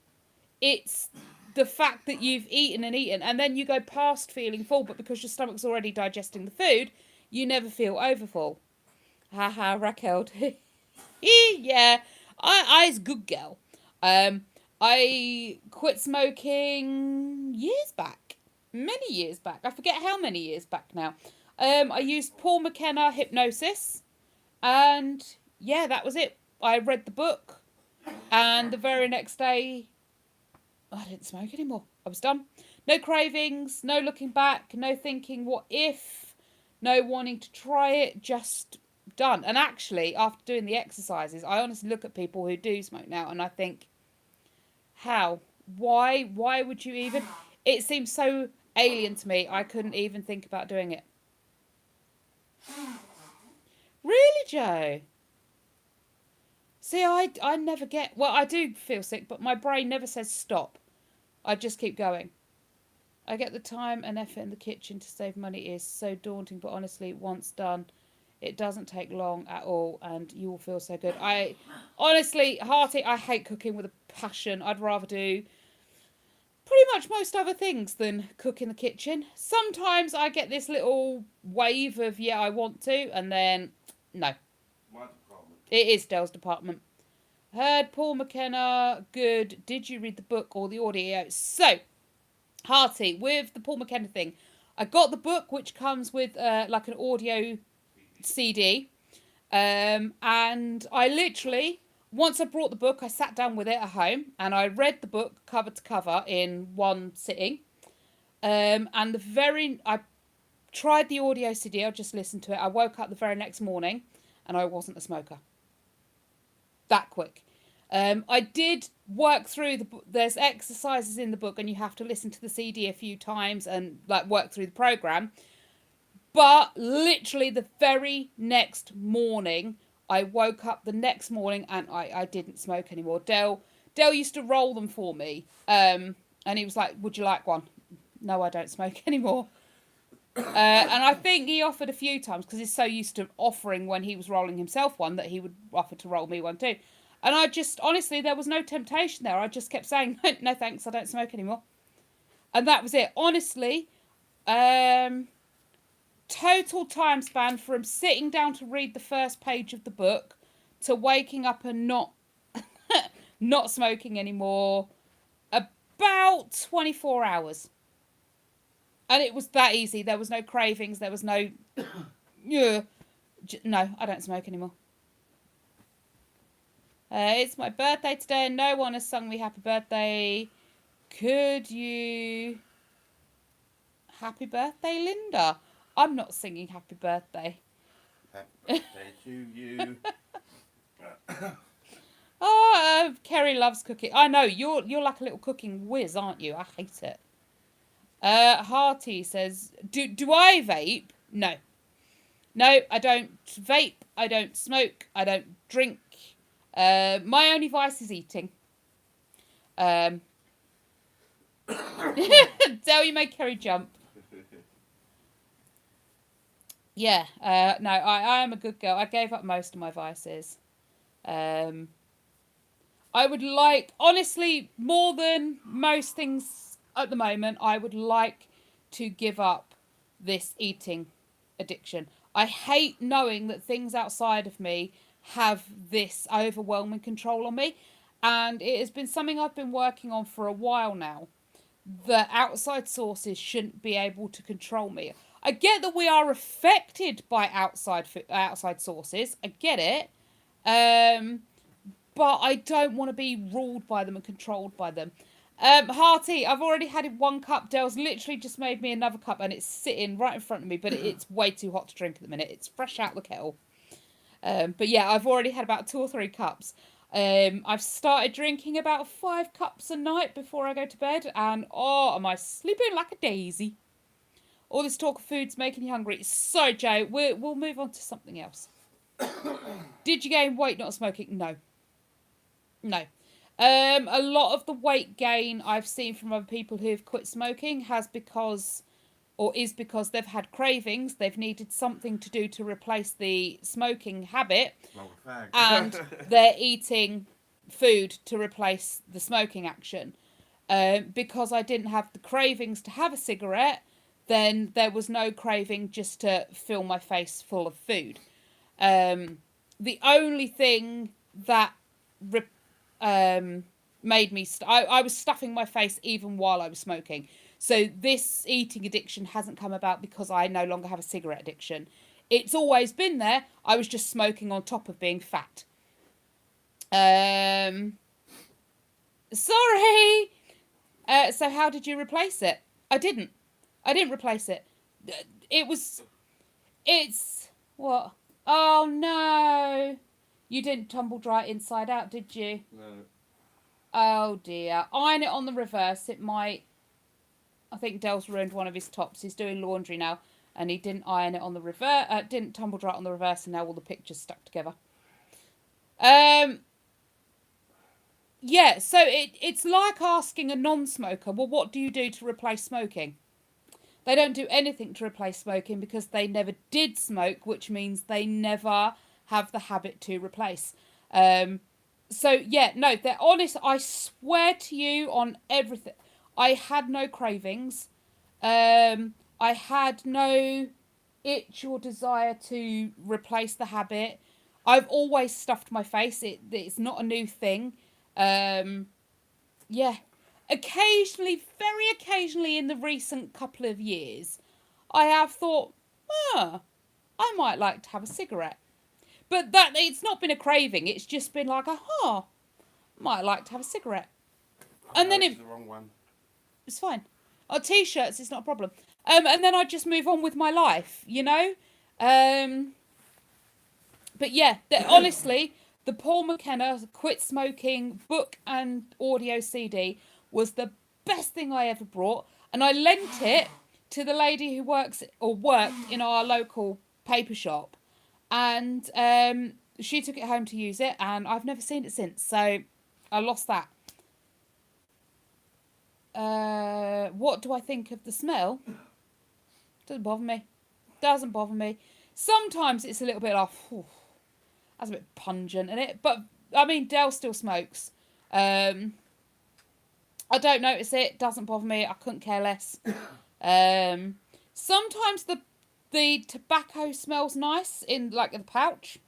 A: It's the fact that you've eaten and then you go past feeling full, but because your stomach's already digesting the food, you never feel overfull. Haha, Raquel. Yeah, I's good girl. I quit smoking years back. Many years back. I forget how many years back now. I used Paul McKenna Hypnosis. And yeah, that was it. I read the book. And the very next day, I didn't smoke anymore. I was done. No cravings, no looking back, no thinking what if, no wanting to try it, just done. And actually, after doing the exercises, I honestly look at people who do smoke now and I think, how? Why would you even? It seems so alien to me. I couldn't even think about doing it. Really, Joe? See, I never get... Well, I do feel sick, but my brain never says stop. I just keep going. I get the time and effort in the kitchen to save money is so daunting, but honestly, once done, it doesn't take long at all, and you will feel so good. Honestly, Hearty, I hate cooking with a passion. I'd rather do pretty much most other things than cook in the kitchen. Sometimes I get this little wave of, yeah, I want to, and then, no.
B: My department.
A: It is Dell's department. Heard Paul McKenna, good. Did you read the book or the audio? So, Hearty, with the Paul McKenna thing, I got the book, which comes with like an audio CD. And I literally, once I brought the book, I sat down with it at home and I read the book cover to cover in one sitting. And I tried the audio CD, I just listened to it. I woke up the very next morning and I wasn't a smoker. That quick. I did work through there's exercises in the book and you have to listen to the CD a few times and like work through the program. But literally the very next morning, I woke up the next morning and I didn't smoke anymore. Dell used to roll them for me. And he was like, would you like one? No, I don't smoke anymore. And I think he offered a few times because he's so used to offering when he was rolling himself one that he would offer to roll me one too. And I just, honestly, there was no temptation there. I just kept saying, no thanks, I don't smoke anymore. And that was it. Honestly, total time span from sitting down to read the first page of the book to waking up and not smoking anymore, about 24 hours. And it was that easy. There was no cravings. There was no... no, I don't smoke anymore. It's my birthday today and no one has sung me happy birthday. Could you... Happy birthday, Linda. I'm not singing happy birthday.
B: Happy birthday to you.
A: Kerry loves cooking. I know, you're like a little cooking whiz, aren't you? I hate it. Hearty says, do I vape? No. No, I don't vape. I don't smoke. I don't drink. My only vice is eating. Dale, you made Kerry jump. Yeah, no, I am a good girl. I gave up most of my vices. I would like, honestly, more than most things at the moment, I would like to give up this eating addiction. I hate knowing that things outside of me have this overwhelming control on me. And it has been something I've been working on for a while now. That outside sources shouldn't be able to control me. I get that we are affected by outside sources. I get it. But I don't want to be ruled by them and controlled by them. Hearty, I've already had 1 cup. Dell's literally just made me another cup and it's sitting right in front of me, but it's way too hot to drink at the minute. It's fresh out the kettle. But yeah, I've already had about 2 or 3 cups. I've started drinking about 5 cups a night before I go to bed, and oh, am I sleeping like a daisy. All this talk of food's making you hungry. So, Joe, we'll move on to something else. Did you gain weight not smoking? No. No. A lot of the weight gain I've seen from other people who've quit smoking is because they've had cravings, they've needed something to do to replace the smoking habit, and they're eating food to replace the smoking action. Because I didn't have the cravings to have a cigarette, then there was no craving just to fill my face full of food. The only thing that made me I was stuffing my face even while I was smoking. So this eating addiction hasn't come about because I no longer have a cigarette addiction. It's always been there. I was just smoking on top of being fat. Sorry. So how did you replace it? I didn't replace it. It's what? Oh no. You didn't tumble dry it inside out, did you?
B: No.
A: Oh dear. Iron it on the reverse. It might... I think Dell's ruined one of his tops. He's doing laundry now, and he didn't iron it on the reverse. Didn't tumble dry it on the reverse, and now all the pictures stuck together. Yeah, so it's like asking a non-smoker, well, what do you do to replace smoking? They don't do anything to replace smoking because they never did smoke, which means they never have the habit to replace. So, yeah, no, they're honest. I swear to you on everything. I had no cravings. I had no itch or desire to replace the habit. I've always stuffed my face. It's not a new thing. Yeah. Occasionally, very occasionally in the recent couple of years, I have thought, I might like to have a cigarette. But that it's not been a craving. It's just been like, might like to have a cigarette. And then
B: it's the wrong one.
A: It's fine. Oh, T-shirts, it's not a problem. And then I just move on with my life, you know? But yeah, honestly, the Paul McKenna Quit Smoking book and audio CD was the best thing I ever brought. And I lent it to the lady who worked in our local paper shop. And she took it home to use it, and I've never seen it since. So I lost that. What do I think of the smell? Doesn't bother me. Sometimes it's a little bit off. That's a bit pungent in it. But, I mean, Dell still smokes. I don't notice it. Doesn't bother me. I couldn't care less. Sometimes the tobacco smells nice in, like, the pouch.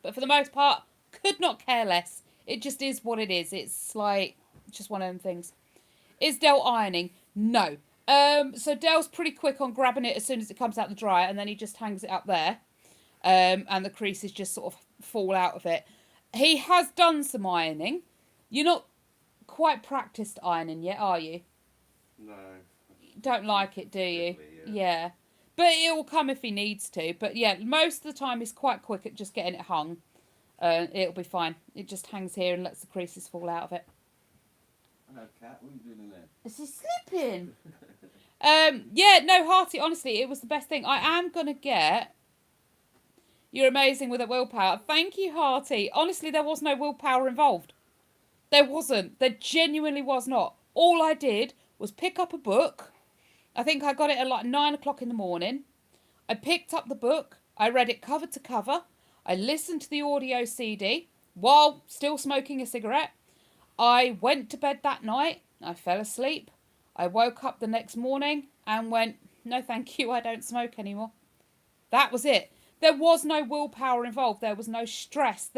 A: But for the most part, could not care less. It just is what it is. It's like, just one of them things. Is Dell ironing? No. So Dell's pretty quick on grabbing it as soon as it comes out the dryer, and then he just hangs it up there. And the creases just sort of fall out of it. He has done some ironing. You're not quite practiced ironing yet, are you?
B: No.
A: Don't like it, do you? Yeah. But it will come if he needs to. But yeah, most of the time he's quite quick at just getting it hung. It'll be fine. It just hangs here and lets the creases fall out of it.
B: Hello, Cat. What are you doing in there?
A: Is he sleeping? Yeah, no, Hearty, honestly, it was the best thing. I am going to get... You're amazing with a willpower. Thank you, Hearty. Honestly, there was no willpower involved. There wasn't. There genuinely was not. All I did was pick up a book. I think I got it at like 9 o'clock in the morning. I picked up the book. I read it cover to cover. I listened to the audio CD while still smoking a cigarette. I went to bed that night. I fell asleep. I woke up the next morning and went, no thank you, I don't smoke anymore. That was it. There was no willpower involved. There was no stress.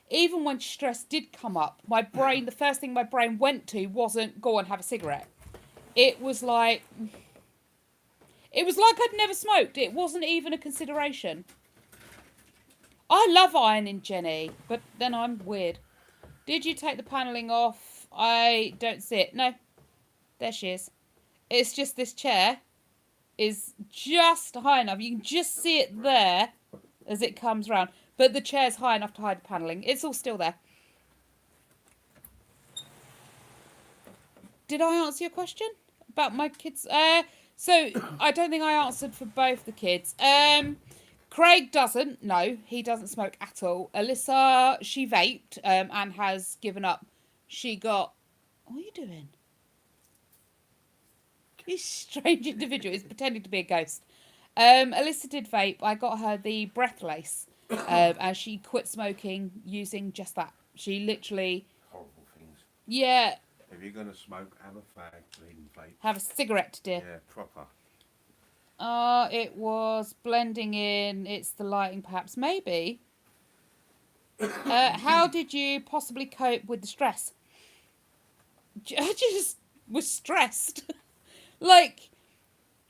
A: Even when stress did come up, the first thing my brain went to wasn't go and have a cigarette. It was like I'd never smoked. It wasn't even a consideration. I love ironing, Jenny, but then I'm weird. Did you take the panelling off? I don't see it. No, there she is. It's just this chair is just high enough. You can just see it there as it comes round. But the chair's high enough to hide the panelling. It's all still there. Did I answer your question about my kids? So I don't think I answered for both the kids. Craig doesn't. No, he doesn't smoke at all. Alyssa, she vaped and has given up. She got... What are you doing? This strange individual is pretending to be a ghost. Alyssa did vape. I got her the breathlace, and she quit smoking using just that. She literally...
B: Horrible things.
A: Yeah.
B: If you're going to smoke, have a fag, bleeding vape.
A: Have a cigarette, dear.
B: Yeah, proper.
A: It was blending in. It's the lighting, perhaps. Maybe. How did you possibly cope with the stress? I just was stressed. Like,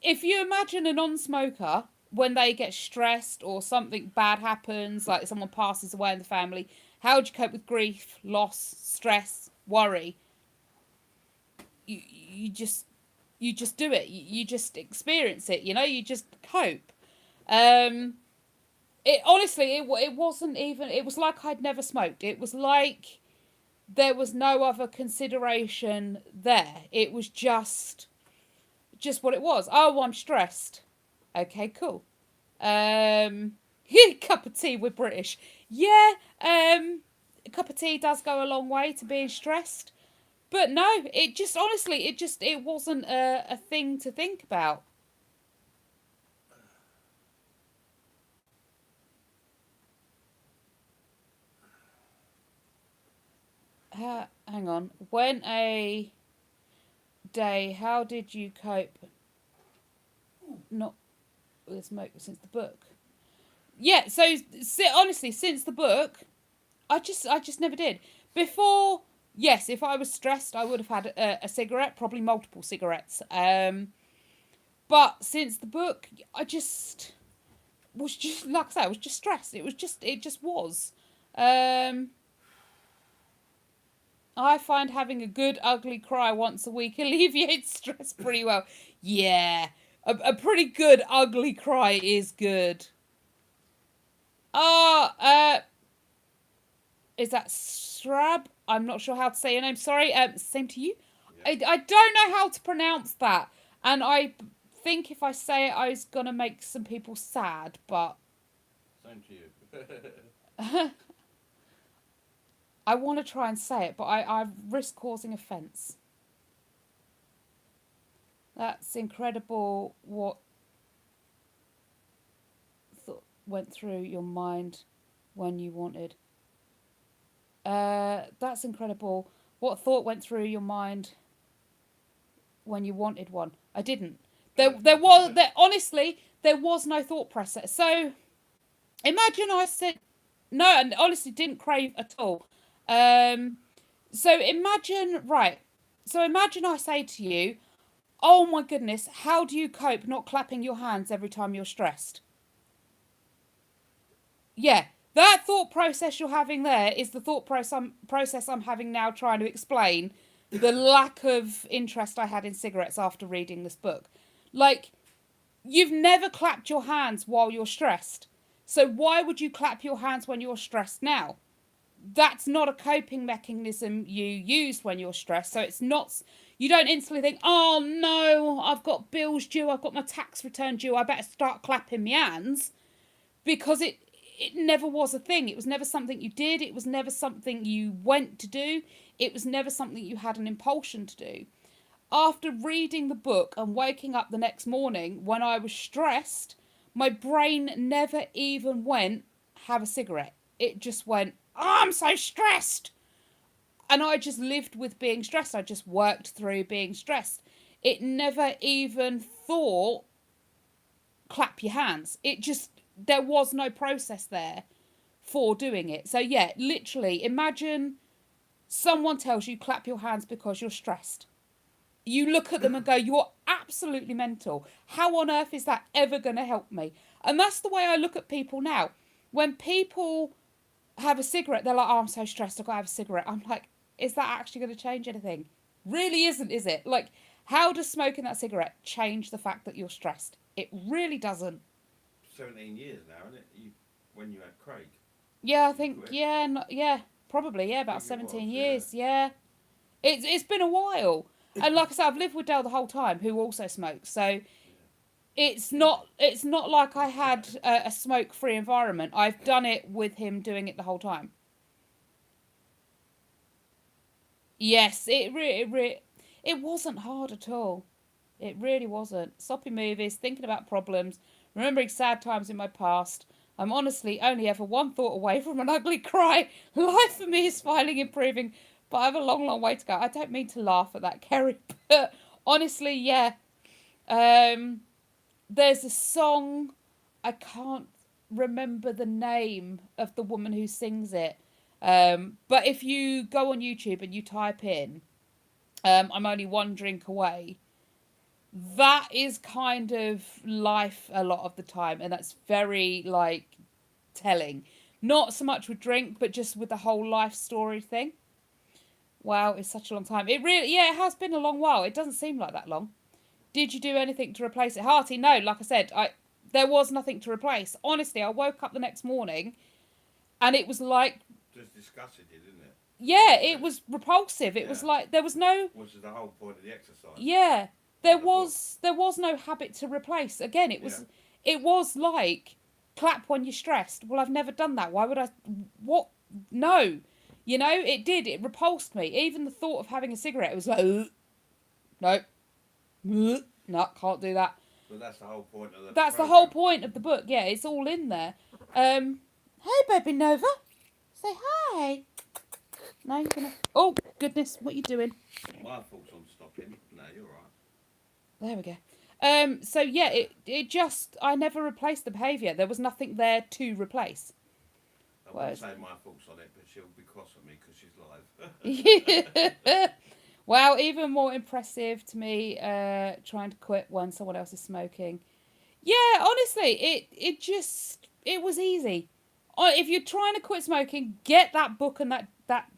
A: if you imagine a non-smoker, when they get stressed or something bad happens, like someone passes away in the family, how do you cope with grief, loss, stress, worry? You just do it. You just experience it. You just cope. It honestly, it wasn't even. It was like I'd never smoked. It was like there was no other consideration there. It was just what it was. Oh, I'm stressed. Okay, cool. Cup of tea. We're British. Yeah. A cup of tea does go a long way to being stressed. But no, it just, honestly, it wasn't a thing to think about. Hang on. When a day, how did you cope? Not with smoke since the book. Yeah, so honestly, since the book, I just never did. Before... Yes, if I was stressed, I would have had a cigarette, probably multiple cigarettes. But since the book, I just was just, like I say, I was just stressed. It just was. I find having a good ugly cry once a week alleviates stress pretty well. Yeah, a pretty good ugly cry is good. Is that Srab? I'm not sure how to say your name. Sorry. Same to you. Yeah. I don't know how to pronounce that. And I think if I say it, I was going to make some people sad, but...
B: Same to you.
A: I want to try and say it, but I risk causing offence. That's incredible what went through your mind when you wanted... that's incredible. What thought went through your mind when you wanted one? I didn't. Honestly, there was no thought process. So, imagine I said no, and honestly didn't crave at all. So imagine I say to you, oh my goodness, how do you cope not clapping your hands every time you're stressed? Yeah. That thought process you're having there is the thought process I'm having now trying to explain the lack of interest I had in cigarettes after reading this book. Like, you've never clapped your hands while you're stressed. So why would you clap your hands when you're stressed now? That's not a coping mechanism you use when you're stressed. So it's not... You don't instantly think, oh no, I've got bills due, I've got my tax return due, I better start clapping my hands. Because it never was a thing. It was never something you did. It was never something you went to do. It was never something you had an impulsion to do. After reading the book and waking up the next morning when I was stressed, my brain never even went, have a cigarette. It just went, oh, I'm so stressed. And I just lived with being stressed. I just worked through being stressed. It never even thought, clap your hands. There was no process there for doing it. So yeah, literally, imagine someone tells you clap your hands because you're stressed. You look at them and go, you're absolutely mental. How on earth is that ever going to help me? And that's the way I look at people now. When people have a cigarette, they're like, oh, I'm so stressed, I've got to have a cigarette. I'm like, is that actually going to change anything? Really isn't, is it? Like, how does smoking that cigarette change the fact that you're stressed? It really doesn't.
B: 17 years now, isn't it? When you had Craig.
A: Yeah, I think, yeah, probably, yeah, about 17 years, yeah. It's been a while. And like I said, I've lived with Dale the whole time, who also smokes, so it's not like I had a smoke-free environment. I've done it with him doing it the whole time. Yes, it wasn't hard at all. It really wasn't. Soppy movies, thinking about problems, remembering sad times in my past. I'm honestly only ever one thought away from an ugly cry. Life for me is finally improving, but I have a long, long way to go. I don't mean to laugh at that, Kerry, but honestly, yeah. There's a song, I can't remember the name of the woman who sings it. But if you go on YouTube and you type in I'm only one drink away, that is kind of life a lot of the time, and that's very like telling. Not so much with drink, but just with the whole life story thing. Wow, it's such a long time. It really, yeah, it has been a long while. It doesn't seem like that long. Did you do anything to replace it? Hearty, no. Like I said, there was nothing to replace. Honestly, I woke up the next morning and it was like...
B: Just disgusted it, didn't it?
A: Yeah, it was repulsive. It was like, there was no...
B: Which is the whole point of the exercise.
A: Yeah, there was no habit to replace. Again, it was like, clap when you're stressed. Well, I've never done that. Why would I... What? No. You know, it did. It repulsed me. Even the thought of having a cigarette, it was like, no. No, can't do that.
B: But that's the whole point of the
A: That's
B: program.
A: the whole point of the book. Yeah, it's all in there. Hey, baby Nova. Say hi. No, you're gonna... Oh, goodness, what are you doing?
B: My fault's on stopping. No, you're right.
A: There we go. So yeah, it just... I never replaced the behaviour. There was nothing there to replace.
B: I wouldn't say my fault's on it, but she'll be cross at me because she's live.
A: Wow, even more impressive to me trying to quit when someone else is smoking. Yeah, honestly, it was easy. If you're trying to quit smoking, get that book and that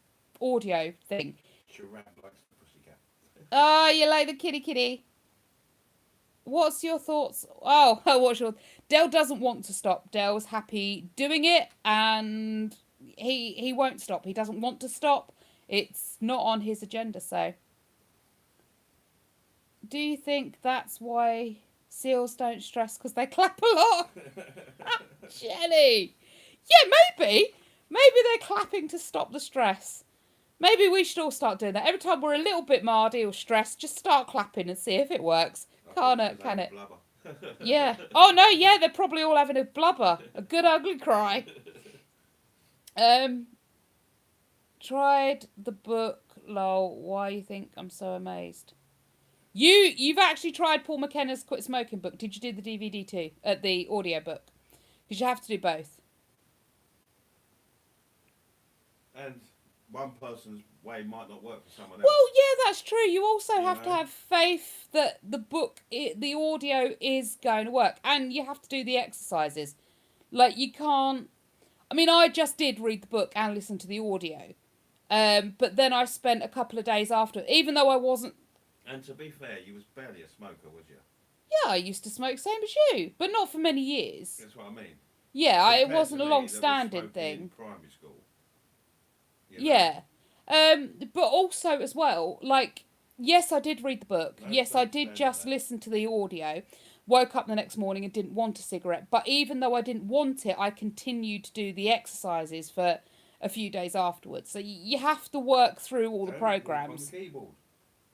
A: audio thing.
B: Giraffe likes the pussycat.
A: Oh, you like the kitty. What's your thoughts? Oh, what's your... Dale doesn't want to stop. Dale's happy doing it, and he won't stop. He doesn't want to stop. It's not on his agenda, so... Do you think that's why seals don't stress? Because they clap a lot? Jenny! Yeah, maybe. Maybe they're clapping to stop the stress. Maybe we should all start doing that. Every time we're a little bit mardy or stressed, just start clapping and see if it works. Can it? Yeah. Oh, no, yeah, they're probably all having a blubber. A good ugly cry. Tried the book, lol. Why you think I'm so amazed? You've actually tried Paul McKenna's Quit Smoking book. Did you do the DVD too? The audio book? Because you have to do both.
B: And one person's way might not work for someone else.
A: Well, yeah, that's true. You also have to have faith that the book, the audio is going to work. And you have to do the exercises. Like, you can't... I mean, I just did read the book and listen to the audio. But then I spent a couple of days after, even though I wasn't...
B: And to be fair, you was barely a smoker, was you?
A: Yeah, I used to smoke, same as you. But not for many years.
B: That's what I mean.
A: Yeah, it wasn't a
B: Compared to me,
A: long-standing thing.
B: in primary school. You know?
A: Yeah. But also as well, like, yes, I did read the book. Yes, I did just listen to the audio. Woke up the next morning and didn't want a cigarette. But even though I didn't want it, I continued to do the exercises for a few days afterwards. So you have to work through all the programs.
B: On the keyboard.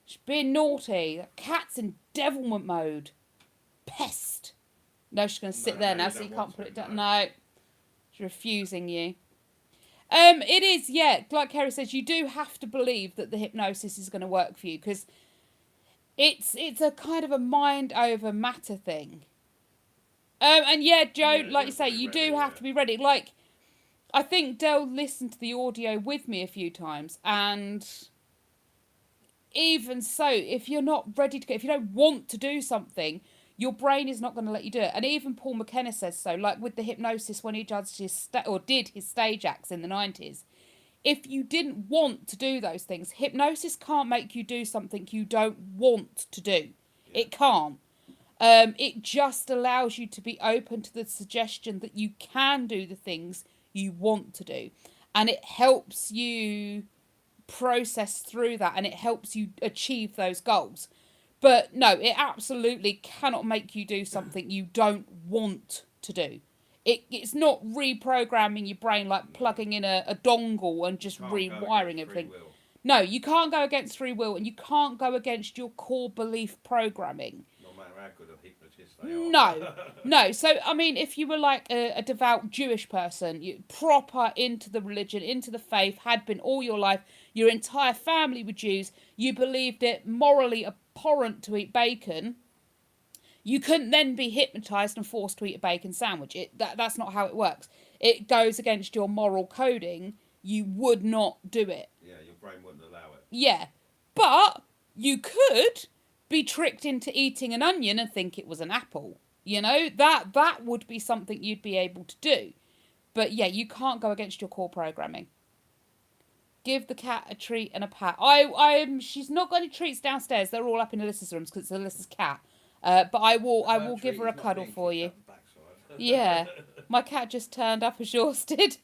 A: She's being naughty. The cat's in devilment mode. Pest. No, she's going to sit there now, so you can't put it down. No. She's refusing you. It is, yeah, like Kerry says, you do have to believe that the hypnosis is going to work for you, because it's a kind of a mind over matter thing. And yeah, Joe, like you say, you do have to be ready. Like, I think Dale listened to the audio with me a few times, and even so, if you're not ready to go, if you don't want to do something, your brain is not going to let you do it. And even Paul McKenna says so, like with the hypnosis when he judged did his stage acts in the 90s. if you didn't want to do those things, hypnosis can't make you do something you don't want to do.
B: Yeah.
A: It can't. It just allows you to be open to the suggestion that you can do the things you want to do. And it helps you process through that, and it helps you achieve those goals. But no, it absolutely cannot make you do something you don't want to do. It's not reprogramming your brain like plugging in a dongle and just rewiring everything. No, you can't go against free will, and you can't go against your core belief programming.
B: No matter how good a hypnotist they are.
A: No. So, I mean, if you were like a devout Jewish person, you proper into the religion, into the faith, had been all your life, your entire family were Jews, you believed it morally abhorrent to eat bacon, you couldn't then be hypnotised and forced to eat a bacon sandwich. That's not how it works. It goes against your moral coding. You would not do it.
B: Yeah, your brain wouldn't allow it.
A: Yeah. But you could be tricked into eating an onion and think it was an apple. You know, that would be something you'd be able to do. But yeah, you can't go against your core programming. Give the cat a treat and a pat. She's not got any treats downstairs. They're all up in Alyssa's rooms because it's Alyssa's cat. But I will give her a cuddle for you. Yeah. My cat just turned up as yours did.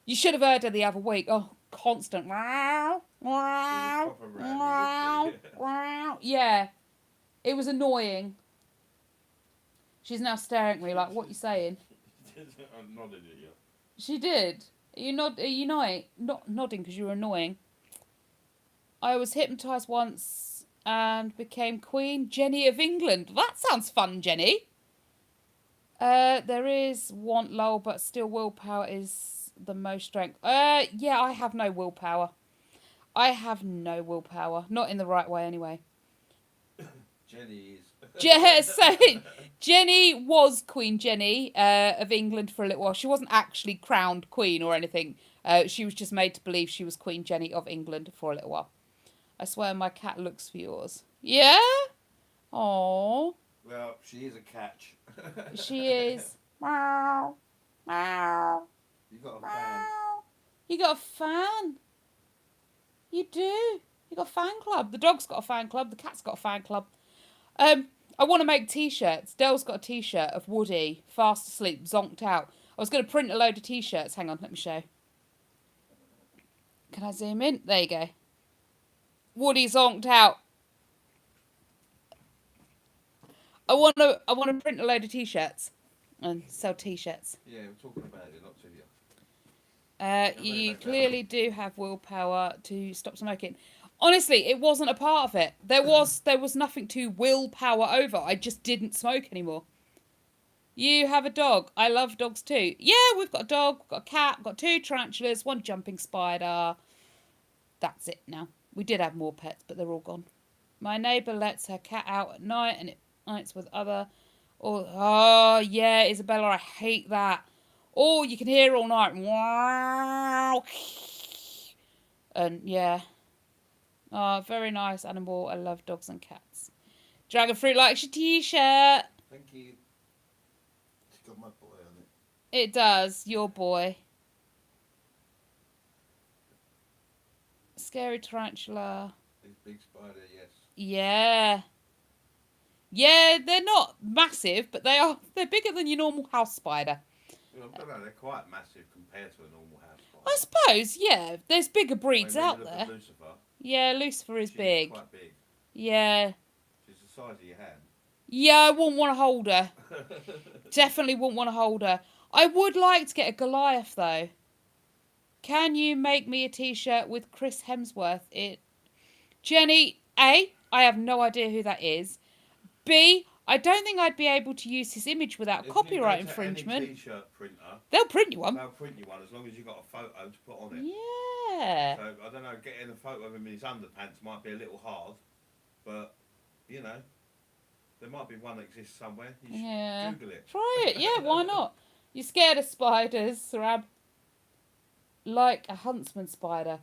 A: You should have heard her the other week. Oh, constant. Wow, wow, wow, wow. Yeah. It was annoying. She's now staring at me like, what are you saying?
B: I'm nodding at you.
A: She did. Are you not nodding because you were annoying? I was hypnotised once and became Queen Jenny of England. That sounds fun, Jenny. There is want lull, but still willpower is the most strength. Yeah, I have no willpower. Not in the right way, anyway.
B: Jenny is.
A: So Jenny was Queen Jenny of England for a little while. She wasn't actually crowned queen or anything. She was just made to believe she was Queen Jenny of England for a little while. I swear my cat looks for yours. Yeah? Aww.
B: Well, she is a catch.
A: She is. Meow. Meow.
B: You got a fan.
A: You got a fan? You do. You got a fan club. The dog's got a fan club. The cat's got a fan club. I want to make t-shirts. Dell's got a t-shirt of Woody, fast asleep, zonked out. I was going to print a load of t-shirts. Hang on, let me show. Can I zoom in? There you go. Woody zonked out. I want to print a load of t-shirts and sell t-shirts.
B: Yeah, we're talking about it, not to you.
A: You clearly do have willpower to stop smoking. Honestly, it wasn't a part of it. There was nothing to willpower over. I just didn't smoke anymore. You have a dog. I love dogs too. Yeah, we've got a dog, we've got a cat, we've got 2 tarantulas, 1 jumping spider. That's it now. We did have more pets, but they're all gone. My neighbour lets her cat out at night and it nights with other. Oh yeah, Isabella, I hate that. Oh, you can hear all night. Wow. And yeah. Oh, very nice animal. I love dogs and cats. Dragon Fruit likes your t-shirt.
B: Thank you. It's got my boy on it.
A: It does. Your boy. Scary tarantula.
B: Big spider, yes.
A: Yeah. Yeah, they're not massive, but they're bigger than your normal house spider.
B: Well, I don't know, they're quite massive compared to a normal house spider.
A: I suppose, yeah. There's bigger breeds out there.
B: Lucifer,
A: yeah, Lucifer is big.
B: Quite big.
A: Yeah.
B: She's the size of your hand.
A: Yeah, I wouldn't want to hold her. Definitely wouldn't want to hold her. I would like to get a Goliath, though. Can you make me a t-shirt with Chris Hemsworth? Jenny, A, I have no idea who that is. B, I don't think I'd be able to use his image without copyright infringement.
B: Any t-shirt printer,
A: they'll print you one.
B: They'll print you one as long as you've got a photo to put on it.
A: Yeah.
B: So, I don't know, getting a photo of him in his underpants might be a little hard, but, you know, there might be one that exists somewhere. You should Google it.
A: Try it, yeah, why not? You're scared of spiders, Sarab? Like a huntsman spider.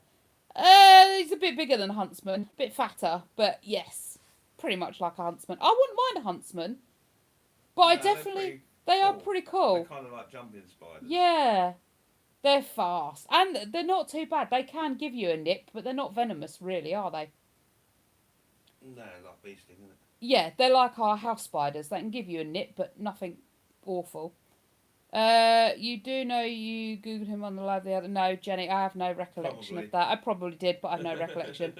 A: He's a bit bigger than a huntsman, a bit fatter, but yes, pretty much like a huntsman. I wouldn't mind a huntsman, but I definitely, they are pretty cool.
B: They're kind of like jumping spiders.
A: Yeah, They're fast. And they're not too bad. They can give you a nip, but they're not venomous, really, are they?
B: No, like bee sting, isn't it?
A: Yeah, they're like our house spiders. They can give you a nip, but nothing awful. You do know you Googled him on the live the other... No, Jenny, I have no recollection
B: Probably.
A: of that. I probably did, but I have no recollection.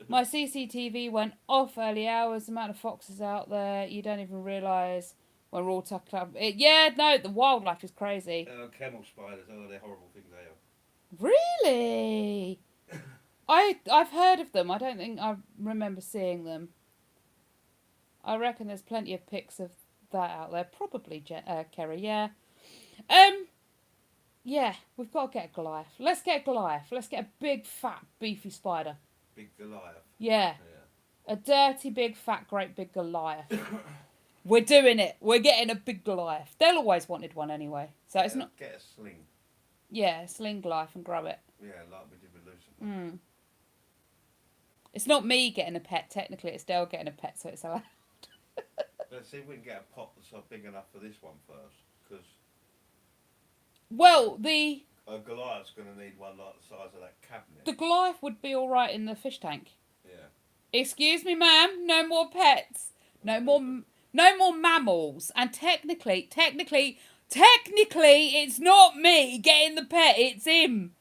A: My CCTV went off early hours. The amount of foxes out there, you don't even realise when we're all tucked up. Yeah, no, the wildlife is crazy.
B: Camel spiders, they're horrible things they are.
A: Really? I've heard of them. I don't think I remember seeing them. I reckon there's plenty of pics of that out there. Probably, Kerry, yeah. Yeah, we've got to get a Goliath. Let's get a Goliath. Let's get a big, fat, beefy spider.
B: Big Goliath.
A: Yeah. A dirty, big, fat, great big Goliath. We're doing it. We're getting a big Goliath. They'll always wanted one anyway. So it's not...
B: Get a sling.
A: Yeah, a sling Goliath and grow it.
B: Yeah, like we did with Lucifer.
A: It's not me getting a pet. Technically, it's Dale getting a pet, so it's allowed.
B: Let's see if we can get a pot that's big enough for this one first. Because...
A: Well, the
B: Goliath's going to need one like the size of that cabinet.
A: The Goliath would be all right in the fish tank.
B: Yeah.
A: Excuse me, ma'am. No more pets. No more mammals. And technically, it's not me getting the pet. It's him.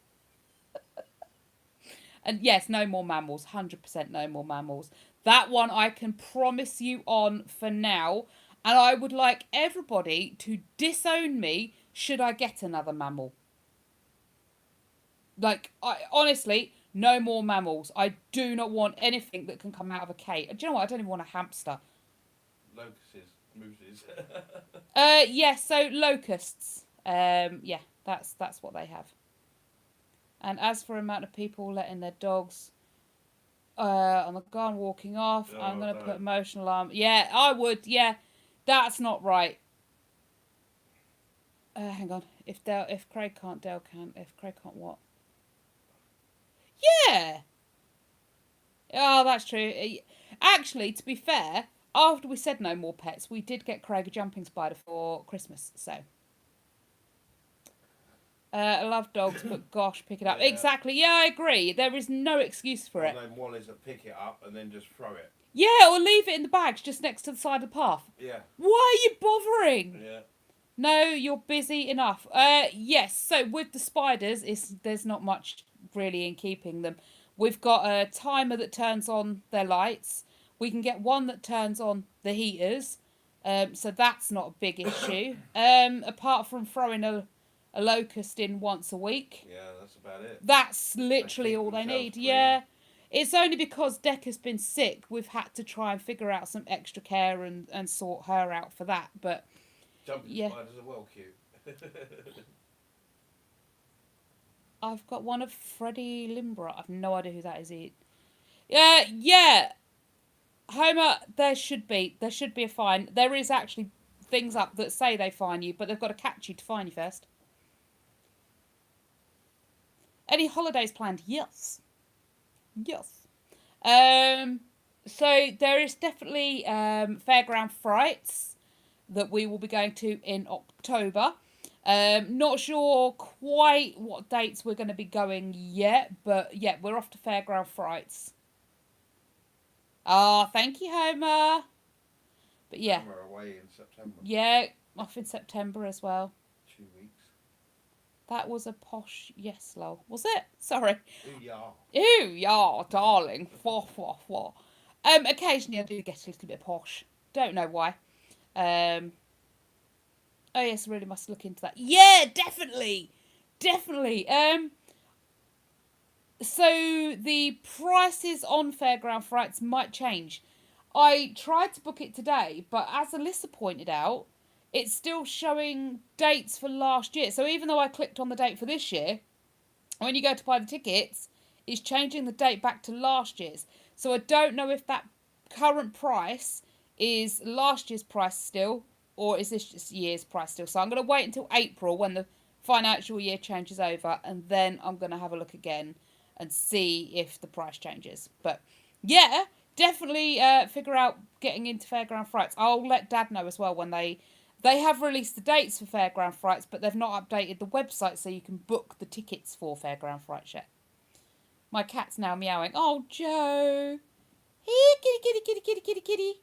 A: And yes, no more mammals. 100% no more mammals. That one I can promise you on for now. And I would like everybody to disown me should I get another mammal. Like, honestly, no more mammals. I do not want anything that can come out of a cage. Do you know what? I don't even want a hamster.
B: Locusts, mooses.
A: Yeah, so locusts. Yeah, that's what they have. And as for amount of people letting their dogs on the garden walking off, I'm going to put emotional alarm. Yeah, I would. Yeah, that's not right. Hang on. If Craig can't, Dale can. If Craig can't, what? Yeah. Oh, that's true. Actually, to be fair, after we said no more pets, we did get Craig a jumping spider for Christmas. So. I love dogs, but gosh, pick it up. Yeah. Exactly. Yeah, I agree. There is no excuse for it.
B: And then one is to pick it up and then just throw it.
A: Yeah, or leave it in the bags just next to the side of the path.
B: Yeah.
A: Why are you bothering?
B: Yeah.
A: No, you're busy enough. Yes. So with the spiders, there's not much really in keeping them. We've got a timer that turns on their lights. We can get one that turns on the heaters. So that's not a big issue. Apart from throwing a locust in once a week.
B: Yeah, that's about it.
A: That's literally all they need. Clean. Yeah. It's only because Decca's been sick, we've had to try and figure out some extra care and sort her out for that. But
B: jumping spiders are well cute.
A: I've got one of Freddie Limbra. I've no idea who that is. Yeah. Homer, there should be a fine. There is actually things up that say they fine you, but they've got to catch you to fine you first. Any holidays planned? Yes. So there is definitely Fairground Frights that we will be going to in October. Not sure quite what dates we're going to be going yet, but yeah, we're off to Fairground Frights. Oh, thank you, Homer. But yeah.
B: We're away in September.
A: Yeah, off in September as well.
B: 2 weeks.
A: That was a posh yes, lol. Was it? Sorry.
B: Ooh,
A: yeah, darling. Occasionally I do get a little bit posh. Don't know why. Oh yes, I really must look into that. Yeah, definitely. So the prices on Fairground Frights might change. I tried to book it today, but as Alyssa pointed out, it's still showing dates for last year. So even though I clicked on the date for this year, when you go to buy the tickets, it's changing the date back to last year's. So I don't know if that current price is last year's price still, or is this year's price still. So I'm going to wait until April when the financial year changes over, and then I'm going to have a look again and see if the price changes. But yeah, definitely figure out getting into Fairground Frights. I'll let Dad know as well when they They have released the dates for Fairground Frights, but they've not updated the website so you can book the tickets for Fairground Frights yet. My cat's now meowing. Oh, Joe. Here, kitty, kitty, kitty, kitty, kitty, kitty.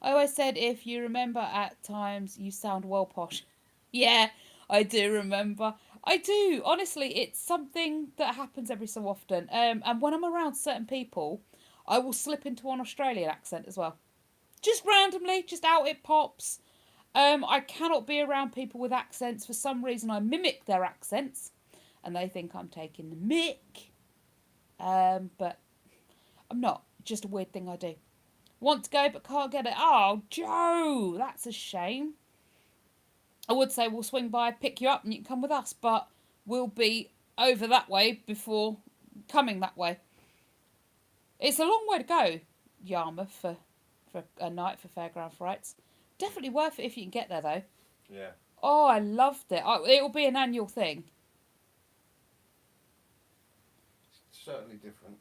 A: I always said, if you remember at times, you sound well posh. Yeah, I do remember. I do. Honestly, it's something that happens every so often. And when I'm around certain people, I will slip into an Australian accent as well. Just randomly, just out it pops. I cannot be around people with accents. For some reason, I mimic their accents, and they think I'm taking the mick. But I'm not. Just a weird thing I do. Want to go but can't get it. Oh, Joe, that's a shame. I would say we'll swing by, pick you up, and you can come with us, but we'll be over that way before coming that way. It's a long way to go, Yarmouth, for a night for Fairground Frights. Definitely worth it if you can get there, though.
B: Yeah.
A: Oh, I loved it. It'll be an annual thing.
B: It's certainly different.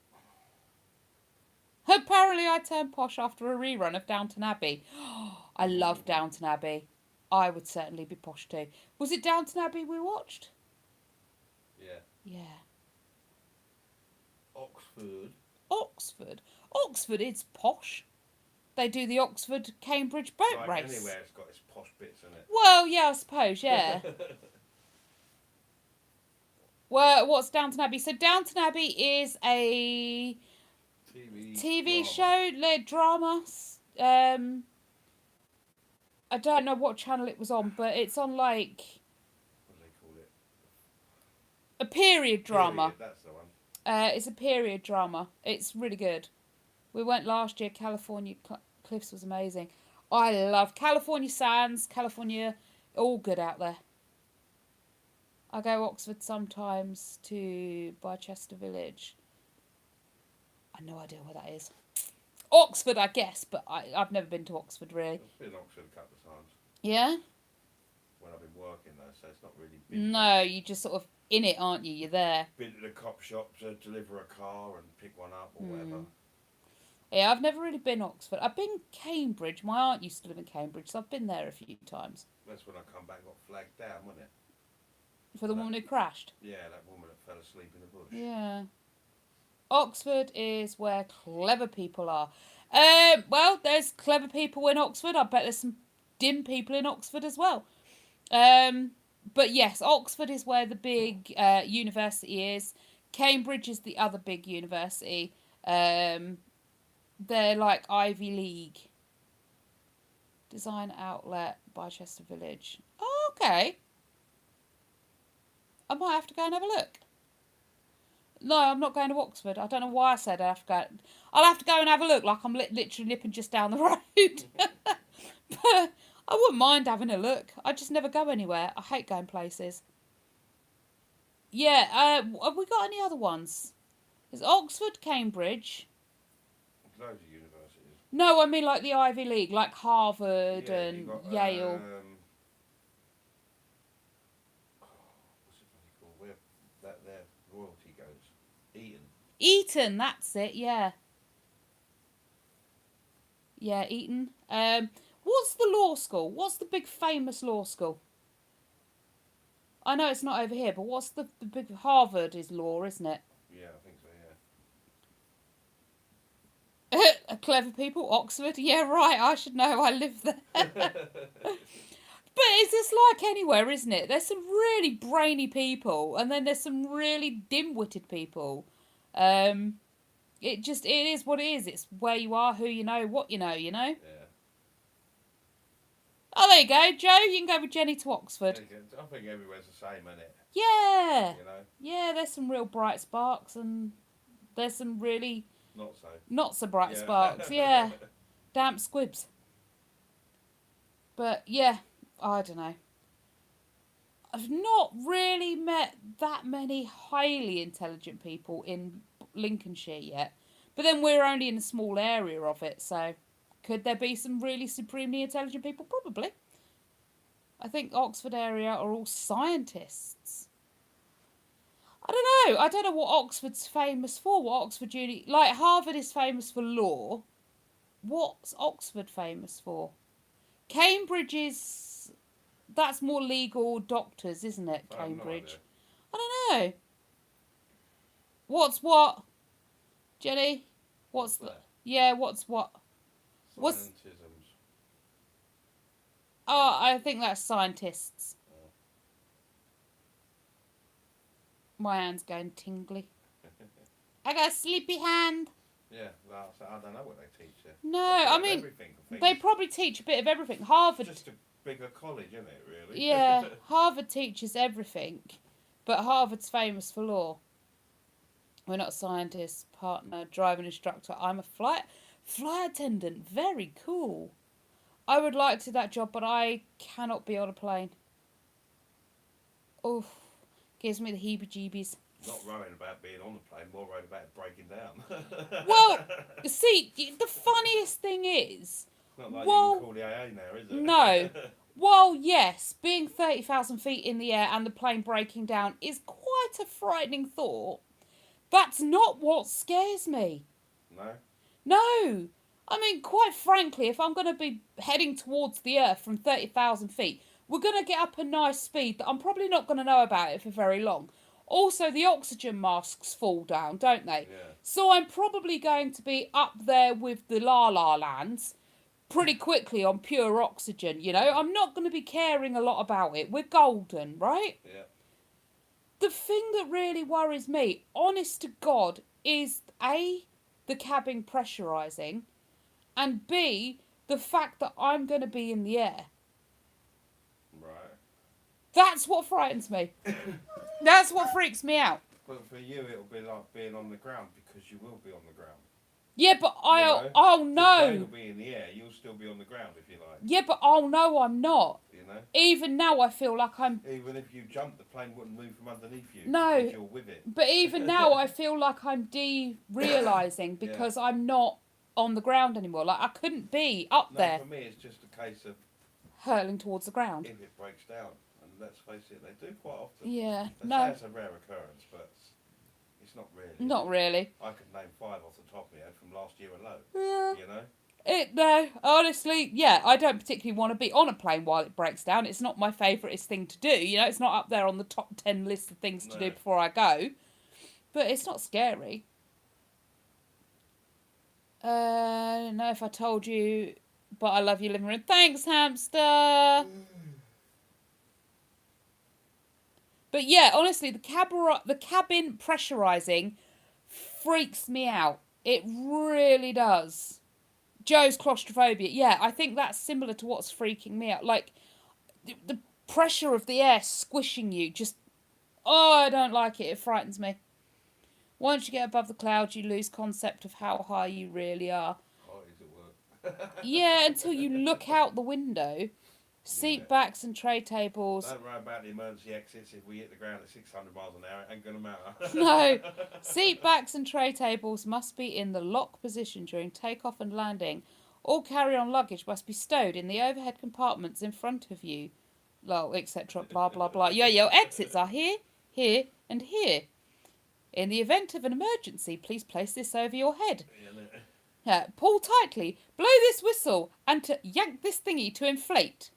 A: Apparently, I turned posh after a rerun of Downton Abbey. I love Downton Abbey. I would certainly be posh too. Was it Downton Abbey we watched?
B: Yeah.
A: Yeah.
B: Oxford.
A: Oxford is posh. They do the Oxford-Cambridge boat
B: Like
A: race.
B: anywhere it's got its posh bits in it.
A: Well, yeah, I suppose, yeah. Well, what's Downton Abbey? So Downton Abbey is a TV show, drama. I don't know what channel it was on, but it's on like
B: What do they call it?
A: a period drama.
B: Period, that's the one.
A: It's a period drama. It's really good. We went last year. California Cliffs was amazing. I love California Sands, California, all good out there. I go Oxford sometimes to Barchester Village. I've no idea where that is. Oxford, I guess, but I've never been to Oxford really.
B: I've been to Oxford a couple of times.
A: Yeah?
B: When I've been working though, so it's not really been.
A: No, you just sort of in it, aren't you? You're there.
B: Been to the cop shop to deliver a car and pick one up or whatever.
A: Yeah, I've never really been Oxford. I've been Cambridge. My aunt used to live in Cambridge, so I've been there a few times.
B: That's when I come back and got flagged down, wasn't it?
A: For the woman who crashed?
B: Yeah, that woman that fell asleep in the bush.
A: Yeah. Oxford is where clever people are. Well, there's clever people in Oxford. I bet there's some dim people in Oxford as well. But yes, Oxford is where the big university is. Cambridge is the other big university. They're like Ivy League. Design outlet, Barchester Village. Oh, okay. I might have to go and have a look. No, I'm not going to Oxford. I don't know why I said I have to go. I'll have to go and have a look, like I'm literally nipping just down the road. But I wouldn't mind having a look. I just never go anywhere. I hate going places. Yeah, have we got any other ones? There's Oxford, Cambridge.
B: Loads of universities.
A: No, I mean like the Ivy League, like Harvard
B: Yeah,
A: and
B: you got,
A: Yale.
B: What's it bloody called? Where that their royalty goes? Eton.
A: Eton, that's it, yeah. Yeah, Eton. What's the law school? What's the big famous law school? I know it's not over here, but what's the big... Harvard is law, isn't it?
B: Yeah, I think so, yeah.
A: Clever people, Oxford. Yeah, right, I should know, I live there. But it's just like anywhere, isn't it? There's some really brainy people, and then there's some really dim-witted people. It is what it is. It's where you are, who you know, what you know, you know?
B: Yeah.
A: Oh, there you go, Joe. You can go with Jenny to Oxford.
B: I think everywhere's the same, isn't it?
A: Yeah.
B: You know?
A: Yeah, there's some real bright sparks, and there's some really
B: Not
A: so bright sparks. Yeah. Damp squibs. But, yeah, I don't know. I've not really met that many highly intelligent people in Lincolnshire yet. But then we're only in a small area of it, so could there be some really supremely intelligent people? Probably. I think Oxford area are all scientists. I don't know. I don't know what Oxford's famous for. What Oxford Uni... Like, Harvard is famous for law. What's Oxford famous for? Cambridge is... That's more legal doctors, isn't it, Cambridge? I don't know. What's what? Jenny? What's the... Yeah, what's what? What's...
B: Scientisms.
A: Oh, I think that's scientists.
B: Oh.
A: My hand's going tingly. I got a sleepy hand.
B: Yeah, well, I don't know what they teach you.
A: No, I mean, they probably teach a bit of everything. Harvard...
B: Just a bigger college, isn't it, really?
A: Yeah, Harvard teaches everything. But Harvard's famous for law. We're not scientists, partner, driving instructor. I'm a flight attendant. Very cool. I would like to do that job, but I cannot be on a plane. Oof. Gives me the heebie-jeebies.
B: Not worried about being on the plane, more worried about it breaking down.
A: Well, see, the funniest thing is...
B: It's not like you can call the AA now, is it?
A: No. Well, yes, being 30,000 feet in the air and the plane breaking down is quite a frightening thought. That's not what scares me.
B: No?
A: No. I mean, quite frankly, if I'm going to be heading towards the Earth from 30,000 feet, we're going to get up a nice speed that I'm probably not going to know about it for very long. Also, the oxygen masks fall down, don't they?
B: Yeah.
A: So I'm probably going to be up there with the La La Lands pretty quickly on pure oxygen, you know? I'm not going to be caring a lot about it. We're golden, right?
B: Yeah.
A: The thing that really worries me, honest to God, is A, the cabin pressurising, and B, the fact that I'm going to be in the air.
B: Right.
A: That's what frightens me. That's what freaks me out.
B: But for you, it'll be like being on the ground because you will be on the ground.
A: Yeah, but
B: The plane
A: no.
B: will be in the air. You'll still be on the ground if you like.
A: Yeah, but oh no, I'm not.
B: You know.
A: Even now, I feel like I'm.
B: Even if you jump, the plane wouldn't move from underneath you.
A: No.
B: If you're with it.
A: But even now, I feel like I'm derealising because I'm not on the ground anymore. Like I couldn't be up there.
B: For me, it's just a case of
A: hurtling towards the ground.
B: If it breaks down, and let's face it, they do quite often.
A: Yeah.
B: They
A: No.
B: say it's a rare occurrence, but it's not really.
A: Not really.
B: I could name 5 off the top of my head from last year alone.
A: Yeah.
B: You know.
A: No, honestly, yeah, I don't particularly want to be on a plane while it breaks down. It's not my favouriteest thing to do. You know, it's not up there on the top 10 list of things to do before I go. But it's not scary. I don't know if I told you, but I love you living room. Thanks, hamster. But yeah, honestly, the cabin pressurising freaks me out. It really does. Joe's claustrophobia. Yeah, I think that's similar to what's freaking me out. Like, the pressure of the air squishing you just... Oh, I don't like it. It frightens me. Once you get above the clouds, you lose concept of how high you really are.
B: Oh, is it work?
A: Yeah, until you look out the window. Seat backs and tray tables.
B: Don't worry about the emergency exits. If we hit the ground at 600 miles an hour, it ain't going to matter.
A: No. Seat backs and tray tables must be in the lock position during takeoff and landing. All carry-on luggage must be stowed in the overhead compartments in front of you. Lol, etc. Blah, blah, blah. Your exits are here, here, and here. In the event of an emergency, please place this over your head. Pull tightly, blow this whistle, and to yank this thingy to inflate.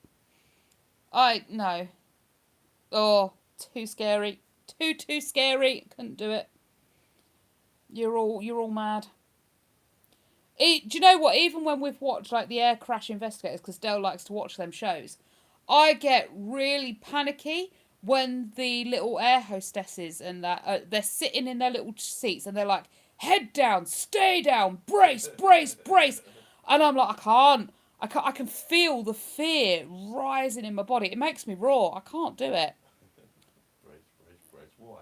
A: No. Oh, too scary. Too scary. Couldn't do it. You're all mad. Do you know what? Even when we've watched like the Air Crash Investigators, because Dale likes to watch them shows, I get really panicky when the little air hostesses and that they're sitting in their little seats and they're like, head down, stay down, brace, brace, brace, and I'm like, I can feel the fear rising in my body. It makes me raw. I can't do it.
B: Brace. Why?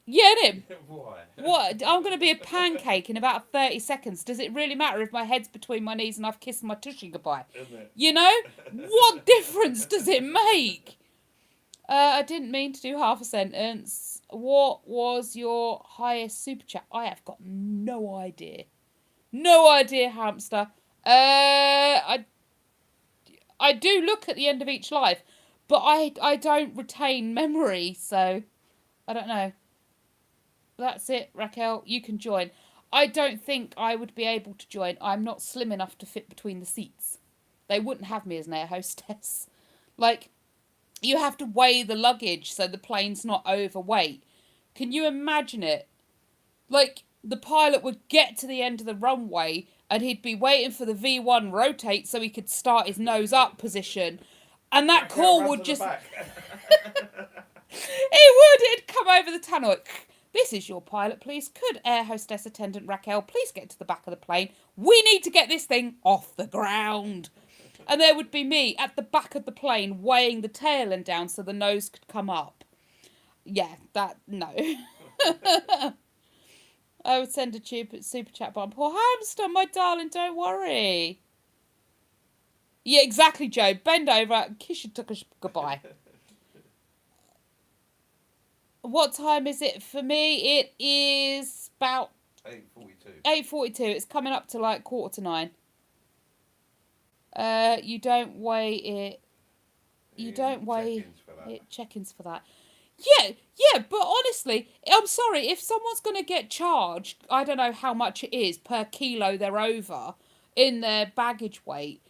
A: Yeah, innit?
B: Why?
A: What? I'm going to be a pancake in about 30 seconds. Does it really matter if my head's between my knees and I've kissed my tushy goodbye?
B: Isn't it?
A: You know? What difference does it make? I didn't mean to do half a sentence. What was your highest super chat? I have got no idea. No idea, hamster. I do look at the end of each life, but I don't retain memory, so I don't know. That's it, Raquel. You can join. I don't think I would be able to join. I'm not slim enough to fit between the seats. They wouldn't have me as an air hostess. Like, you have to weigh the luggage so the plane's not overweight. Can you imagine it? Like, the pilot would get to the end of the runway and he'd be waiting for the V1 rotate so he could start his nose up position. And that call would just... It'd come over the tunnel. This is your pilot, please. Could air hostess attendant Raquel please get to the back of the plane? We need to get this thing off the ground. And there would be me at the back of the plane weighing the tail end down so the nose could come up. Yeah, no. I would send a super chat bomb. Poor hamster, my darling, don't worry. Yeah, exactly, Joe. Bend over, kiss your tucker goodbye. What time is it for me? It is about
B: 8:42.
A: 8:42. It's coming up to like 8:45. You don't weigh it. You don't weigh it. Check-ins for that. Yeah, but honestly, I'm sorry, if someone's going to get charged, I don't know how much it is per kilo they're over in their baggage weight,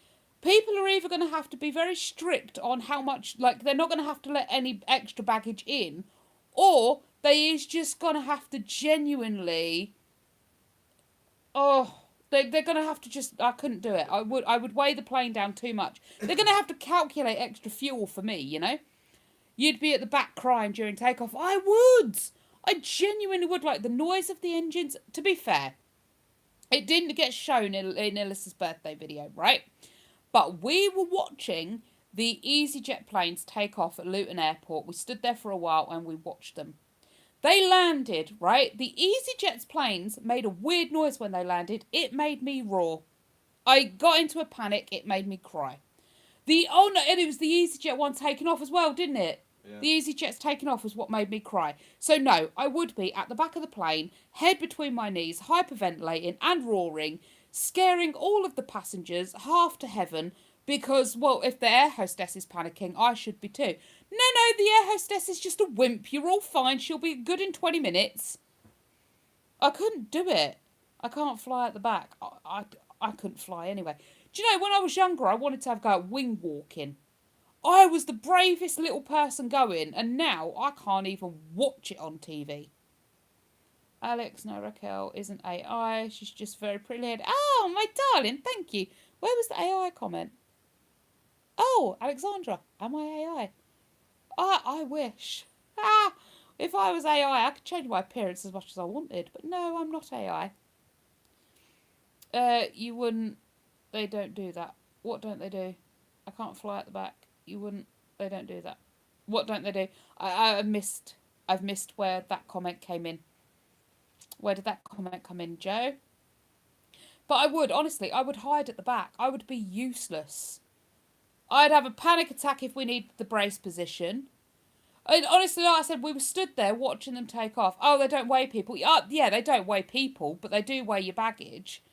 A: people are either going to have to be very strict on how much, like, they're not going to have to let any extra baggage in, or they is just going to have to genuinely, they're going to have to just, I couldn't do it. I would weigh the plane down too much. They're going to have to calculate extra fuel for me, you know? You'd be at the back crying during takeoff. I would. I genuinely would. Like the noise of the engines. To be fair, it didn't get shown in Illis's birthday video, right? But we were watching the EasyJet planes take off at Luton Airport. We stood there for a while and we watched them. They landed, right? The EasyJet's planes made a weird noise when they landed. It made me roar. I got into a panic. It made me cry. And it was the EasyJet one taking off as well, didn't it? Yeah. The EasyJet's taking off was what made me cry. So no, I would be at the back of the plane, head between my knees, hyperventilating and roaring, scaring all of the passengers half to heaven because, well, if the air hostess is panicking, I should be too. No, the air hostess is just a wimp. You're all fine. She'll be good in 20 minutes. I couldn't do it. I can't fly at the back. I couldn't fly anyway. Do you know, when I was younger, I wanted to have a go at wing walking. I was the bravest little person going, and now I can't even watch it on TV. Alex, no, Raquel isn't AI. She's just very pretty. Oh, my darling, thank you. Where was the AI comment? Oh, Alexandra, am I AI? I wish. If I was AI, I could change my appearance as much as I wanted, but no, I'm not AI. You wouldn't. They don't do that. What don't they do? I can't fly at the back. You wouldn't. They don't do that. What don't they do? I've missed where that comment came in. Where did that comment come in, Joe? But I would, honestly, I would hide at the back. I would be useless. I'd have a panic attack if we needed the brace position. And honestly, like I said, we were stood there watching them take off. Oh, they don't weigh people. Yeah, they don't weigh people, but they do weigh your baggage.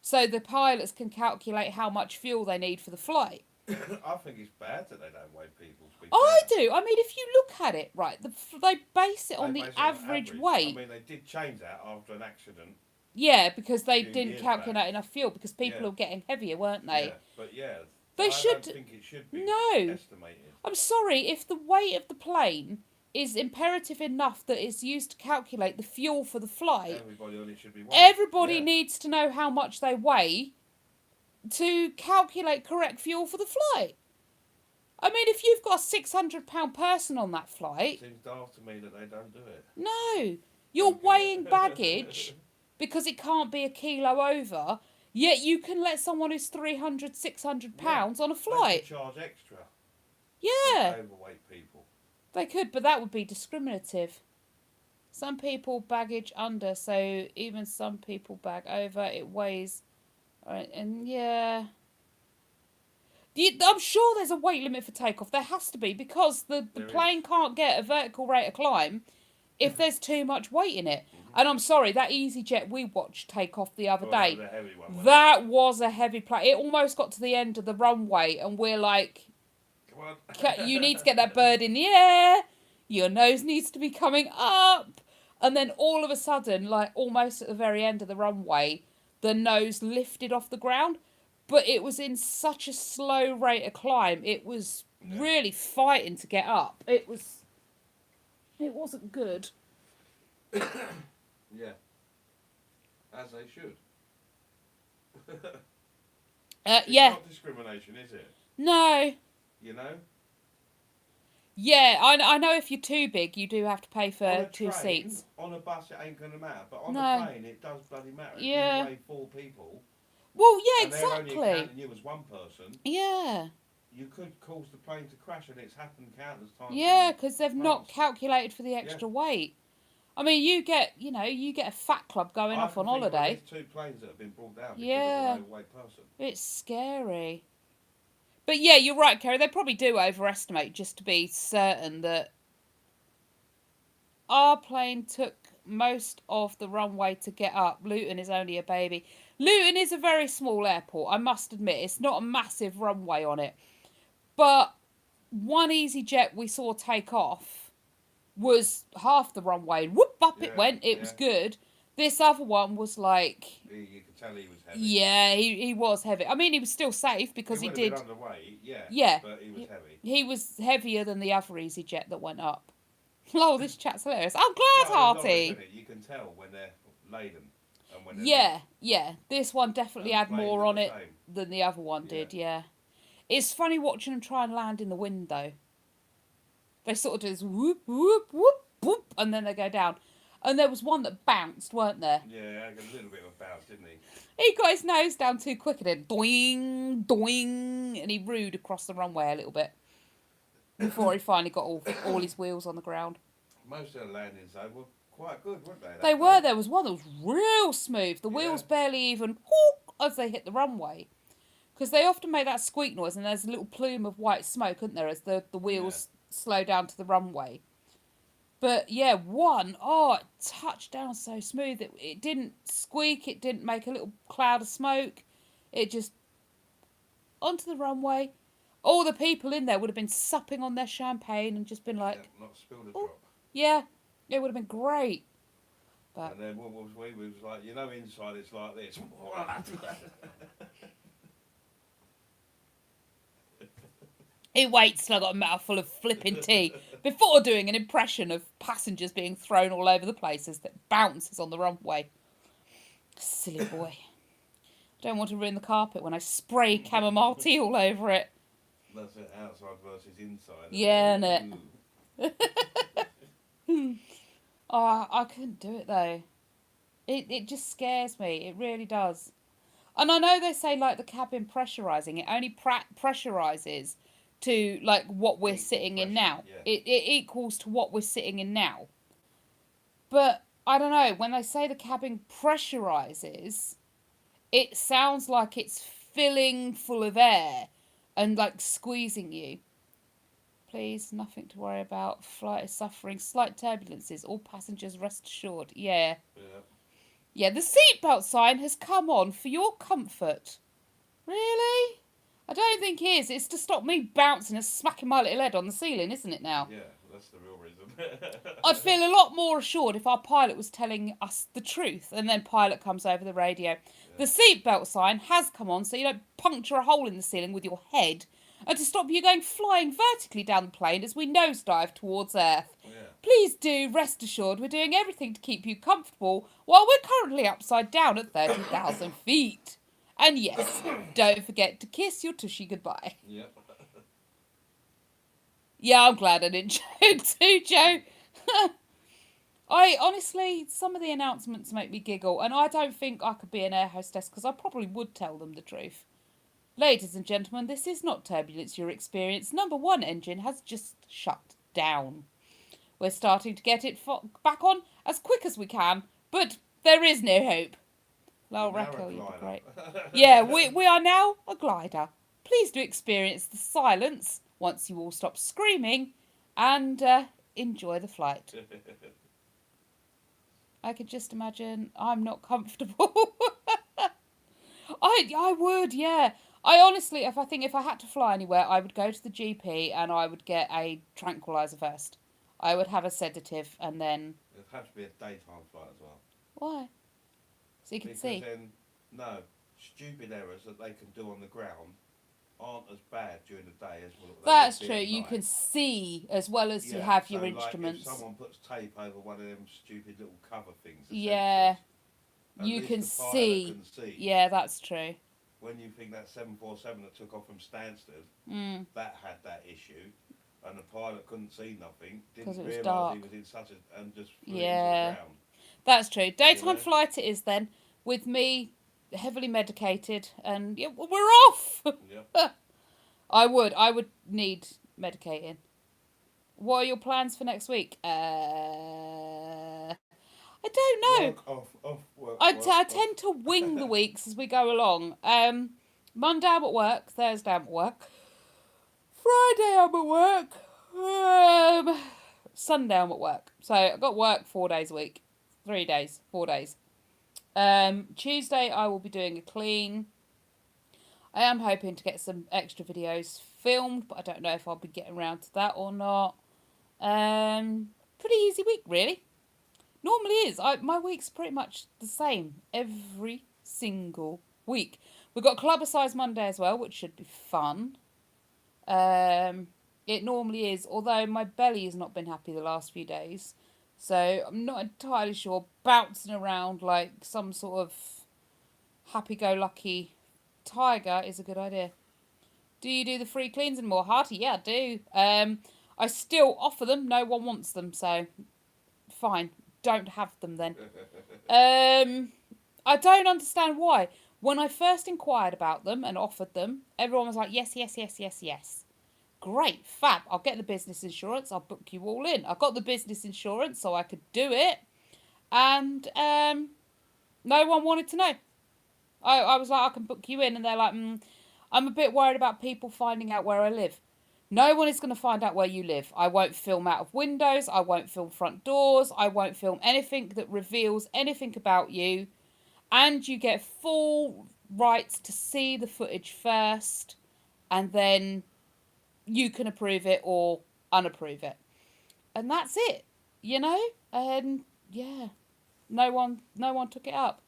A: So the pilots can calculate how much fuel they need for the flight.
B: I think it's bad that they don't weigh people.
A: I do. I mean, if you look at it, right, they base it on the average weight.
B: I mean, they did change that after an accident.
A: Yeah, because they didn't calculate enough fuel because people were getting heavier, weren't they?
B: Yeah, but yeah.
A: I don't
B: think it should be estimated.
A: I'm sorry, if the weight of the plane is imperative enough that it's used to calculate the fuel for the flight,
B: everybody on it should be weighing.
A: Everybody needs to know how much they weigh to calculate correct fuel for the flight. I mean, if you've got a £600 person on that flight...
B: It seems daft to me that they don't do it.
A: No. You're weighing baggage because it can't be a kilo over, yet you can let someone who's £300, £600 on a flight.
B: They could charge extra.
A: Yeah.
B: Overweight people.
A: They could, but that would be discriminative. Some people baggage under, so even some people bag over. It weighs... And yeah... I'm sure there's a weight limit for takeoff. There has to be, because the plane can't get a vertical rate of climb if there's too much weight in it. Mm-hmm. And I'm sorry, that EasyJet we watched take off the other day, that was a heavy plane. It almost got to the end of the runway, and we're like, come on. You need to get that bird in the air. Your nose needs to be coming up. And then all of a sudden, like almost at the very end of the runway, the nose lifted off the ground. But it was in such a slow rate of climb. It was really fighting to get up. It wasn't good.
B: Yeah. As they should. It's not discrimination, is it?
A: No.
B: You know?
A: Yeah, I know if you're too big, you do have to pay for
B: On a
A: two
B: train,
A: seats.
B: on a bus, it ain't going to matter. But on
A: No.
B: a plane, it does bloody matter. If you weigh 4 people,
A: Well, yeah,
B: and they're
A: exactly.
B: only counting you as one person,
A: Yeah.
B: you could cause the plane to crash, and it's happened countless times.
A: Yeah, because they've not calculated for the extra
B: Yeah.
A: weight. I mean, you get a fat club going off on holiday.
B: There's 2 planes that have been brought down because
A: Yeah.
B: of an overweight person.
A: It's scary. But yeah, you're right, Kerry. They probably do overestimate just to be certain that our plane took most of the runway to get up. Luton is only a baby. Luton is a very small airport, I must admit. It's not a massive runway on it. But one EasyJet we saw take off was half the runway. Whoop, up it went. It was good. This other one was like...
B: You could tell he was heavy.
A: Yeah, he was heavy. I mean, he was still safe because he did...
B: underweight,
A: yeah.
B: But he was heavy.
A: He was heavier than the other EasyJet that went up. Oh, this chat's hilarious. I'm glad, Hearty.
B: You can tell when they're laden and when they're
A: yeah. This one definitely had more on it than the other one did, yeah. It's funny watching them try and land in the wind, though. They sort of do this whoop, whoop, whoop, whoop, and then they go down. And there was one that bounced, weren't there?
B: Yeah, a little bit of a bounce, didn't he?
A: He got his nose down too quick and then doing, doing, and he rooed across the runway a little bit before he finally got all his wheels on the ground.
B: Most of the landings, though, were quite good, weren't they?
A: They were. There was one that was real smooth. The wheels barely even whoop, as they hit the runway. Because they often make that squeak noise and there's a little plume of white smoke, isn't there, as the wheels slow down to the runway. But yeah, it touched down so smooth. It didn't squeak. It didn't make a little cloud of smoke. It just onto the runway. All the people in there would have been supping on their champagne and just been like...
B: not spilled a drop.
A: Yeah, it would have been great. But...
B: And then we was like, inside it's like this.
A: He waits till I got a mouthful of flipping tea before doing an impression of passengers being thrown all over the place as it bounces on the runway. Silly boy. Don't want to ruin the carpet when I spray chamomile tea all over it.
B: That's it, outside versus inside.
A: Yeah, innit? Oh, I couldn't do it though. It just scares me. It really does. And I know they say like the cabin pressurising. It only pressurises to like what we're sitting in now. Yeah. It equals to what we're sitting in now. But I don't know, when they say the cabin pressurises, it sounds like it's filling full of air and like squeezing you. Please, nothing to worry about. Flight is suffering slight turbulences. All passengers rest assured. Yeah, the seatbelt sign has come on for your comfort. Really? I don't think it is. It's to stop me bouncing and smacking my little head on the ceiling, isn't it now?
B: Yeah, that's the real reason.
A: I'd feel a lot more assured if our pilot was telling us the truth and then pilot comes over the radio. Yeah. The seatbelt sign has come on so you don't puncture a hole in the ceiling with your head and to stop you going flying vertically down the plane as we nosedive towards Earth. Yeah. Please do rest assured we're doing everything to keep you comfortable while we're currently upside down at 30,000 feet. And yes, don't forget to kiss your tushy goodbye.
B: Yep.
A: Yeah, I'm glad I didn't joke too, Joe. I honestly, some of the announcements make me giggle, and I don't think I could be an air hostess because I probably would tell them the truth. Ladies and gentlemen, this is not turbulence you're experiencing. Number 1 engine has just shut down. We're starting to get it back on as quick as we can, but there is no hope. Lol, Raquel, you'd be great. Yeah, we are now a glider. Please do experience the silence once you all stop screaming and enjoy the flight. I could just imagine I'm not comfortable. I would, yeah. I honestly, if I had to fly anywhere, I would go to the GP and I would get a tranquilizer first. I would have a sedative and then...
B: It'd have to be a daytime flight as well.
A: Why? So you can
B: Because
A: see.
B: then, no, stupid errors that they can do on the ground aren't as bad during the day as what they
A: That's
B: would be
A: true.
B: at
A: You
B: night.
A: can see as well as you
B: Yeah,
A: have
B: so
A: your
B: like
A: instruments.
B: if someone puts tape over one of them stupid little cover things, the
A: Yeah.
B: sensors, at
A: You
B: least
A: can
B: the pilot
A: see.
B: can see.
A: Yeah, that's true.
B: When you think that 747 that took off from Stansted, that had that issue, and the pilot couldn't see nothing,
A: 'Cause
B: didn't
A: it was
B: realise
A: dark.
B: he was in such a, and just flew
A: Yeah.
B: into the ground.
A: That's true. Daytime
B: You know?
A: flight it is then, with me heavily medicated, and yeah, we're off.
B: Yep.
A: I would need medicating. What are your plans for next week? I don't know.
B: Off, work,
A: I
B: off.
A: tend to wing the weeks as we go along. Monday I'm at work, Thursday I'm at work, Friday I'm at work, Sunday I'm at work. So I've got work 4 days a week. 3 days, 4 days. Tuesday I will be doing a clean. I am hoping to get some extra videos filmed, but I don't know if I'll be getting around to that or not. Pretty easy week, really. Normally is. My week's pretty much the same every single week. We've got Clubber-Size Monday as well, which should be fun. It normally is, although my belly has not been happy the last few days. So I'm not entirely sure. Bouncing around like some sort of happy-go-lucky tiger is a good idea. Do you do the free cleans anymore? Hearty, yeah, I do. I still offer them. No one wants them, so fine. Don't have them then. I don't understand why. When I first inquired about them and offered them, everyone was like, yes, yes, yes, yes, yes. Great, fab. I'll get the business insurance. I'll book you all in. I got the business insurance so I could do it. And no one wanted to know. I was like, I can book you in. And they're like, I'm a bit worried about people finding out where I live. No one is going to find out where you live. I won't film out of windows. I won't film front doors. I won't film anything that reveals anything about you. And you get full rights to see the footage first. And then you can approve it or unapprove it. And that's it, you know? And yeah, no one took it up.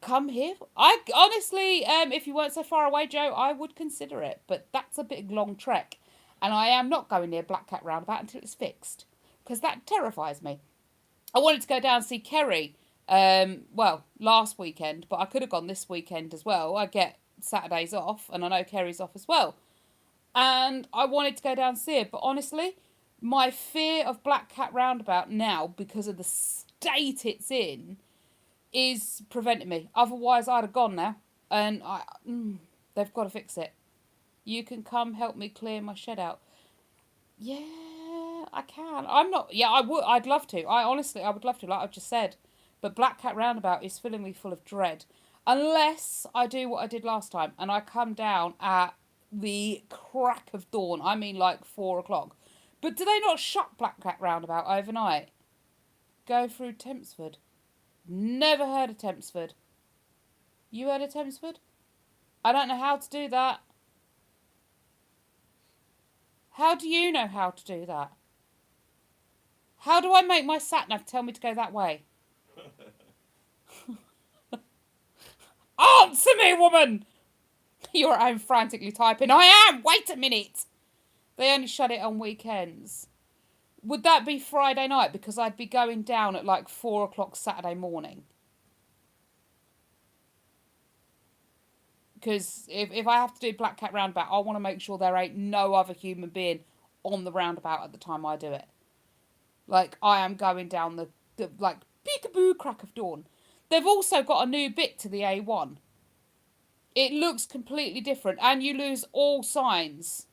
A: Come here. I honestly, if you weren't so far away, Joe, I would consider it. But that's a big long trek. And I am not going near Black Cat Roundabout until it's fixed. Because that terrifies me. I wanted to go down and see Kerry, last weekend. But I could have gone this weekend as well. I get Saturdays off. And I know Kerry's off as well. And I wanted to go down and see it. But honestly, my fear of Black Cat Roundabout now, because of the state it's in, is preventing me. Otherwise, I'd have gone now. And they've got to fix it. You can come help me clear my shed out. Yeah, I can. I'm not... Yeah, I would. I'd love to. I would love to, like I've just said. But Black Cat Roundabout is filling me full of dread. Unless I do what I did last time. And I come down at the crack of dawn. I mean, like 4 o'clock. But do they not shut Black Cat Roundabout overnight? Go through Tempsford. Never heard of Tempsford. You heard of Tempsford? I don't know how to do that. How do you know how to do that? How do I make my sat-nav tell me to go that way? Answer me, woman! You're at home frantically typing. I am! Wait a minute! They only shut it on weekends. Would that be Friday night? Because I'd be going down at like 4 o'clock Saturday morning. Because if I have to do Black Cat Roundabout, I want to make sure there ain't no other human being on the roundabout at the time I do it. Like, I am going down the like, peekaboo crack of dawn. They've also got a new bit to the A1. It looks completely different, and you lose all signs.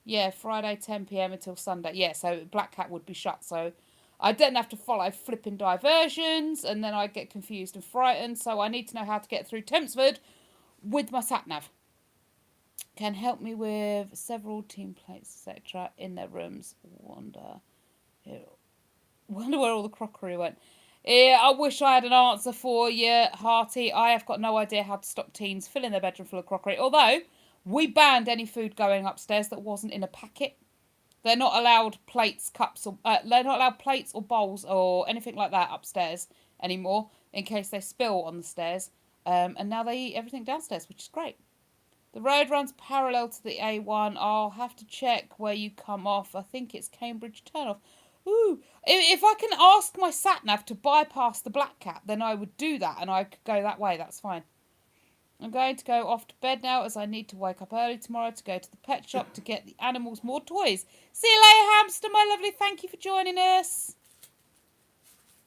A: Yeah, Friday 10 p.m. until Sunday. Yeah, so Black Cat would be shut, so I don't have to follow flipping diversions, and then I get confused and frightened, so I need to know how to get through Tempsford with my sat-nav. Can help me with several team plates, etc. in their rooms. Wonder where all the crockery went. Yeah, I wish I had an answer for you, Hearty. I have got no idea how to stop teens filling their bedroom full of crockery. Although, we banned any food going upstairs that wasn't in a packet. They're not allowed plates, cups, or they're not allowed plates or bowls or anything like that upstairs anymore in case they spill on the stairs. And now they eat everything downstairs, which is great. The road runs parallel to the A1. I'll have to check where you come off. I think it's Cambridge turnoff. Ooh, if I can ask my sat-nav to bypass the Black Cat, then I would do that and I could go that way. That's fine. I'm going to go off to bed now as I need to wake up early tomorrow to go to the pet shop to get the animals more toys. See you later, hamster, my lovely. Thank you for joining us.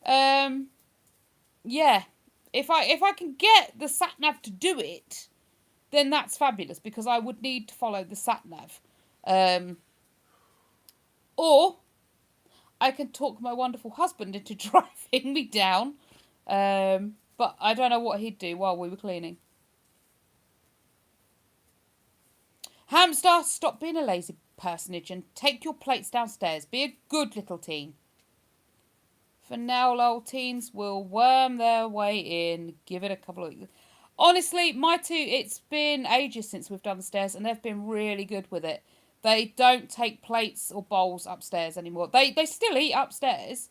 A: Yeah. If I can get the sat-nav to do it, then that's fabulous because I would need to follow the sat-nav. Or I can talk my wonderful husband into driving me down. But I don't know what he'd do while we were cleaning. Hamster, stop being a lazy personage and take your plates downstairs. Be a good little teen. For now, lol, teens will worm their way in. Give it a couple of... Honestly, my two, it's been ages since we've done the stairs and they've been really good with it. They don't take plates or bowls upstairs anymore. They still eat upstairs,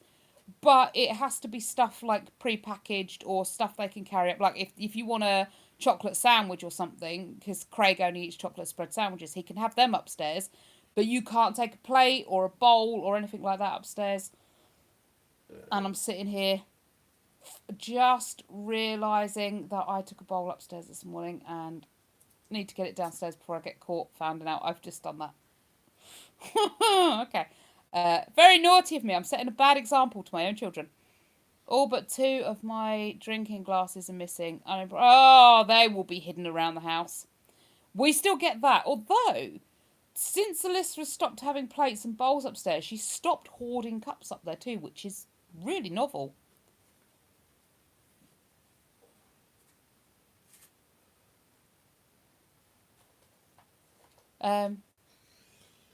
A: but it has to be stuff like pre-packaged or stuff they can carry up. Like if you want a chocolate sandwich or something, because Craig only eats chocolate spread sandwiches, he can have them upstairs, but you can't take a plate or a bowl or anything like that upstairs. And I'm sitting here just realising that I took a bowl upstairs this morning and need to get it downstairs before I get caught finding out I've just done that. Okay. Very naughty of me. I'm setting a bad example to my own children. All but 2 of my drinking glasses are missing. Oh, they will be hidden around the house. We still get that. Although, since Alyssa has stopped having plates and bowls upstairs, she's stopped hoarding cups up there too, which is really novel.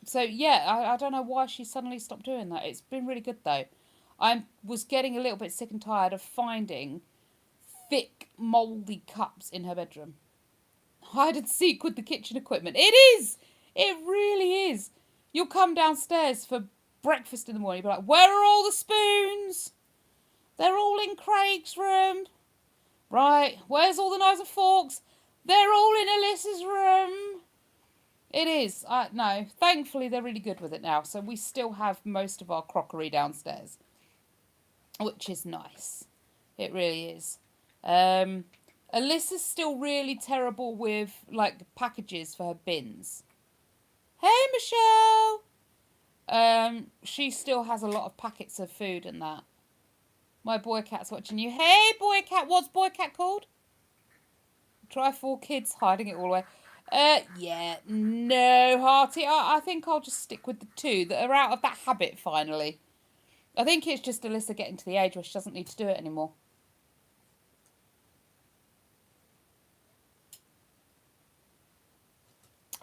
A: So yeah, I don't know why she suddenly stopped doing that. It's been really good though. I was getting a little bit sick and tired of finding thick, mouldy cups in her bedroom. Hide and seek with the kitchen equipment. It is! It really is. You'll come downstairs for breakfast in the morning, you'll be like, where are all the spoons? They're all in Craig's room. Right, where's all the knives and forks? They're all in Alyssa's room. It is. No, thankfully they're really good with it now. So we still have most of our crockery downstairs, which is nice. It really is. Alyssa's still really terrible with like packages for her bins. Hey, Michelle. She still has a lot of packets of food and that. My boy cat's watching you. Hey, boy cat. What's boy cat called? Try 4 kids hiding it all away. Yeah, no, Hearty. I think I'll just stick with the 2 that are out of that habit finally. I think it's just Alyssa getting to the age where she doesn't need to do it anymore.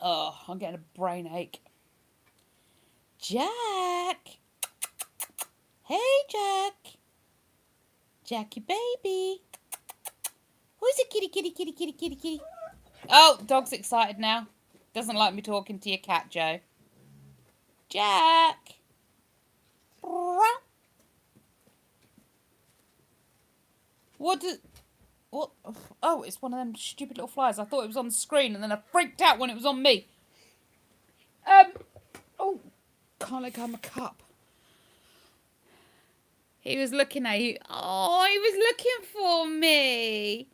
A: Oh, I'm getting a brain ache. Jack. Hey, Jack. Jackie, baby. Who's a kitty, kitty, kitty, kitty, kitty, kitty? Oh, dog's excited now. Doesn't like me talking to your cat, Joe. Jack. What? Oh, it's one of them stupid little flies. I thought it was on the screen and then I freaked out when it was on me. Oh, can't let go of my cup. He was looking at you. Oh, he was looking for me.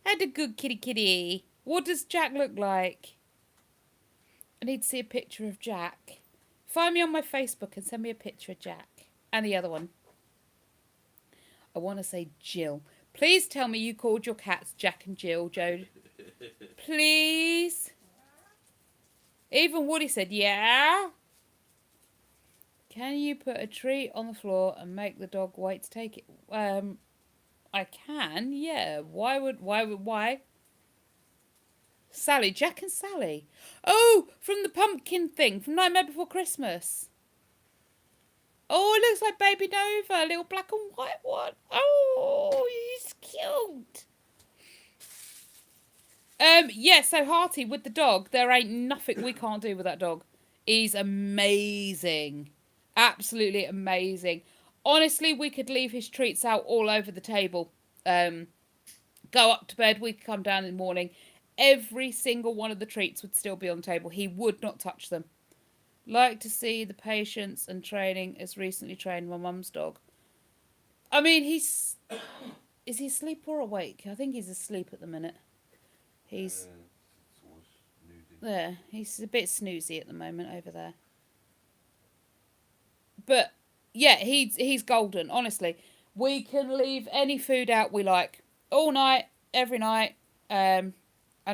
A: Had a good kitty kitty. What does Jack look like? I need to see a picture of Jack. Find me on my Facebook and send me a picture of Jack. And the other one. I want to say Jill. Please tell me you called your cats Jack and Jill, Joe. Please. Even Woody said, yeah. Can you put a treat on the floor and make the dog wait to take it? I can, yeah. Why? Sally, Jack and Sally. Oh, from the pumpkin thing, from Nightmare Before Christmas. Oh, it looks like Baby Nova, a little black and white one. Oh, he's cute. Yeah, so Hearty, with the dog, there ain't nothing we can't do with that dog. He's amazing. Absolutely amazing. Honestly, we could leave his treats out all over the table. Go up to bed, we could come down in the morning. Every single one of the treats would still be on the table. He would not touch them. Like to see the patience and training as recently trained my mum's dog. I mean, is he asleep or awake? I think he's asleep at the minute. He's there. He's a bit snoozy at the moment over there. But yeah, he's golden. Honestly, we can leave any food out we like all night, every night, and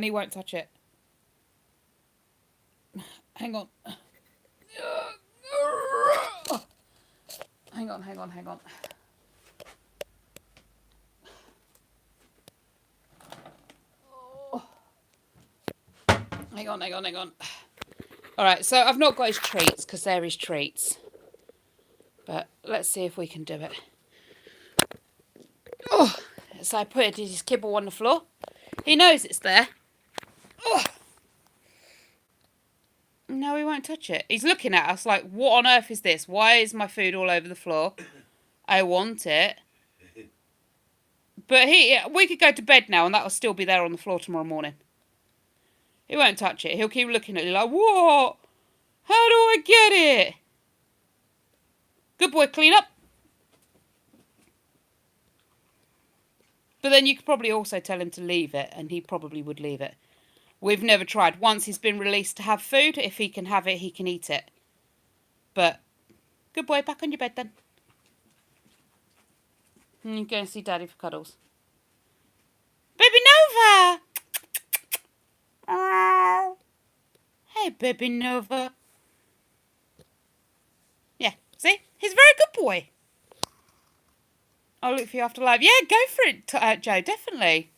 A: he won't touch it. Hang on. Hang on. Hang on. All right, so I've not got his treats because they're his treats. But let's see if we can do it. Oh, so I put his kibble on the floor. He knows it's there. Oh. No, he won't touch it. He's looking at us like, what on earth is this? Why is my food all over the floor? I want it. But we could go to bed now and that'll still be there on the floor tomorrow morning. He won't touch it. He'll keep looking at you like, what? How do I get it? Good boy, clean up. But then you could probably also tell him to leave it, and he probably would leave it. We've never tried. Once he's been released to have food, if he can have it, he can eat it. But, good boy, back on your bed then. And you go and see Daddy for cuddles. Baby Nova! Oh. Hey, Baby Nova. Yeah, see? He's a very good boy. I'll look for you after live. Yeah, go for it, Joe, definitely.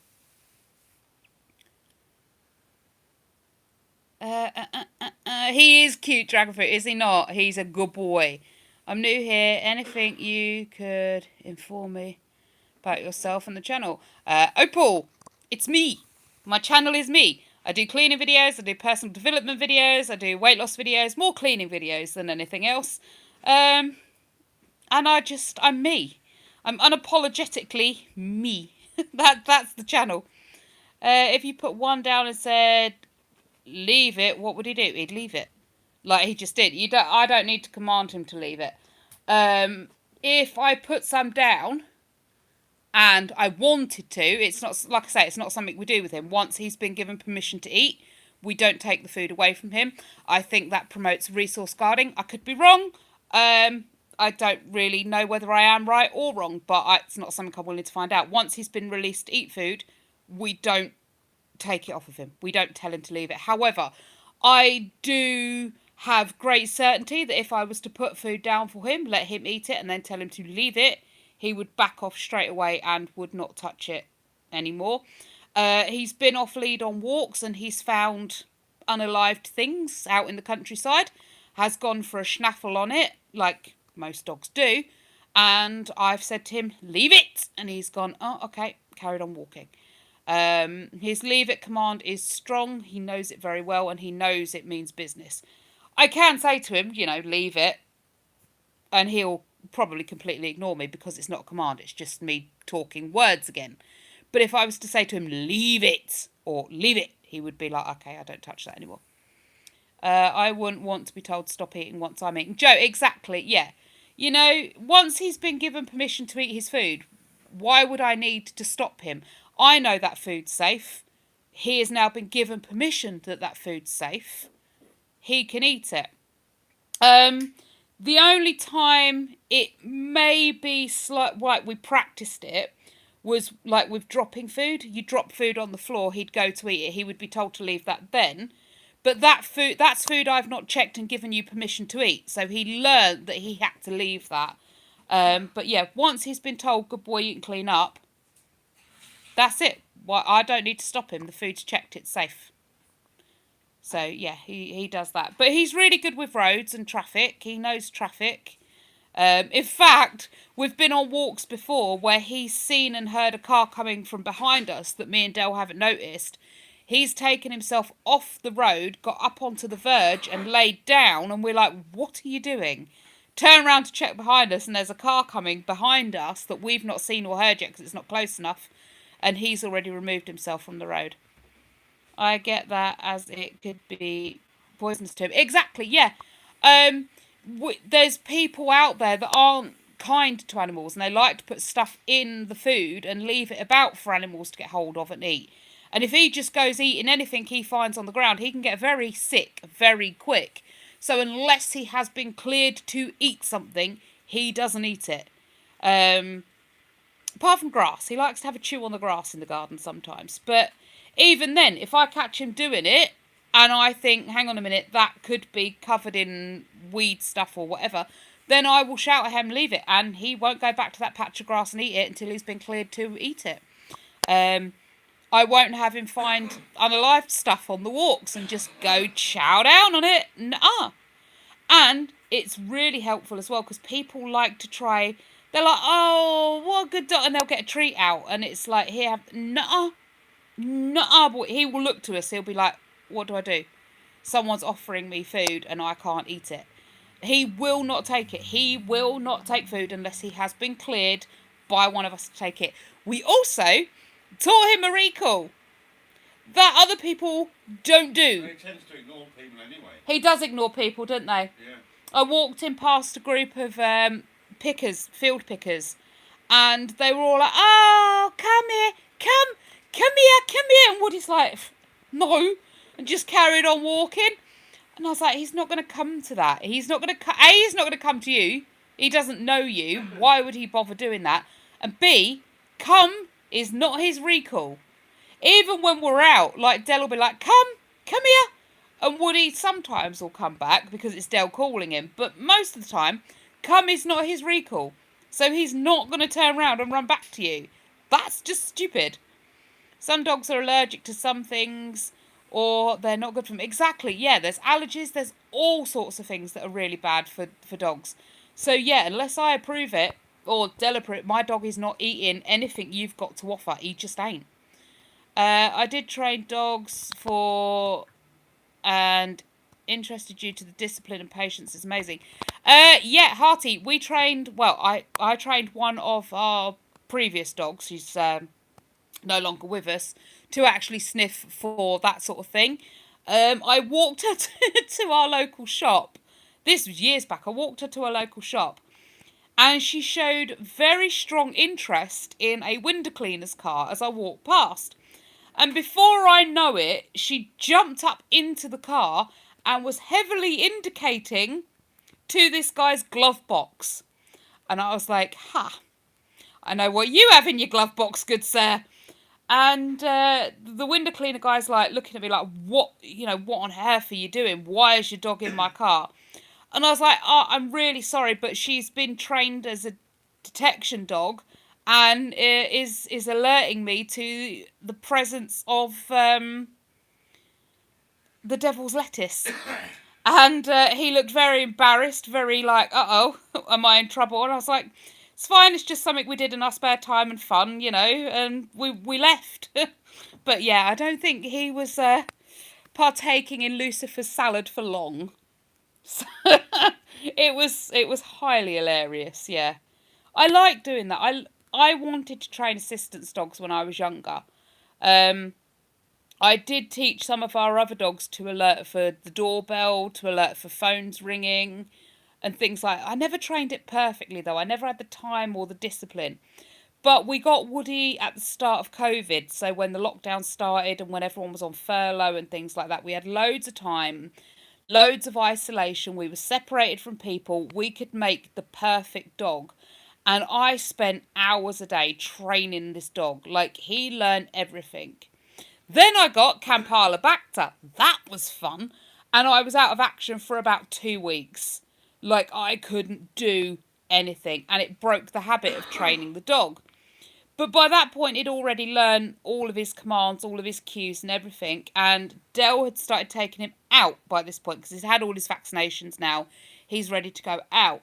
A: He is cute, Dragonfruit, is he not? He's a good boy. I'm new here. Anything you could inform me about yourself and the channel? Opal, it's me. My channel is me. I do cleaning videos, I do personal development videos, I do weight loss videos, more cleaning videos than anything else. And I'm me. I'm unapologetically me. That's the channel. If you put one down and said, leave it, what would he do? He'd leave it. Like he just did. I don't need to command him to leave it. If I put some down and I wanted to, it's not, like I say, it's not something we do with him. Once he's been given permission to eat, we don't take the food away from him. I think that promotes resource guarding. I could be wrong. I don't really know whether I am right or wrong, but it's not something I'm willing to find out. Once he's been released to eat food, we don't take it off of him. We don't tell him to leave it. However, I do have great certainty that if I was to put food down for him, let him eat it and then tell him to leave it, he would back off straight away and would not touch it anymore. He's been off lead on walks and he's found unalived things out in the countryside, has gone for a schnaffle on it, like most dogs do, and I've said to him, leave it, and he's gone, oh, okay, carried on walking. His leave it command is strong, he knows it very well, and he knows it means business. I can say to him, leave it, and he'll probably completely ignore me because it's not a command, it's just me talking words again. But if I was to say to him, leave it, or leave it, he would be like, okay, I don't touch that anymore. I wouldn't want to be told to stop eating once I'm eating. Joe, exactly, yeah. Once he's been given permission to eat his food, why would I need to stop him? I know that food's safe. He has now been given permission that food's safe. He can eat it. The only time it may be we practiced it was like with dropping food. You drop food on the floor, he'd go to eat it. He would be told to leave that then. But that's food I've not checked and given you permission to eat. So he learned that he had to leave that. But yeah, once he's been told, good boy, you can clean up, that's it. Well, I don't need to stop him. The food's checked, it's safe. So yeah, he does that. But he's really good with roads and traffic. He knows traffic. In fact, we've been on walks before where he's seen and heard a car coming from behind us that me and Del haven't noticed. He's taken himself off the road, got up onto the verge and laid down, and we're like, what are you doing? Turn around to check behind us, and there's a car coming behind us that we've not seen or heard yet because it's not close enough, and he's already removed himself from the road. I get that, as it could be poisonous to him. Exactly, yeah. There's people out there that aren't kind to animals, and they like to put stuff in the food and leave it about for animals to get hold of and eat. And if he just goes eating anything he finds on the ground, he can get very sick very quick. So unless he has been cleared to eat something, he doesn't eat it. Apart from grass. He likes to have a chew on the grass in the garden sometimes. But even then, if I catch him doing it, and I think, hang on a minute, that could be covered in weed stuff or whatever, then I will shout at him, leave it. And he won't go back to that patch of grass and eat it until he's been cleared to eat it. I won't have him find unalived stuff on the walks and just go chow down on it. Nuh-uh. And it's really helpful as well because people like to try. They're like, oh, what a good dog. And they'll get a treat out. And it's like, here, nuh-uh. Nuh-uh. But he will look to us. He'll be like, what do I do? Someone's offering me food and I can't eat it. He will not take it. He will not take food unless he has been cleared by one of us to take it. We also taught him a recall that other people don't do.
B: He tends to ignore people anyway.
A: He does ignore people, don't they?
B: Yeah.
A: I walked in past a group of pickers, field pickers, and they were all like, oh, come here, come here. And Woody's like, no, and just carried on walking. And I was like, he's not going to come to that. He's not going to, he's not going to come to you. He doesn't know you. Why would he bother doing that? And B, come is not his recall. Even when we're out, like Del will be like, come here. And Woody sometimes will come back because it's Del calling him. But most of the time, come is not his recall. So he's not going to turn around and run back to you. That's just stupid. Some dogs are allergic to some things, or they're not good for them. Exactly, yeah, there's allergies, there's all sorts of things that are really bad for dogs. So yeah, unless I approve it, or Del approve it, my dog is not eating anything you've got to offer. He just ain't. I did train dogs for, and interested due to the discipline and patience. It's amazing. Yeah, Hearty, we trained, well, I trained one of our previous dogs, who's no longer with us, to actually sniff for that sort of thing. I walked her to our local shop. This was years back. I walked her to a local shop, and she showed very strong interest in a window cleaner's car as I walked past. And before I know it, she jumped up into the car and was heavily indicating to this guy's glove box. And I was like, ha, I know what you have in your glove box, good sir. And the window cleaner guy's like looking at me like, what on earth are you doing? Why is your dog in my car? And I was like, oh, I'm really sorry, but she's been trained as a detection dog and is alerting me to the presence of the devil's lettuce. And he looked very embarrassed, very like, uh-oh, am I in trouble? And I was like, it's fine, it's just something we did in our spare time and fun, and we left. But yeah, I don't think he was partaking in Lucifer's salad for long. So it was highly hilarious, yeah. I like doing that. I wanted to train assistance dogs when I was younger. I did teach some of our other dogs to alert for the doorbell, to alert for phones ringing, and things like that. I never trained it perfectly, though. I never had the time or the discipline. But we got Woody at the start of COVID, so when the lockdown started and when everyone was on furlough and things like that, we had loads of time, loads of isolation. We were separated from people. We could make the perfect dog. And I spent hours a day training this dog. Like, he learned everything. Then I got Campylobacter. That was fun. And I was out of action for about 2 weeks. Like, I couldn't do anything. And it broke the habit of training the dog. But by that point, he'd already learned all of his commands, all of his cues and everything. And Del had started taking him out by this point, because he's had all his vaccinations now. He's ready to go out.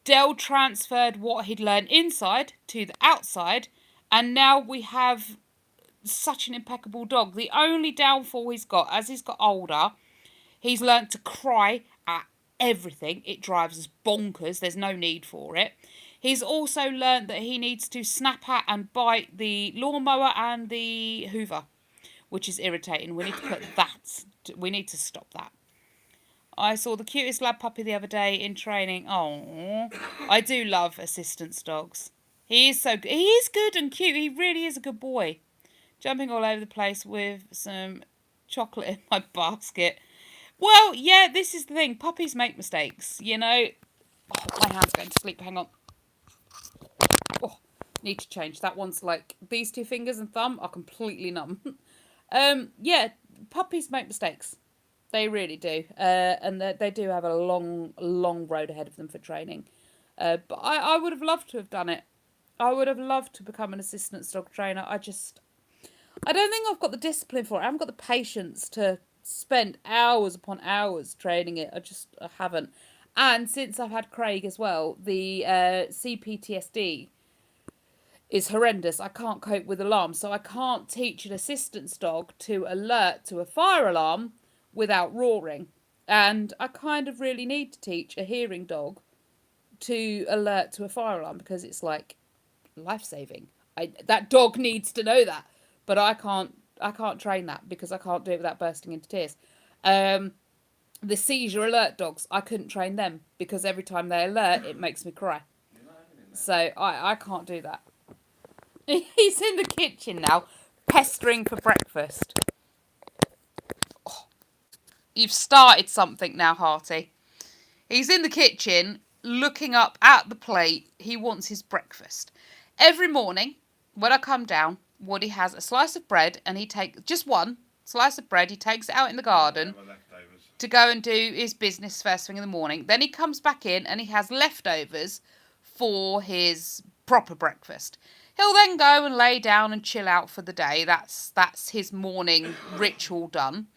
A: Del transferred what he'd learned inside to the outside. And now we have such an impeccable dog. The only downfall he's got, as he's got older, he's learnt to cry at everything. It drives us bonkers. There's no need for it. He's also learnt that he needs to snap at and bite the lawnmower and the hoover, which is irritating. We need to put that. We need to stop that. I saw the cutest lab puppy the other day in training. Oh, I do love assistance dogs. He is so good. He is good and cute. He really is a good boy. Jumping all over the place with some chocolate in my basket. Well, yeah, this is the thing. Puppies make mistakes, you know. Oh, my hand's going to sleep. Hang on. Oh, need to change. That one's like, these two fingers and thumb are completely numb. Yeah, puppies make mistakes. They really do. And they do have a long, long road ahead of them for training. But I would have loved to have done it. I would have loved to become an assistance dog trainer. I don't think I've got the discipline for it. I haven't got the patience to spend hours upon hours training it. I haven't. And since I've had Craig as well, the CPTSD is horrendous. I can't cope with alarms. So I can't teach an assistance dog to alert to a fire alarm without roaring. And I kind of really need to teach a hearing dog to alert to a fire alarm because it's like life-saving. That dog needs to know that. But I can't train that because I can't do it without bursting into tears. The seizure alert dogs, I couldn't train them because every time they alert, it makes me cry. So I can't do that. He's in the kitchen now, pestering for breakfast. Oh, you've started something now, Hearty. He's in the kitchen, looking up at the plate. He wants his breakfast. Every morning, when I come down, Woody has a slice of bread, and he takes just one slice of bread. He takes it out in the garden to go and do his business first thing in the morning. Then he comes back in, and he has leftovers for his proper breakfast. He'll then go and lay down and chill out for the day. That's his morning ritual done.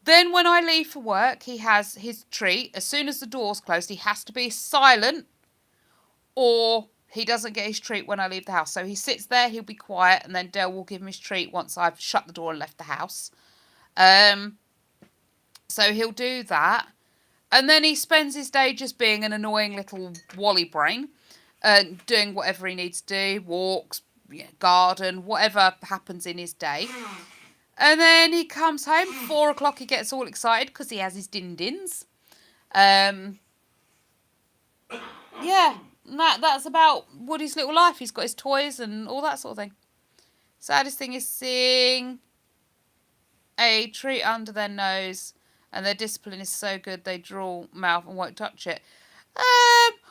A: Then when I leave for work, he has his treat. As soon as the door's closed, he has to be silent or he doesn't get his treat when I leave the house. So he sits there, he'll be quiet, and then Dale will give him his treat once I've shut the door and left the house. So he'll do that. And then he spends his day just being an annoying little wally brain. Doing whatever he needs to do, walks, garden, whatever happens in his day. And then he comes home, 4 o'clock, he gets all excited because he has his din-dins. Yeah, that's about Woody's little life. He's got his toys and all that sort of thing. Saddest thing is seeing a treat under their nose and their discipline is so good they draw mouth and won't touch it.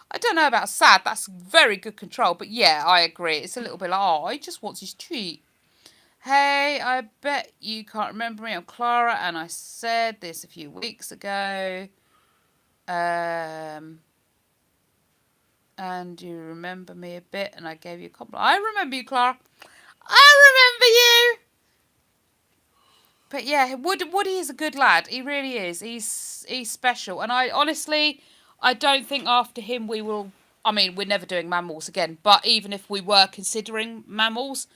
A: I don't know about sad. That's very good control. But yeah, I agree. It's a little bit like, he just wants his treat. Hey, I bet you can't remember me. I'm Clara, and I said this a few weeks ago. And you remember me a bit, and I gave you a compliment. I remember you, Clara. I remember you. But yeah, Woody is a good lad. He really is. He's special. And I honestly, I don't think after him we will... I mean, we're never doing mammals again. But even if we were considering mammals,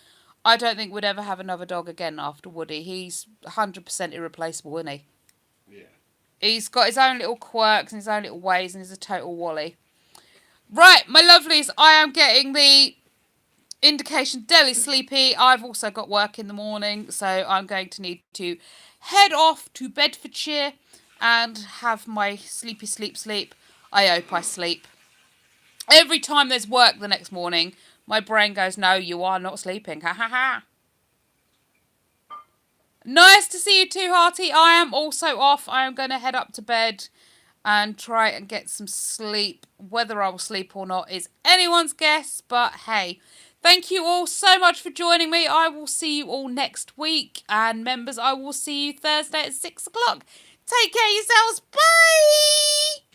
A: I don't think we'd ever have another dog again after Woody. He's 100% irreplaceable, isn't he?
B: Yeah.
A: He's got his own little quirks and his own little ways, and he's a total wally. Right, my lovelies, I am getting the indication Dell is sleepy. I've also got work in the morning, so I'm going to need to head off to Bedfordshire and have my sleepy sleep. I hope I sleep. Every time there's work the next morning, my brain goes, no, you are not sleeping. Ha ha ha. Nice to see you too, Hearty. I am also off. I am going to head up to bed and try and get some sleep. Whether I will sleep or not is anyone's guess, but hey. Thank you all so much for joining me. I will see you all next week. And members, I will see you Thursday at 6 o'clock. Take care of yourselves. Bye!